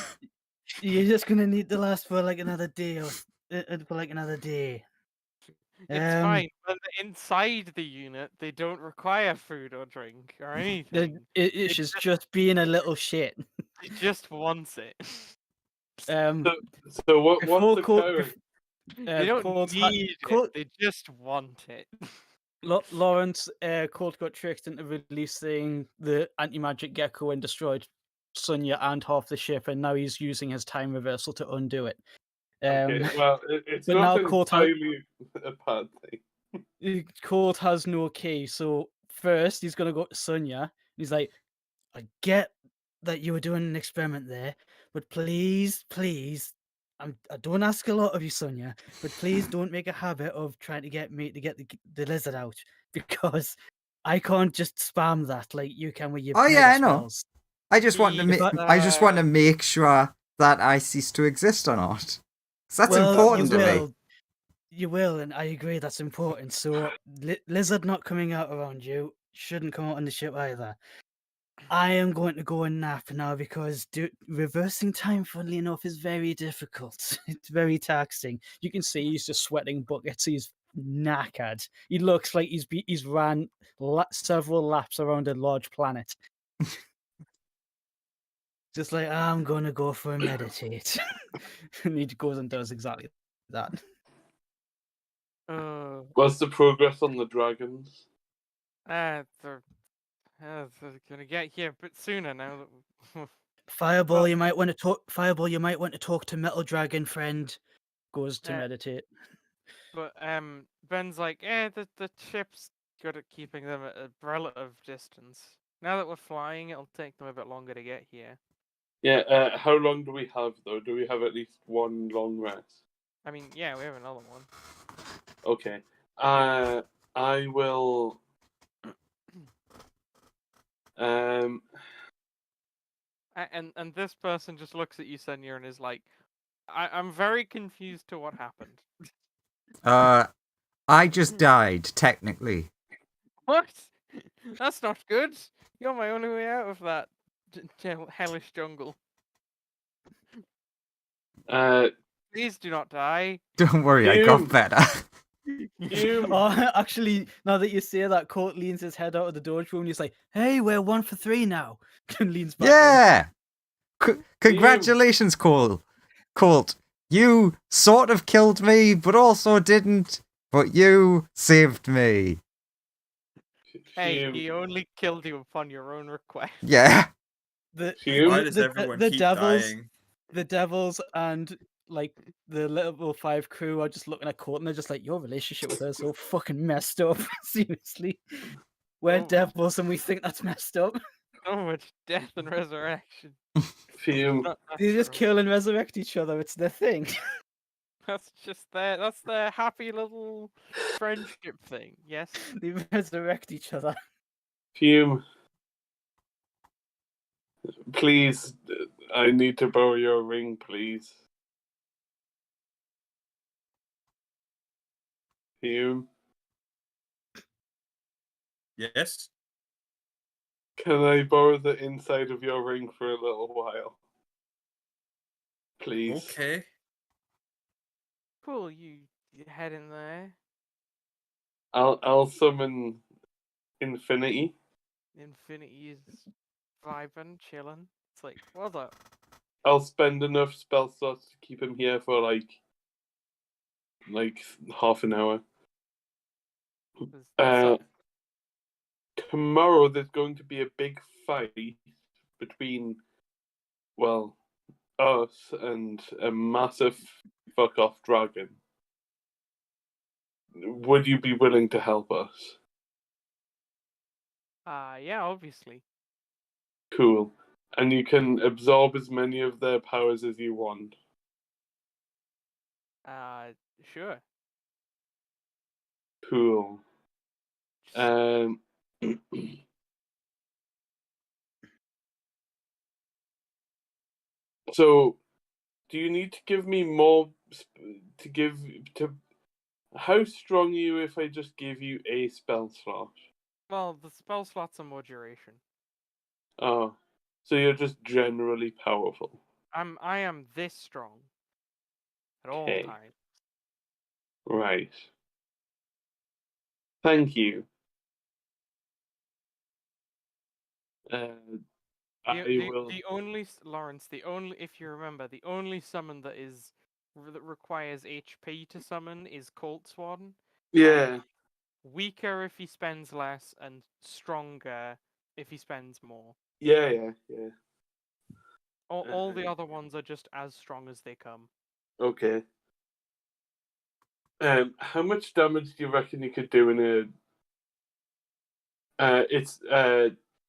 You're just gonna need to last for like another day for like another day. It's fine. When they're inside the unit, they don't require food or drink or anything. It's just being a little shit. It just wants it. So what's occurring? They don't need it. They just want it. Lawrence, Colt got tricked into releasing the anti-magic gecko and destroyed Sonya and half the ship, and now he's using his time reversal to undo it. Okay, well, it's but not now Colt entirely a bad thing. Colt has no key, so first he's gonna go to Sonya. He's like, "I get that you were doing an experiment there, but please, I don't ask a lot of you, Sonia, but please don't make a habit of trying to get me to get the lizard out because I can't just spam that like you can with your Oh yeah, mega I know. spells. I just want to He's, I just want to make sure that I cease to exist or not. 'Cause that's Well, important you to me. will. You will, and I agree that's important. So, lizard not coming out around you shouldn't come out on the ship either. I am going to go and nap now because reversing time, funnily enough, is very difficult. It's very taxing. You can see he's just sweating buckets. He's knackered. He looks like he's ran several laps around a large planet. Just like, I'm going to go for a meditate. And he goes and does exactly that. What's the progress on the dragons? they're gonna get here a bit sooner now. Fireball, Well- you might want to talk. Fireball, you might want to talk to Metal Dragon friend. Goes to meditate. But Ben's like, the ship's good at keeping them at a relative distance. Now that we're flying, it'll take them a bit longer to get here. Yeah, how long do we have, though? Do we have at least one long rest? I mean, yeah, we have another one. Okay. I will... And this person just looks at you, Senya, and is like, I'm very confused to what happened. I just died, technically. What? That's not good. You're my only way out of that hellish jungle. Please do not die. Don't worry, I got better. Oh, actually, now that you say that, Colt leans his head out of the dojo and he's like, "Hey, we're 1 for 3 now." And leans back. Yeah! Congratulations, Colt. You sort of killed me, but also didn't. But you saved me. Hey, he only killed you upon your own request. Yeah. Why does everyone keep dying? The devils and like the level 5 crew are just looking at Colt and they're just like, your relationship with her is so fucking messed up. Seriously. We're devils and we think that's messed up. So much death and resurrection. Fume. They just kill and resurrect each other. It's their thing. That's their happy little friendship thing. Yes. They resurrect each other. Fume. Please, I need to borrow your ring, please. Fume. Yes. Can I borrow the inside of your ring for a little while? Please. Okay. Cool, you head in there. I'll summon Infinity. Infinity is vibing, chilling. It's like, what's up? I'll spend enough spell slots to keep him here for like half an hour. Tomorrow there's going to be a big fight between, well, us and a massive fuck off dragon. Would you be willing to help us? Yeah, obviously. Cool. And you can absorb as many of their powers as you want. Sure. Cool. So, do you need to give me more how strong are you if I just give you a spell slot? Well, the spell slots are more duration. Oh, so you're just generally powerful. I am this strong at all Okay. times. Right. Thank you. The only Lawrence, if you remember, the only summon that requires HP to summon is Colt Swan. Yeah. Weaker if he spends less, and stronger if he spends more. Yeah. All the other ones are just as strong as they come. Okay. How much damage do you reckon you could do in a? It's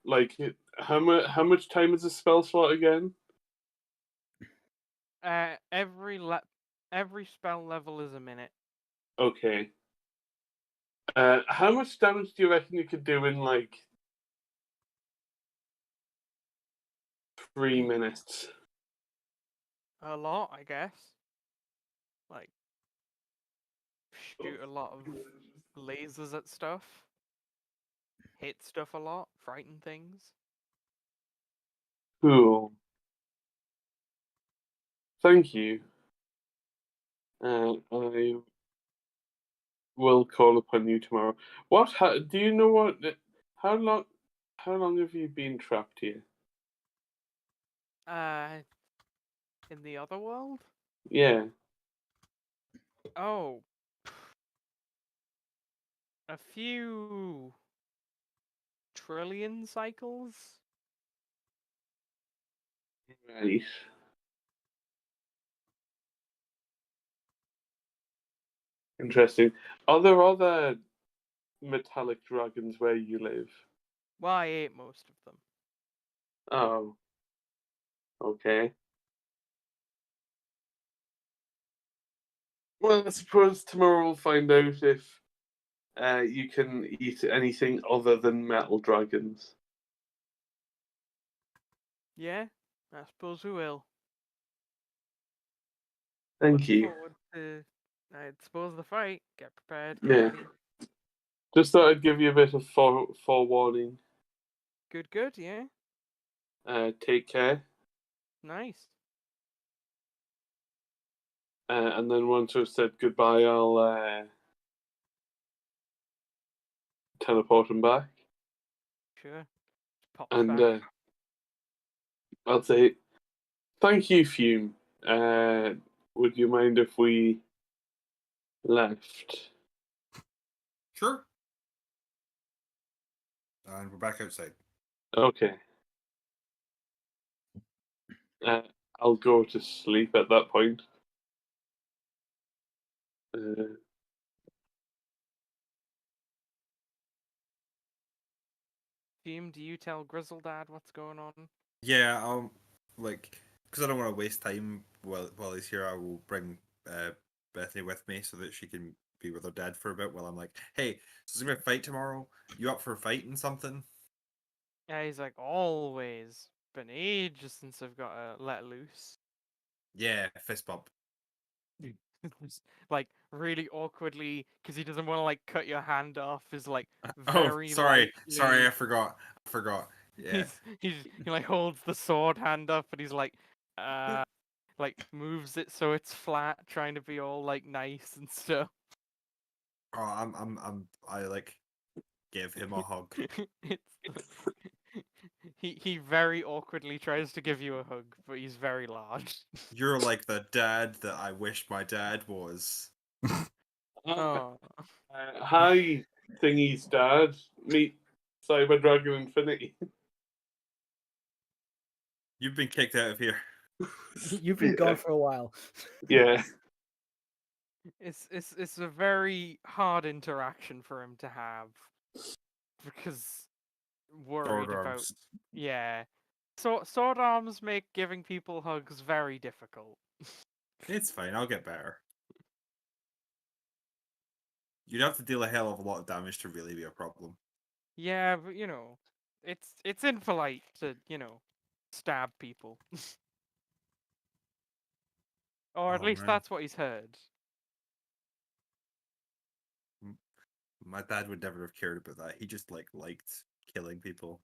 like how much time is a spell slot again? Every spell level is a minute. Okay. How much damage do you reckon you could do in like 3 minutes? A lot, I guess. Like shoot a lot of lasers at stuff. Hit stuff a lot. Frighten things. Cool. Thank you. I will call upon you tomorrow. Do you know what? How long? How long have you been trapped here? In the other world? Yeah. Oh, a few trillion cycles. Right. Interesting. Are there other metallic dragons where you live? Well, I ate most of them. Oh. Okay. Well, I suppose tomorrow we'll find out if you can eat anything other than metal dragons. Yeah, I suppose we will. Thank Looking you. forward to, I suppose, the fight. Get prepared. Get Yeah. ready. Just thought I'd give you a bit of forewarning. Good. Yeah, Take care. nice. And then once I've said goodbye, I'll teleport him back. Sure. Pops And back. I'll say, thank you, Fume. Would you mind if we left? Sure. And we're back outside. Okay. I'll go to sleep at that point. Fume, do you tell Grizzledad what's going on? Yeah, I'll because I don't want to waste time while he's here. I will bring Bethany with me so that she can be with her dad for a bit while I'm like, hey, so there's gonna be a fight tomorrow. You up for fighting something? Yeah, he's like, always. Been ages since I've got let loose. Yeah, fist bump. Like really awkwardly, because he doesn't want to like cut your hand off. Is like Oh, very sorry, lightly. I forgot. Yeah, He like holds the sword hand up, and he's like moves it so it's flat, trying to be all like nice and stuff. oh, I like give him a hug. It's he very awkwardly tries to give you a hug, but he's very large. You're like the dad that I wish my dad was. Oh, Hi, Thingy's dad. Meet Cyber Dragon Infinity. You've been kicked out of here. You've been gone for a while. Yeah. it's a very hard interaction for him to have because worried Sword about arms. yeah. Sword arms make giving people hugs very difficult. It's fine. I'll get better. You'd have to deal a hell of a lot of damage to really be a problem. Yeah, but it's impolite to stab people, or at Oh least man, that's what he's heard. my dad would never have cared about that. He just liked killing people.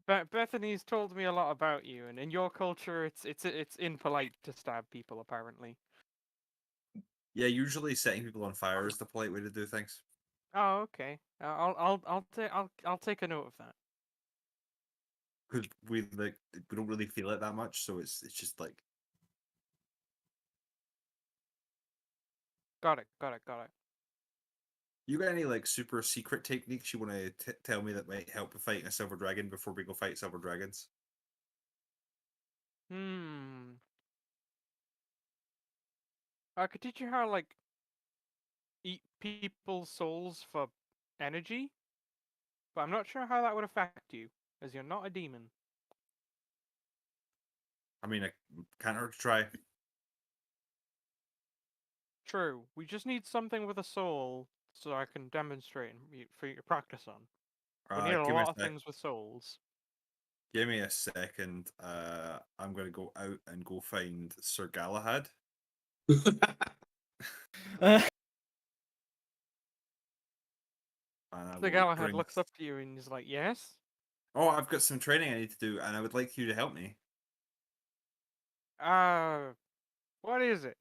Bethany's told me a lot about you, and in your culture, it's impolite to stab people. Apparently. Yeah, usually setting people on fire is the polite way to do things. Oh, okay. I'll take a note of that. Because we don't really feel it that much, so it's just like Got it. you got any like super secret techniques you want to tell me that might help with fighting a silver dragon before we go fight silver dragons? I could teach you how to like eat people's souls for energy, but I'm not sure how that would affect you, as you're not a demon. I mean, I can't hurt to try. True. We just need something with a soul so I can demonstrate for you to practice on. We need a Give me a lot of sec. things with souls. Give me a second. I'm gonna go out and go find Sir Galahad. And I The will Galahad bring. looks up to you and he's like, "Yes." Oh, I've got some training I need to do, and I would like you to help me. What is it?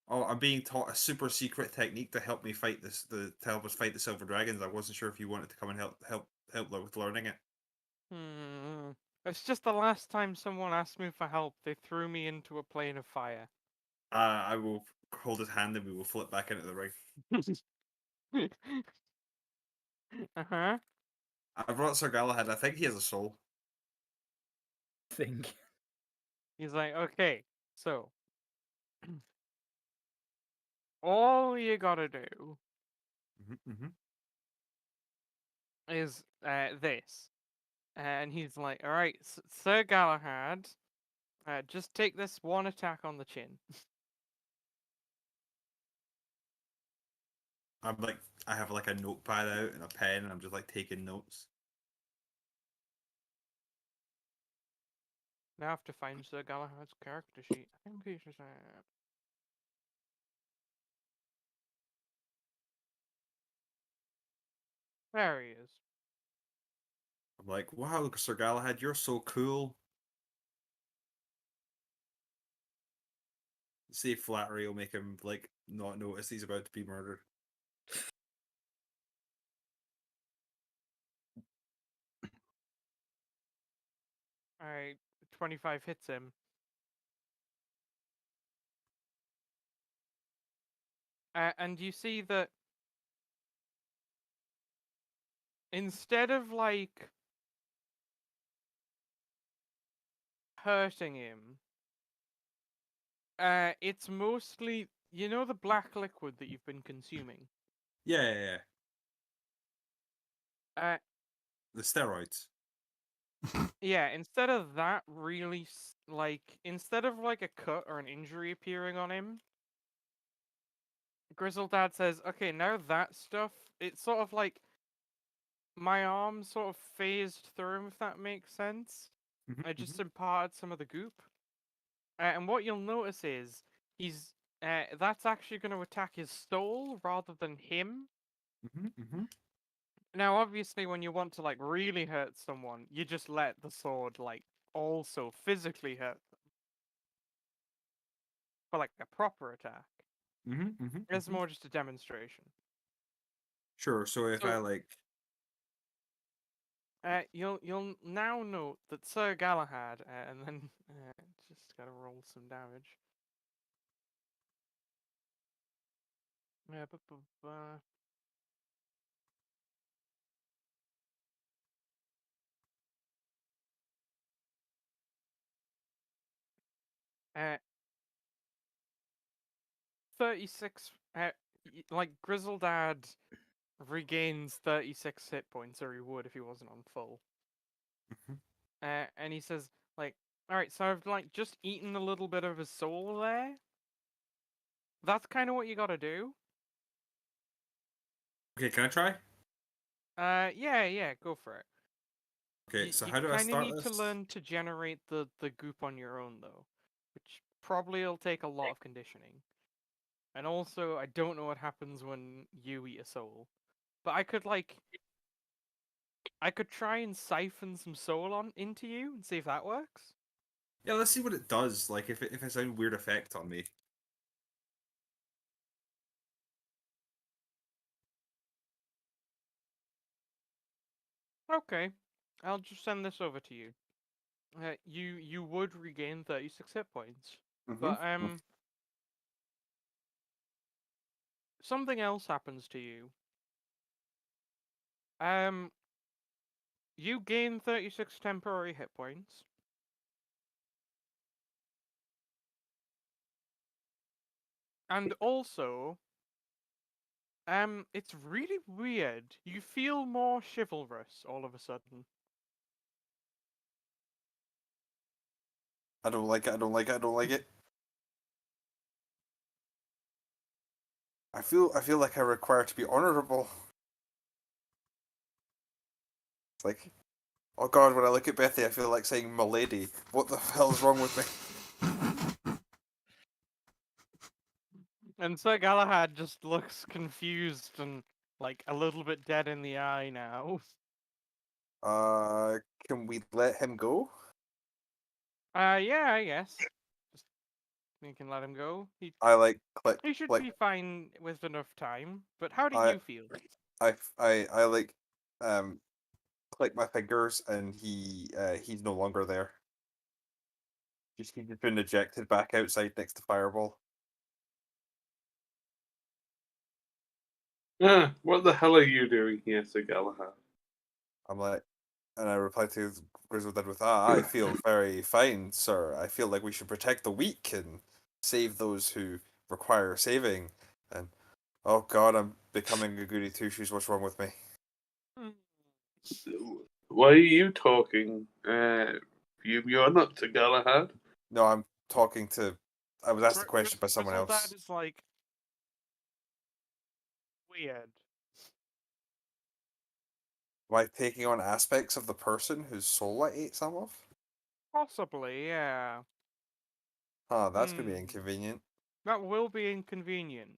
Oh, I'm being taught a super secret technique to help me fight to help us fight the Silver Dragons. I wasn't sure if you wanted to come and help with learning it. It's just the last time someone asked me for help, they threw me into a plane of fire. I will hold his hand and we will flip back into the ring. Uh-huh. I brought Sir Galahad. I think he has a soul. Think. He's like, "Okay, so all you gotta do Mm-hmm. is this." And he's like, "All right, Sir Galahad, just take this one attack on the chin." I'm like, I have like a notepad out and a pen, and I'm just like taking notes. Now I have to find Sir Galahad's character sheet. I think he's just there he is. I'm like, wow, Sir Galahad, you're so cool. See if flattery will make him like not notice he's about to be murdered. All right, 25 hits him. And you see that instead of like hurting him, it's mostly, you know, the black liquid that you've been consuming. Yeah. Uh, The steroids. yeah. Instead of that, really, instead of like a cut or an injury appearing on him, Grizzledad says, "Okay, now that stuff, it's sort of like my arm sort of phased through him, if that makes sense. I just imparted some of the goop." And what you'll notice is he's that's actually going to attack his soul rather than him. Now, obviously, when you want to like really hurt someone, you just let the sword like also physically hurt them for like a proper attack. It's more just a demonstration. Sure. So if I So- like, You'll now note that Sir Galahad, and then just gotta roll some damage. Yeah, uh, 36. Like Grizzledad regains 36 hit points, or he would if he wasn't on full. And he says, like, "All right, so I've like just eaten a little bit of his soul there. That's kind of what you gotta do." okay, can I try? Yeah, go for it. Okay, so You how do I kind of start need this? to learn to generate the goop on your own, though, which probably will take a lot of conditioning. And also, I don't know what happens when you eat a soul, but I could try and siphon some soul on into you and see if that works. Yeah, let's see what it does. Like if it has a weird effect on me. Okay, I'll just send this over to you. You would regain 36 hit points, but something else happens to you. You gain 36 temporary hit points. And also, it's really weird. You feel more chivalrous all of a sudden. I don't like it. I don't like it. I don't like it. I feel like I require to be honorable. It's like, oh God, when I look at Bethy, I feel like saying "milady." What the hell is wrong with me? And Sir Galahad just looks confused and like a little bit dead in the eye now. Can we let him go? Yeah, I guess. Just you can let him go. I like click, He should click. be fine with enough time. But how do I, you feel? I like, click my fingers, and he's no longer there. He's just been ejected back outside next to Fireball. What the hell are you doing here, Sir Galahad? I'm like, and I reply to Grizzle Dead with, I feel very fine, sir. I feel like we should protect the weak and save those who require saving. And oh God, I'm becoming a goody two shoes. What's wrong with me? Why are you talking? You're not Sir Galahad. No, I'm talking to. I was asked the question by someone Grizzled else. Dad is like weird. Am I taking on aspects of the person whose soul I ate some of? Possibly, yeah. Huh, that's gonna be Hmm. inconvenient. That will be inconvenient.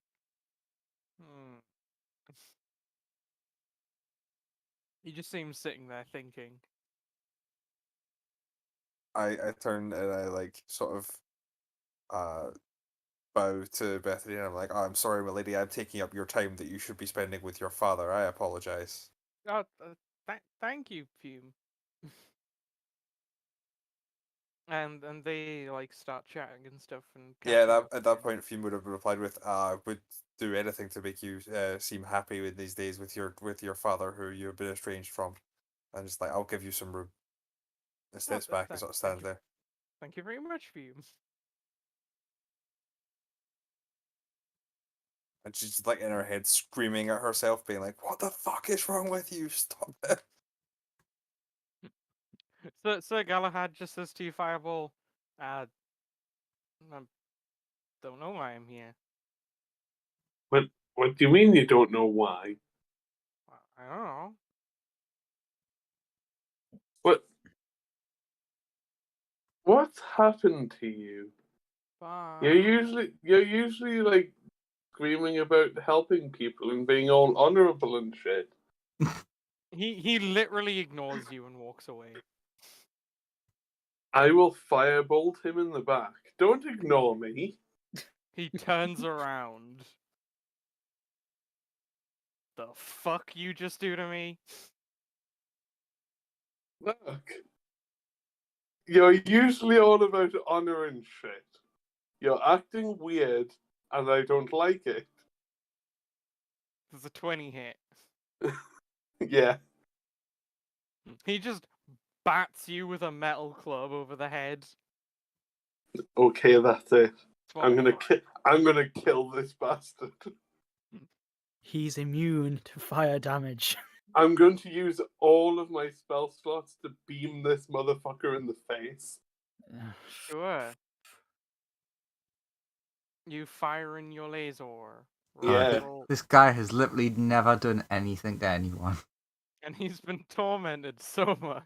Hmm. He just seems sitting there thinking. I turn and I like sort of uh bow to Bethany and I'm like, oh, I'm sorry, my lady, I'm taking up your time that you should be spending with your father. I apologize. Oh, thank you, Fume. And they like start chatting and stuff and Yeah, catching up at that again. point, Fume would have replied with, I would do anything to make you seem happy with these days with your father, who you've been estranged from. And just like, I'll give you some room. And Oh, steps back and sort of stands there. Thank you very much, Fume. And she's just like in her head screaming at herself, being like, what the fuck is wrong with you? Stop it. So Sir Galahad just says to you, Fireball, I don't know why I'm here. What do you mean you don't know why? I don't know. What? What's happened to you? But You're usually like screaming about helping people and being all honorable and shit. he literally ignores you and walks away. I will firebolt him in the back. Don't ignore me. He turns around. The fuck you just do to me? Look. You're usually all about honor and shit. You're acting weird, and I don't like it. There's a 20 hit. Yeah. He just bats you with a metal club over the head. Okay, that's it. I'm 12. gonna kill this bastard. He's immune to fire damage. I'm going to use all of my spell slots to beam this motherfucker in the face. Sure. You fire in your laser. Yeah. This guy has literally never done anything to anyone. And he's been tormented so much.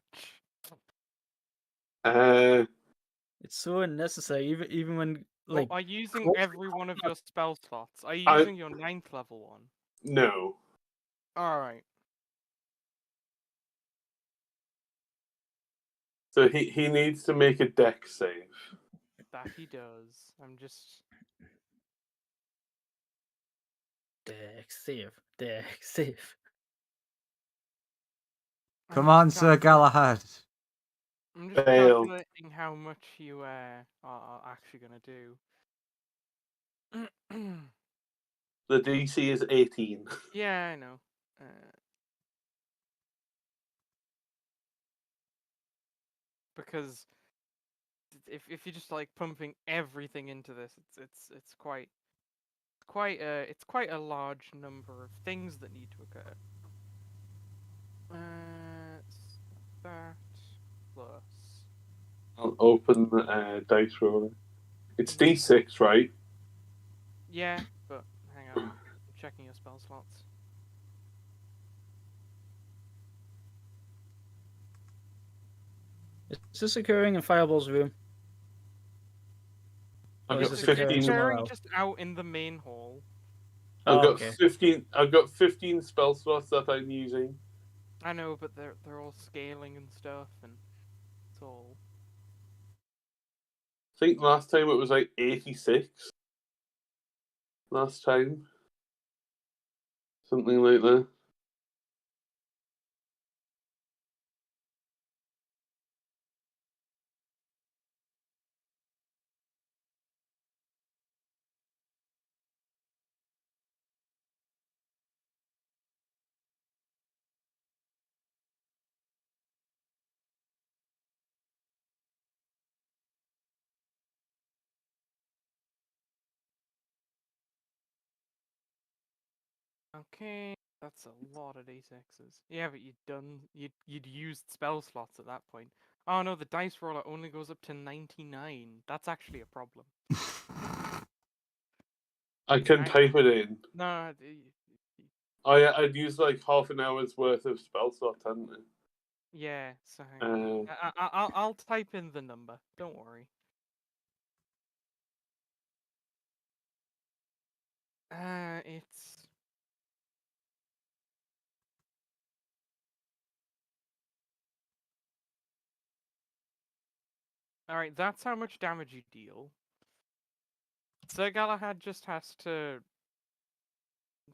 It's so unnecessary, even when Well, like are you using close every one of your spell slots? Are you I- using your 9th level one? No. Alright. So he needs to make a deck save. That he does. I'm just... deck save. Come I'm on, just Sir calculating- Galahad. I'm just Fail. calculating how much you are actually gonna do. The DC is 18. Yeah, I know. Because if you're just like pumping everything into this, it's quite a large number of things that need to occur. That plus I'll open the dice roller. It's D6, right? Yeah, but hang on. I'm checking your spell slots. Is this occurring in Fireball's room? I've Or is got this It's occurring somewhere occurring else? just out in the main hall. I've Oh, got okay. 15. I've got 15 spell slots that I'm using. I know, but they're all scaling and stuff, and it's all. I think last time it was like 86. Last time, something like that. Okay, that's a lot of d6s. Yeah, but you'd used spell slots at that point. Oh no, the dice roller only goes up to 99. That's actually a problem. I can I- type it in. No, I'd used like half an hour's worth of spell slots, hadn't I? yeah. So hang on. I'll type in the number. Don't worry. It's all right. That's how much damage you deal. Sir Galahad just has to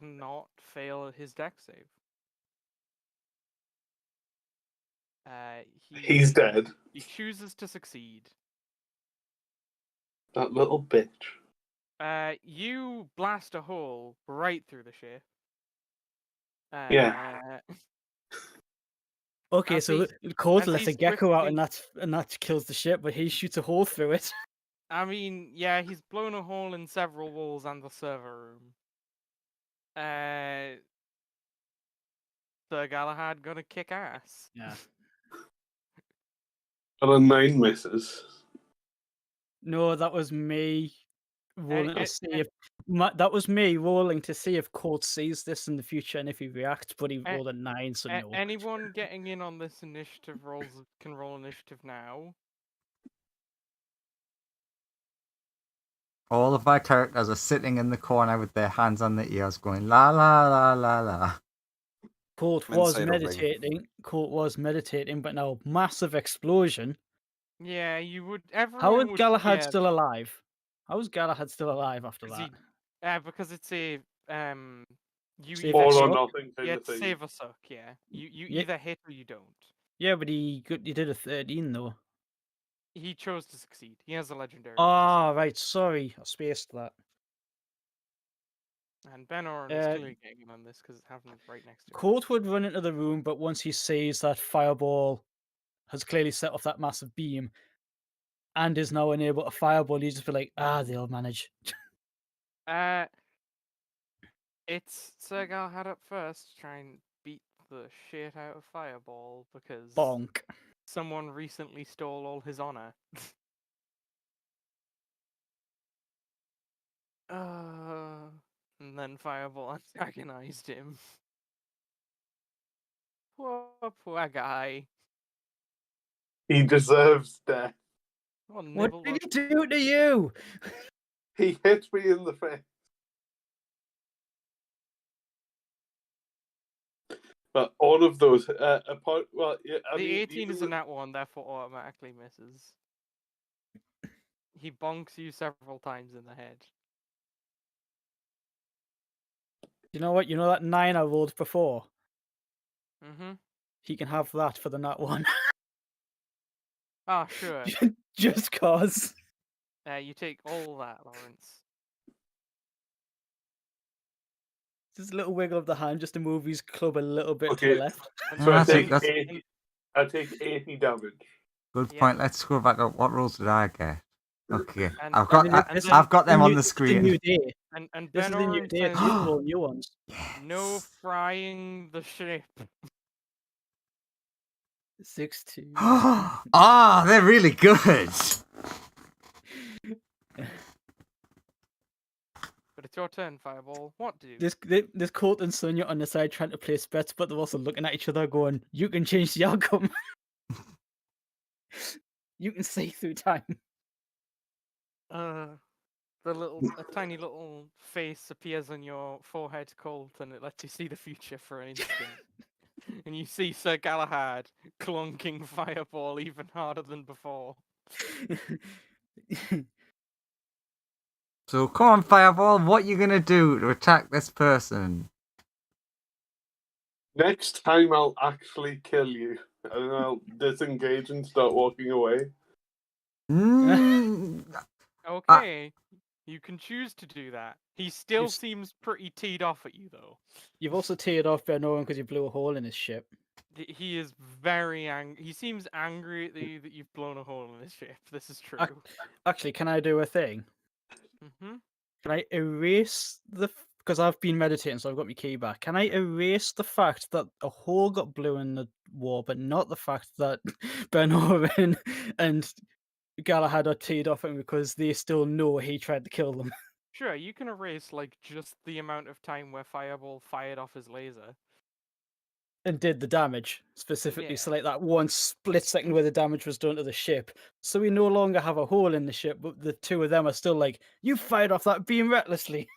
not fail his deck save. He's dead. He chooses to succeed. That little bitch. You blast a hole right through the ship. Yeah. Okay, As so he- Cold as lets he a gecko out, swiftly- and that kills the ship, but he shoots a hole through it. I mean, yeah, he's blown a hole in several walls and the server room. Sir Galahad gonna kick ass. Yeah. And a 9 misses. No, that was me rolling eh, to see if that was me rolling to see if Cold sees this in the future and if he reacts, but he Eh, rolled a 9, so no. Anyone getting in on this initiative can roll initiative now. All of my characters are sitting in the corner with their hands on their ears going la la la la la. Colt I'm was inside a ring. meditating. Colt was meditating, but now massive explosion. Yeah, you would. How Everyone is would. Galahad Yeah, still alive? How is Galahad still alive after 'cause that? because it's a you Save either or All or suck? nothing kind yeah, of thing. save or suck. Yeah, you Yeah. either hit or you don't. Yeah, but he did a 13 though. He chose to succeed. He has a legendary. Ah, right. Sorry, I spaced that. And Ben Oren is clearly getting in on this because it happened right next to him. Colt would run into the room, but once he sees that Fireball has clearly set off that massive beam and is now unable to fireball, he'd just be like, they'll manage. It's Sir Galahad up first, to try and beat the shit out of Fireball because Bonk. someone recently stole all his honor. And then Fireball antagonized him. Poor guy. He deserves death. What did he do to you? He hit me in the face. But all of those, apart, well, yeah, I The mean, 18 is a even nat 1, therefore automatically misses. He bonks you several times in the head. You know what? You know that 9 I rolled before? Mm-hmm. He can have that for the nat 1. Ah, sure. Just cause. You take all that, Lawrence. Just a little wiggle of the hand just to move his club a little bit to the Okay. left. so I I think take that's 80. I take 80 damage. good Yeah. point. Let's go back up. What rolls did I get? Okay, And- I've got and then- I've got them on the This is the new screen. day. And This Ben is the new Oren day. says, You can roll new ones. no Yes. frying the ship. 6-2. Ah, they're really good. But it's your turn, Fireball. What do? There's Colt and Sonia on the side trying to place bets, but they're also looking at each other going, you can change the outcome. You can see through time. A tiny little face appears on your forehead, Colt, and it lets you see the future for an instant. And you see Sir Galahad clunking Fireball even harder than before. So come on, Fireball, what you gonna do to attack this person? Next time I'll actually kill you, and I'll disengage and start walking away. Mm, Okay, you can choose to do that. He still s- seems pretty teed off at you, though. You've also teared off Ben Owen because you blew a hole in his ship. He is very angry. He seems angry at you that you've blown a hole in his ship. This is true. Actually, can I do a thing? Mm-hmm. Can I erase because I've been meditating, so I've got my key back. Can I erase the fact that a hole got blew in the wall, but not the fact that Ben Owen and Galahad are teed off him because they still know he tried to kill them? Sure, you can erase like just the amount of time where Fireball fired off his laser. And did the damage specifically, Yeah. so like that one split second where the damage was done to the ship. So we no longer have a hole in the ship, but the two of them are still like, you fired off that beam recklessly.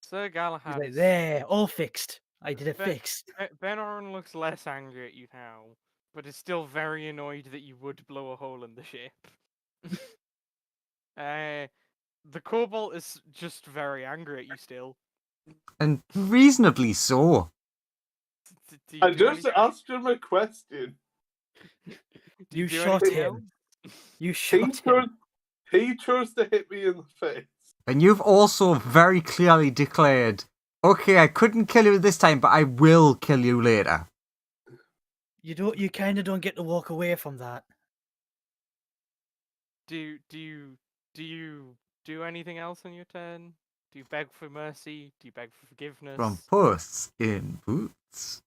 Sir He's Galahad like, is there, all fixed. I did it Ben- fixed. Ben Oren looks less angry at you now, but is still very annoyed that you would blow a hole in the ship. The Cobalt is just very angry at you still. and reasonably so. Do I you do just anything? asked him a question. Do You do shot anything him. else? You He shot him. chose, he chose to hit me in the face. And you've also very clearly declared, okay, I couldn't kill you this time, but I will kill you later. You kind of don't get to walk away from that. Do you do anything else on your turn? Do you beg for mercy? Do you beg for forgiveness? From Puss in Boots.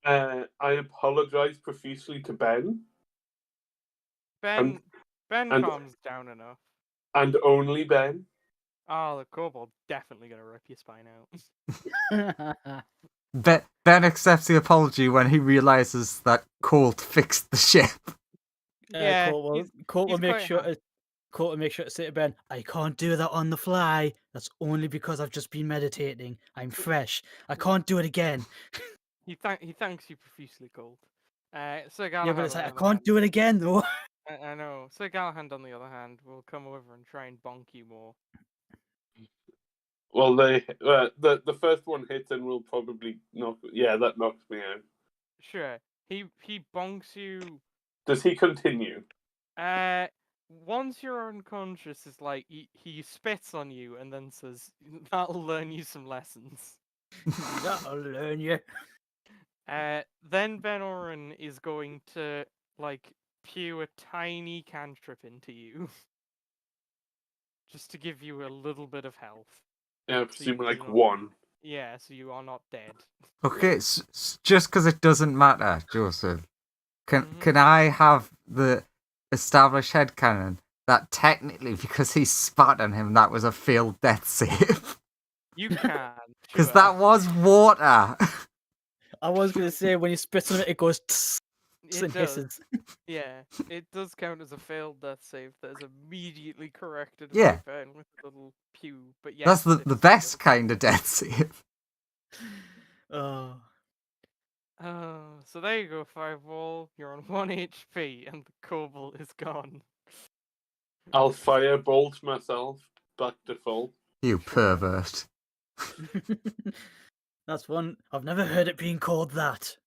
I apologize profusely to Ben, Ben and- calms down enough. and only Ben. Oh, the Kobold definitely gonna rip your spine out. Ben accepts the apology when he realizes that Colt fixed the ship. Yeah, Colt will he's make quite sure happy. to say to Ben, I can't do that on the fly. That's only because I've just been meditating. I'm fresh. I can't do it again. He thanks you profusely, Colt. Sir Galahad Yeah, but it's on like I the other can't hand, do it again though. I know. Sir Galahad on the other hand will come over and try and bonk you more. Well, the first one hit and will probably knock. Yeah, that knocks me out. Sure, he bonks you. Does he continue? Once you're unconscious, it's like he spits on you and then says, "That'll learn you some lessons." That'll learn you. Then Ben Oren is going to like pew a tiny cantrip into you, just to give you a little bit of health. Yeah, I So presume you like do not- one. Yeah, so you are not dead. Okay, just because it doesn't matter, Joseph. Mhm. Can I have the established headcanon that technically, because he spat on him, that was a failed death save? You can, Because sure. that was water. I was gonna say when you spit on it, it goes tss It and does. hisses. Yeah, it does count as a failed death save that is immediately corrected Yeah. by Ben with a little pew. But That's yes, the best kind of death save. Oh. So there you go, Fireball. You're on 1 HP and the Cobalt is gone. I'll firebolt myself back to full. You pervert. That's one. I've never heard it being called that.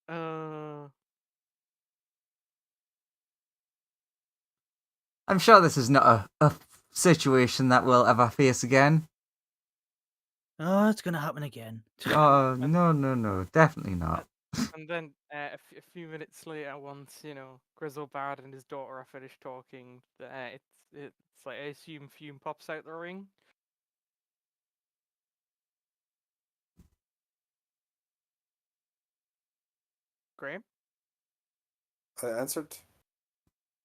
Uh, I'm sure this is not a situation that we'll ever face again. Oh, it's gonna happen again. Oh, no, definitely not. and then a few minutes later, once Grizzlebad and his daughter are finished talking, it's like I assume Fume pops out the ring. Graham? I answered.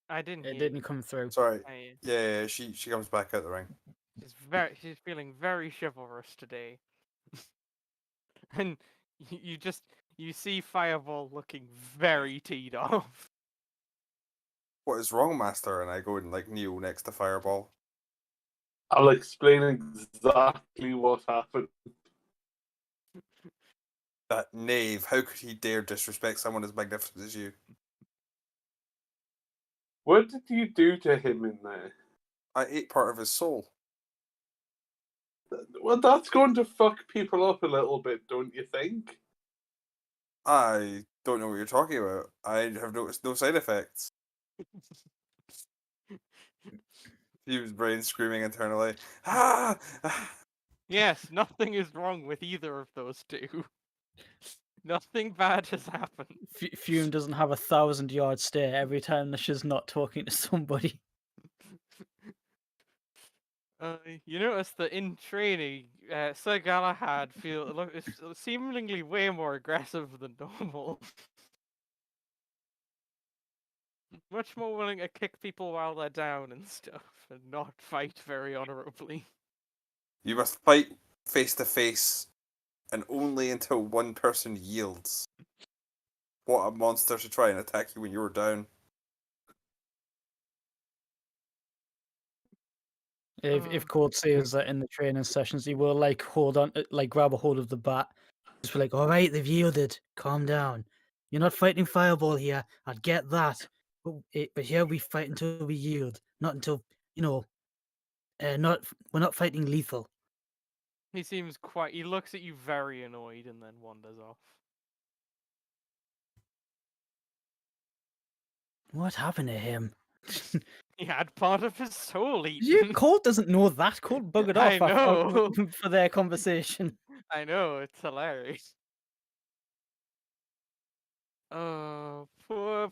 I didn't It hear didn't you. come through. Sorry. I, Yeah, she comes back out the ring. she's feeling very chivalrous today. And you see Fireball looking very teed off. What is wrong, Master? And I go and like kneel next to Fireball. I'll explain exactly what happened. That knave! How could he dare disrespect someone as magnificent as you? What did you do to him in there? I ate part of his soul. Well, that's going to fuck people up a little bit, don't you think? I don't know what you're talking about. I have noticed no side effects. Hugh's brain screaming internally. Ah! Yes, nothing is wrong with either of those two. Nothing bad has happened. Fume doesn't have a 1,000-yard stare every time that she's not talking to somebody. You notice that in training, Sir Galahad is seemingly way more aggressive than normal. Much more willing to kick people while they're down and stuff, and not fight very honorably. You must fight face to face, and only until one person yields. What a monster to try and attack you when you were down. If Court says that in the training sessions, he will like grab a hold of the bat. Just be like, all right, they've yielded. Calm down. You're not fighting Fireball here. I'd get that. But here we fight until we yield. Not until, we're not fighting lethal. He looks at you very annoyed and then wanders off. What happened to him? He had part of his soul eaten. Colt doesn't know that. Colt buggered I off know. for their conversation. I know, it's hilarious. Oh, poor.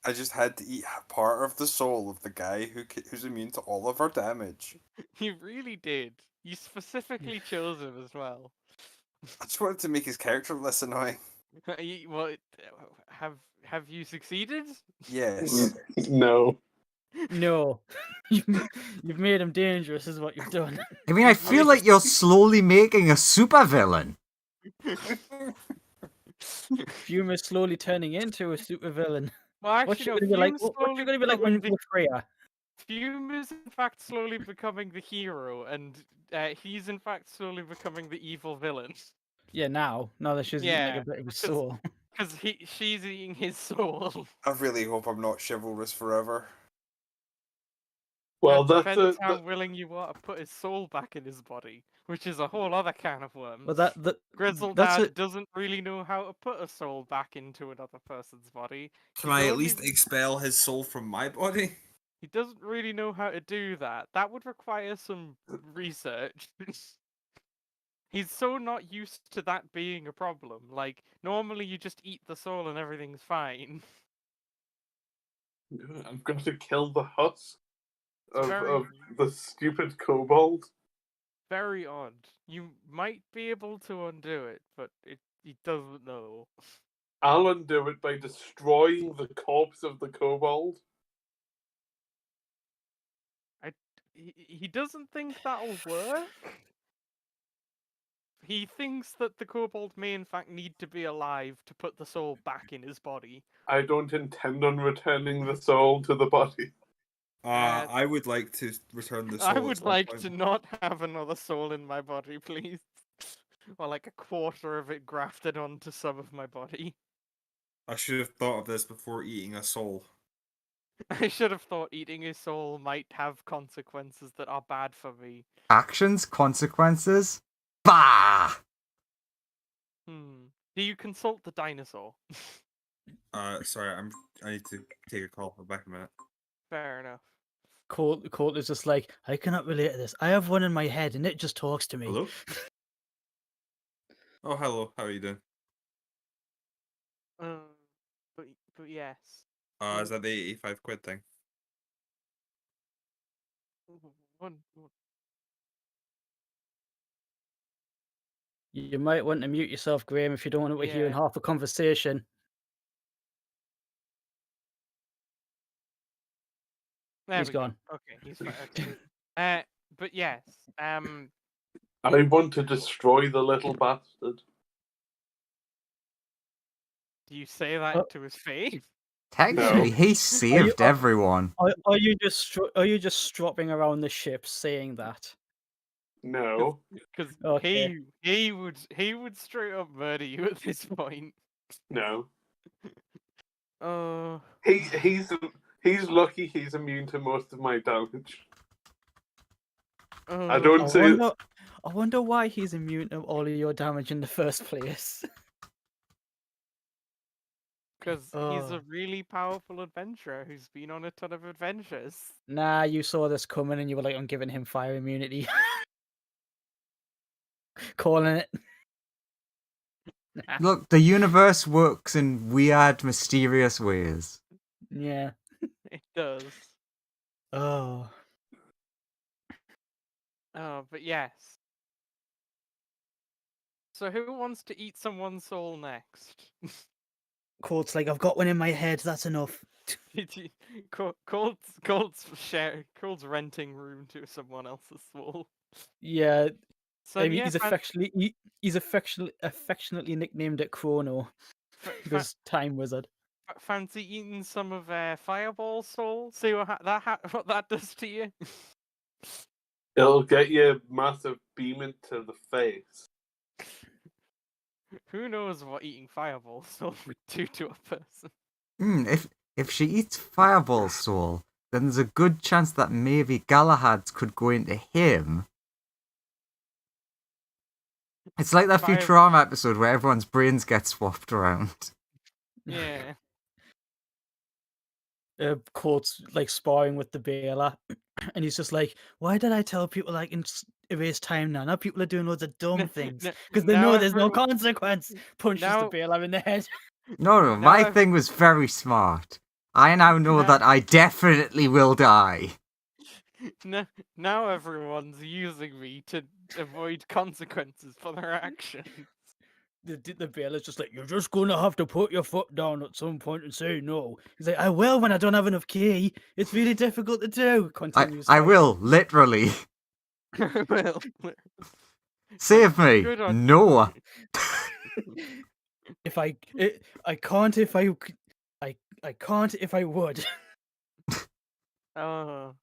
I just had to eat part of the soul of the guy who's immune to all of our damage. You really did. You specifically chose him as well. I just wanted to make his character less annoying. What? Have you succeeded? Yes. No. No. You've made him dangerous, is what you've done. I mean, I feel like you're slowly making a supervillain. Fume is slowly turning into a supervillain. Well, What's actually, she no. gonna be like? What's she gonna be like when with Freya? Fume is in fact slowly becoming the hero, and he's in fact slowly becoming the evil villain. Yeah, now that she's eating like a bit of his soul. Because she's eating his soul. I really hope I'm not chivalrous forever. Well, That that's depends how willing you are to put his soul back in his body, which is a whole other can of worms. Well, Grizzledad doesn't really know how to put a soul back into another person's body. Can I at least expel his soul from my body? He doesn't really know how to do that. That would require some research. He's so not used to that being a problem. Like, normally you just eat the soul and everything's fine. I've got to kill the husk of very- the stupid kobold. Very odd. You might be able to undo it, but he doesn't know. I'll undo it by destroying the corpse of the kobold. He doesn't think that'll work. He thinks that the kobold may in fact need to be alive to put the soul back in his body. I don't intend on returning the soul to the body. I would like to return the soul. I would like to not have another soul in my body, please. Or like a quarter of it grafted onto some of my body. I should have thought of this before eating a soul. I should have thought eating a soul might have consequences that are bad for me. Actions, consequences. Bah! Do you consult the dinosaur? Sorry, I need to take a call. I'll be back in a minute. Fair enough. Colt is just like, I cannot relate to this. I have one in my head and it just talks to me. Hello? Oh, hello. How are you doing? But yes. Is that the 85 quid thing? One. You might want to mute yourself, Graham, if you don't want to hear half a conversation. There He's we go. gone. Okay, he's fine. Okay. But yes. I want to destroy the little bastard. Do you say that Oh. to his face? Technically, No. he saved everyone. Are you just stropping around the ship saying that? No. Because Okay. he would straight up murder you at this point. No. Oh. He's lucky he's immune to most of my damage. I Oh. don't say I wonder why he's immune to all of your damage in the first place. Because he's Oh. a really powerful adventurer who's been on a ton of adventures. Nah, you saw this coming and you were like, I'm giving him fire immunity. Calling it. Nah. Look, the universe works in weird, mysterious ways. Yeah. It does. Oh. Oh, but yes. So who wants to eat someone's soul next? Court's like, I've got one in my head, that's enough. Cold's renting room to someone else's soul. Yeah. So I mean, yeah, he's affectionately nicknamed it Chrono. Because Time Wizard. fancy eating some of Fireball's soul? See what what that does to you? it'll get you a massive beam into the face. Who knows what eating Fireball soul would do to a person? If she eats Fireball's soul, then there's a good chance that maybe Galahad's could go into him. It's like that Futurama episode where everyone's brains get swapped around. Yeah. Court's like sparring with the Baylor, and he's just like, "Why did I tell people I can erase time now? Now people are doing loads of dumb things because they know there's no consequence." Punches the Baylor in the head. No, my thing was very smart. I now know that I definitely will die. Now everyone's using me to avoid consequences for their actions. The Baylor's just like, "You're just gonna have to put your foot down at some point and say no." He's like, "I will when I don't have enough key. It's really difficult to do." Continues. I will, literally. Well, Save me. good on No. If I can't if I can't if I would. Oh.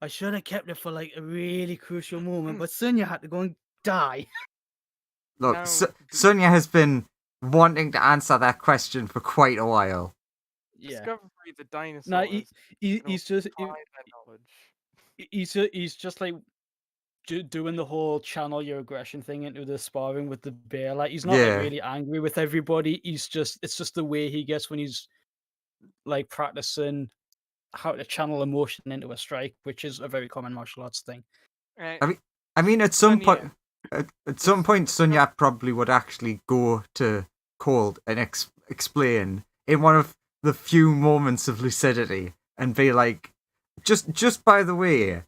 I should have kept it for like a really crucial moment, but Sonia had to go and die. Look, Now, Sonia has been wanting to answer that question for quite a while. Yeah. Discovery the dinosaur. No, has he's just applied their knowledge. he's just like doing the whole channel your aggression thing into the sparring with the bear. Like he's not Yeah. like really angry with everybody. It's just the way he gets when he's like practicing how to channel emotion into a strike, which is a very common martial arts thing. I mean, at some Sonia. point, at some point, Sonia probably would actually go to Cold and explain in one of the few moments of lucidity and be like, just by the way,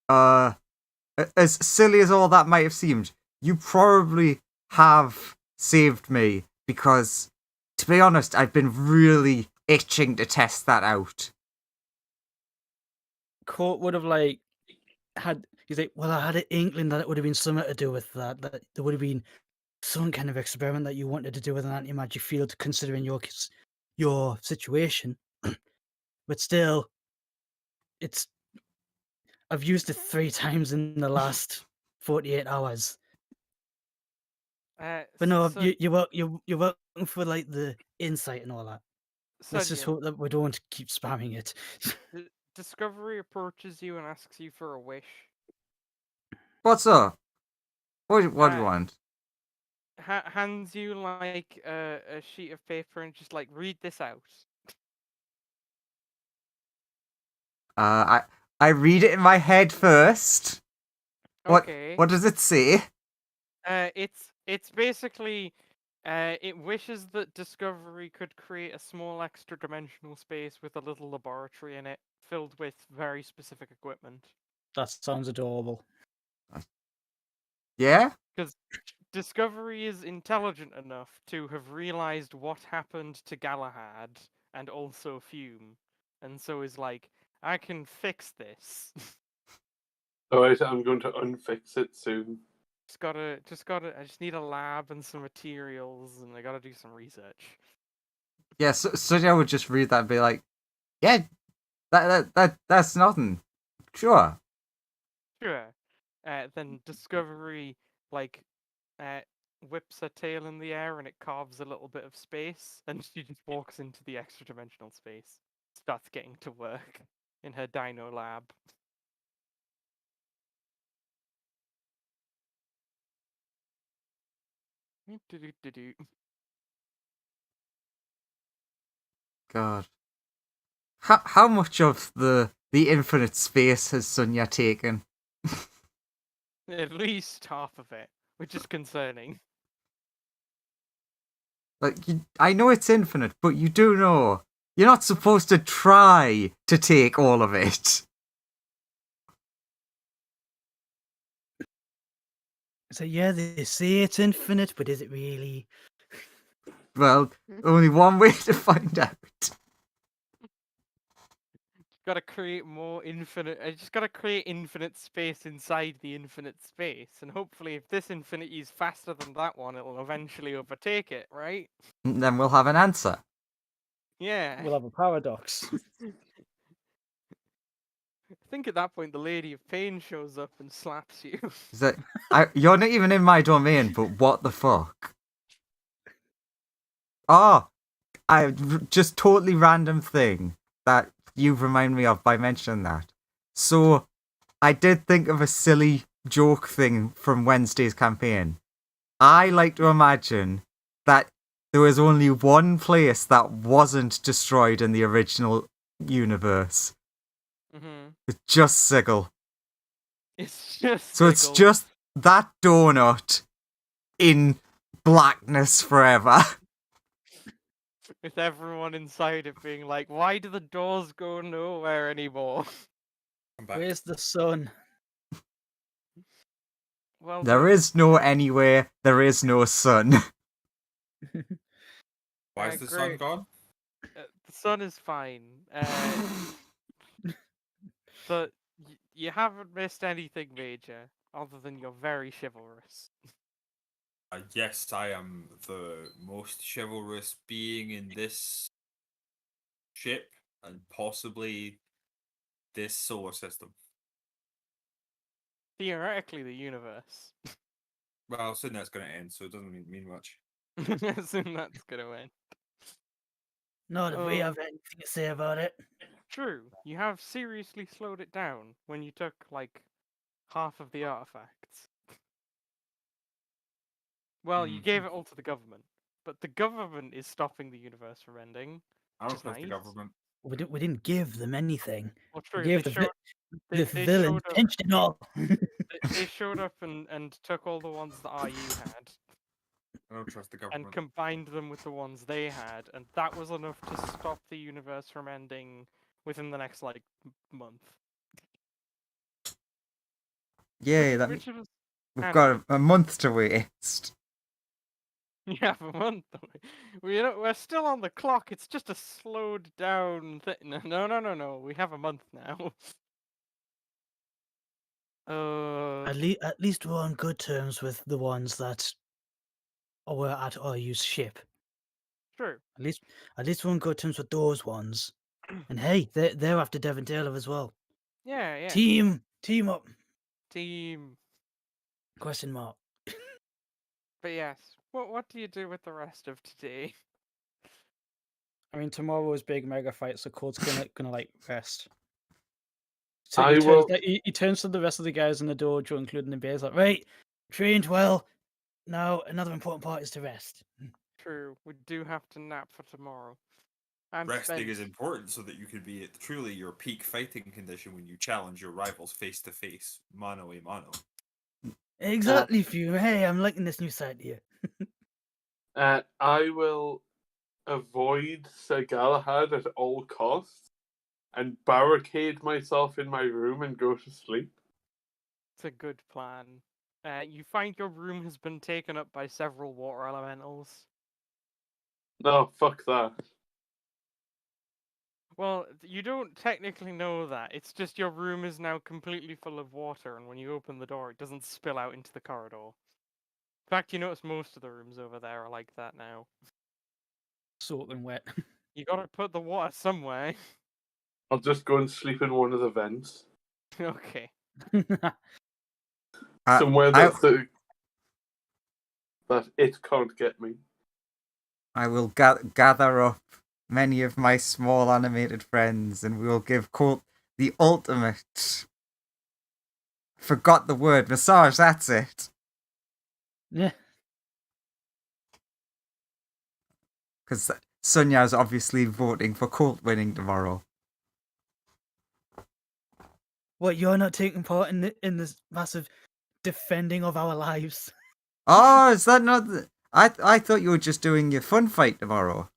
as silly as all that might have seemed, you probably have saved me because, to be honest, I've been really itching to test that out. Court would have like he's like, well, I had an inkling that it would have been something to do with that there would have been some kind of experiment that you wanted to do with an anti-magic field, considering your situation. But still, I've used it 3 times in the last 48 hours. But no, you're welcome for like the insight and all that. Let's just hope that we don't keep spamming it. Discovery approaches you and asks you for a wish. What's up? What do you want? Hands you like a sheet of paper and just like read this out. I read it in my head first. Okay. What does it say? It's basically it wishes that Discovery could create a small extra dimensional space with a little laboratory in it, filled with very specific equipment. That sounds adorable. Yeah? Because Discovery is intelligent enough to have realized what happened to Galahad and also Fume, and so is like, I can fix this. Alright, I'm going to unfix it soon. I just need a lab and some materials, and I gotta do some research. Yeah, Sudya would just read that and be like, yeah, that's nothing. Sure. Sure. Then Discovery, like, whips her tail in the air and it carves a little bit of space, and she just walks into the extra dimensional space. Starts getting to work in her dino lab. Do-do-do-do. God. How much of the infinite space has Sunya taken? At least half of it, which is concerning. Like, I know it's infinite, but you do know you're not supposed to try to take all of it. So yeah, they say it's infinite, but is it really? Well, only one way to find out. Gotta create more infinite. I just gotta create infinite space inside the infinite space, and hopefully, if this infinity is faster than that one, it'll eventually overtake it, right? And then we'll have an answer. Yeah. We'll have a paradox. I think at that point the Lady of Pain shows up and slaps you. Is that you're not even in my domain, but what the fuck? Oh, just totally random thing that you've reminded me of by mentioning that. So, I did think of a silly joke thing from Wednesday's campaign. I like to imagine that there was only one place that wasn't destroyed in the original universe. Mm-hmm. It's just Sigil. It's just So it's Sigil. just that donut in blackness forever. With everyone inside it being like, why do the doors go nowhere anymore? I'm back. Where's the sun? Well, There is no anywhere, there is no sun. Why is the sun great. gone? The sun is fine. You haven't missed anything major, other than you're very chivalrous. Yes, I am the most chivalrous being in this ship and possibly this solar system. Theoretically, the universe. Well, soon that's going to end, so it doesn't mean much. Soon that's gonna end. Not if we Oh. have anything to say about it. True, you have seriously slowed it down when you took, like, half of the artifacts. Well, you gave it all to the government, but the government is stopping the universe from ending. I Which don't is trust the nice. government. We didn't give them anything. Well, We true, gave they the showed, the they villain showed up. pinched it all. They showed up and took all the ones that RU had I don't trust the and government. combined them with the ones they had, and that was enough to stop the universe from ending within the next, like, month. Yay, Which was we've kind got of a month to waste. You have a month. We're still on the clock. It's just a slowed down thing. No. We have a month now. At least we're on good terms with the ones that were at RU's ship. True. At least we're on good terms with those ones. And hey, they're after Devon Taylor as well. Yeah. Team up? Team. Question mark. But yes, what do you do with the rest of today? I mean, tomorrow is big mega fight, so Cold's gonna like rest. So I he will- turns to the rest of the guys in the dojo, including the bears, like, right, trained well. Now another important part is to rest. True. We do have to nap for tomorrow. I'm Resting spent. is important so that you can be at truly your peak fighting condition when you challenge your rivals face to face, mano a mano. Exactly, Fume. Hey, I'm liking this new side here. I will avoid Sir Galahad at all costs and barricade myself in my room and go to sleep. It's a good plan. You find your room has been taken up by several water elementals. No, fuck that. Well, you don't technically know that. It's just your room is now completely full of water, and when you open the door, it doesn't spill out into the corridor. In fact, you notice most of the rooms over there are like that now. Soaking wet. You gotta put the water somewhere. I'll just go and sleep in one of the vents. Okay. Somewhere I, that it can't get me. I will gather up many of my small animated friends, and we will give Colt the ultimate. Forgot the word massage. That's it. Yeah. Because Sunya's obviously voting for Colt winning tomorrow. What, you're not taking part in this massive defending of our lives? Oh, is that not? I thought you were just doing your fun fight tomorrow.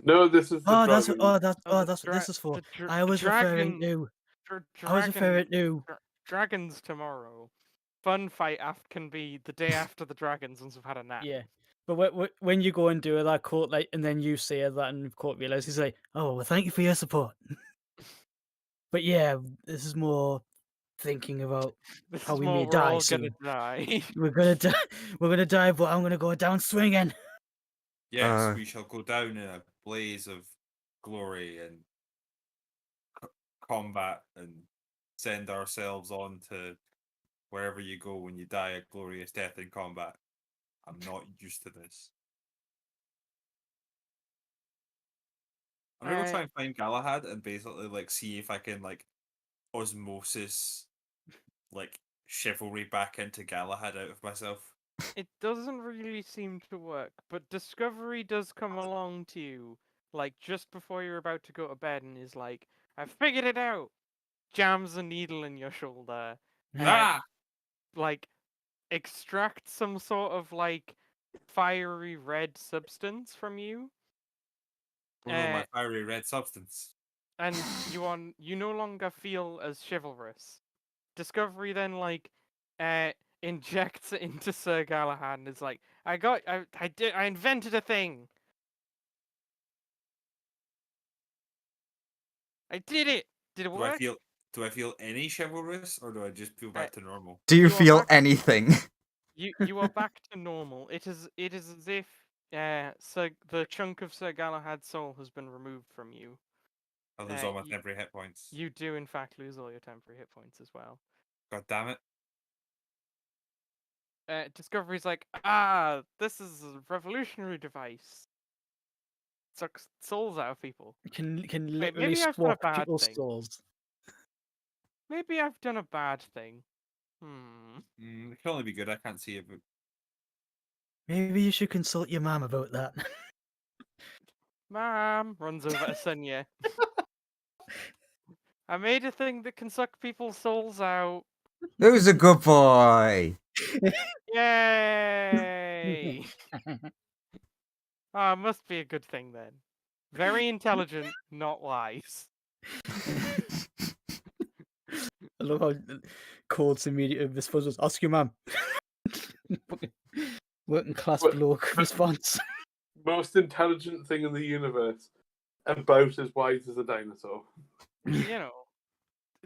No, this is the Oh, that's dragon. that's the what this is for. I the was referring dragon. to. I was referring to. Dragons tomorrow. Fun fight can be the day after the dragons once we've had a nap. Yeah, but when you go and do that, Court, like, and then you say that, and Court realizes, he's like, "Oh, well, thank you for your support." But yeah, this is more thinking about This how is we more may we're die all soon. gonna die. We're gonna die. We're gonna die, but I'm gonna go down swinging. Yes, we shall go down in a blaze of glory and combat and send ourselves on to wherever you go when you die a glorious death in combat. I'm not used to this. I'm gonna go try and find Galahad and basically like see if I can like osmosis like chivalry back into Galahad out of myself. It doesn't really seem to work, but Discovery does come along to you, like just before you're about to go to bed, and is like, "I figured it out." Jams a needle in your shoulder, Ah! like extract some sort of like fiery red substance from you, Over my fiery red substance. and you no longer feel as chivalrous. Discovery then like injects it into Sir Galahad and is like, I invented a thing. I did it. Did it Do work? I feel any chivalrous or do I just feel back to normal? Do you You are feel back- anything? You are back to normal. It is as if Sir the chunk of Sir Galahad's soul has been removed from you. I lose all my you- temporary hit points. You do in fact lose all your temporary hit points as well. God damn it. Discovery's like, this is a revolutionary device. Sucks souls out of people. Can literally maybe I've done a swap bad people's thing. souls. Maybe I've done a bad thing. It can only be good. I can't see it, but Maybe you should consult your mom about that. Mom runs over to Sonia. I made a thing that can suck people's souls out. Who's a good boy? Yay! It must be a good thing then. Very intelligent, not wise. I love how Cold's immediate response was, "Ask your mum." Working class bloke response. Most intelligent thing in the universe. About as wise as a dinosaur. You know,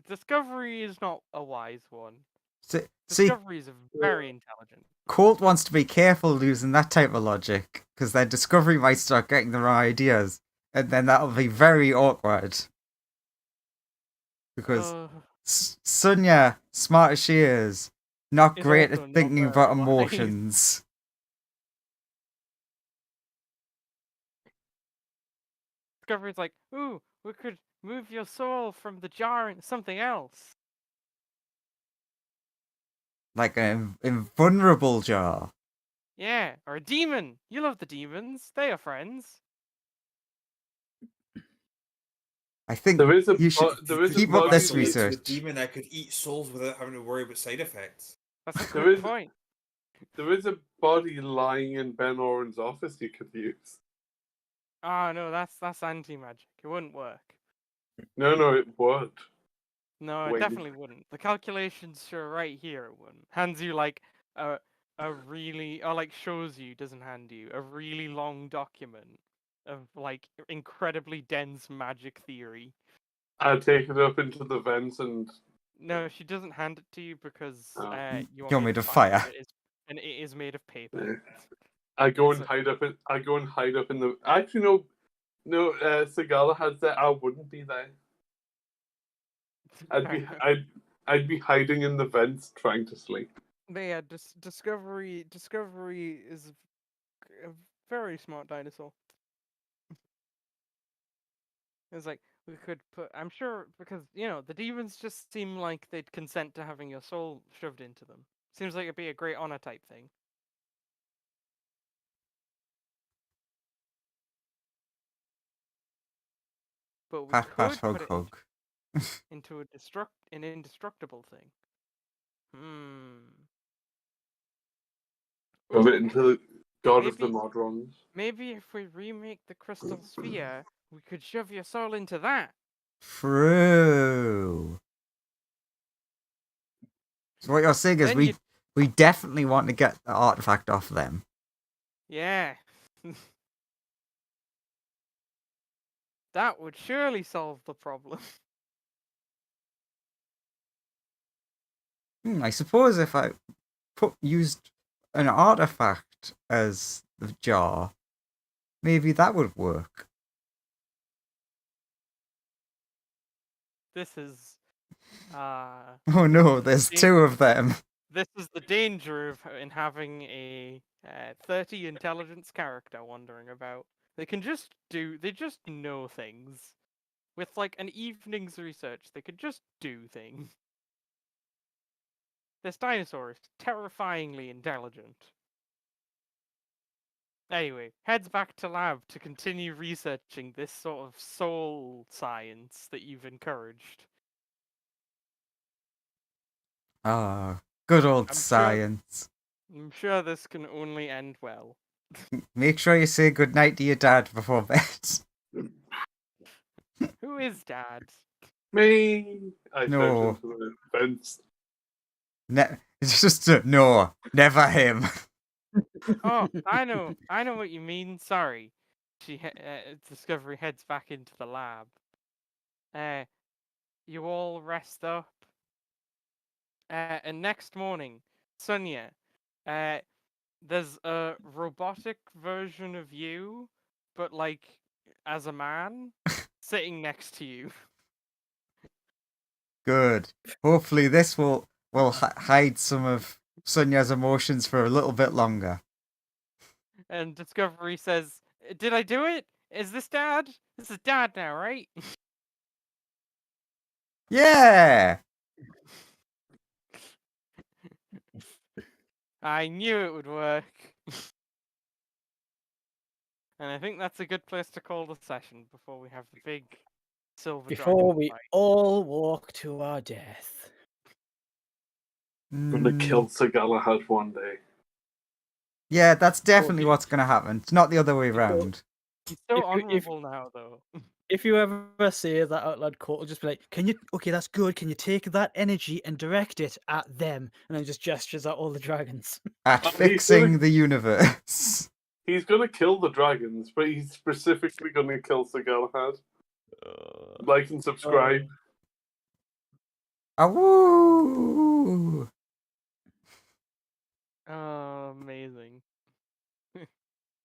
Discovery is not a wise one. See, Discovery is very intelligent. Colt wants to be careful using that type of logic, because then Discovery might start getting the wrong ideas, and then that'll be very awkward. Because Sonia, smart as she is, not Is great also at not thinking very about wise. emotions. Discovery's like, ooh, we could move your soul from the jar into something else. Like an invulnerable jar. Yeah, or a demon. You love the demons. They are friends. I think There is a you should there is a keep up body this that- research. The demon I could eat souls without having to worry about side effects. That's a There good is- point. There is a body lying in Ben Oren's office you could use. No, that's anti-magic. It wouldn't work. No, it would. No, it Wait. definitely wouldn't. The calculations show right here it wouldn't. Hands you like a really, or like shows you, doesn't hand you, a really long document of like incredibly dense magic theory. I take it up into the vents and No, she doesn't hand it to you because Oh. you want me to fire. And it is made of paper. Yeah. I go It's and hide up in the. Actually, no. Sagala has that. I wouldn't be there. I'd be hiding in the vents trying to sleep. But yeah, Discovery is a very smart dinosaur. It's like we could put. I'm sure because the demons just seem like they'd consent to having your soul shoved into them. Seems like it'd be a great honor type thing. But we Pat, pat, could hug, put it hug. into an indestructible thing. Move it Ooh, into the God of the maybe- Modrons. Maybe if we remake the crystal sphere, we could shove your soul into that. True. So what you're saying is Then we definitely want to get the artifact off them. Yeah. That would surely solve the problem. I suppose if I used an artifact as the jar, maybe that would work. This is Oh no, there's two of them. this is the danger of in having a 30 intelligence character wandering about. They just know things. With like an evening's research, they could just do things. This dinosaur is terrifyingly intelligent. Anyway, heads back to lab to continue researching this sort of soul science that you've encouraged. Ah, good old I'm sure- science. I'm sure this can only end well. Make sure you say goodnight to your dad before bed. Who is Dad? Me. I No. shout into the vents. It's just no, never him. Oh, I know what you mean. Sorry. Discovery heads back into the lab. You all rest up. And next morning, Sonia, there's a robotic version of you, but like as a man, sitting next to you. Good. Hopefully this will hide some of Sonia's emotions for a little bit longer. And Discovery says, "Did I do it? Is this Dad? This is Dad now, right?" Yeah. I knew it would work. And I think that's a good place to call the session before we have the big silver Before dragon we fight. all walk to our death. I'm gonna kill Mm, Sir Galahad one day. yeah, that's definitely you- what's going to happen. It's not the other way around. He's so if- honorable now, though. If you ever say that out loud, Court will just be like, "Can you? Okay, that's good. Can you take that energy and direct it at them?" And then just gestures at all the dragons. At Oh, he's fixing gonna- the universe. He's gonna kill the dragons, but he's specifically gonna kill Sir Galahad. Like and subscribe. Awoo! Oh, amazing.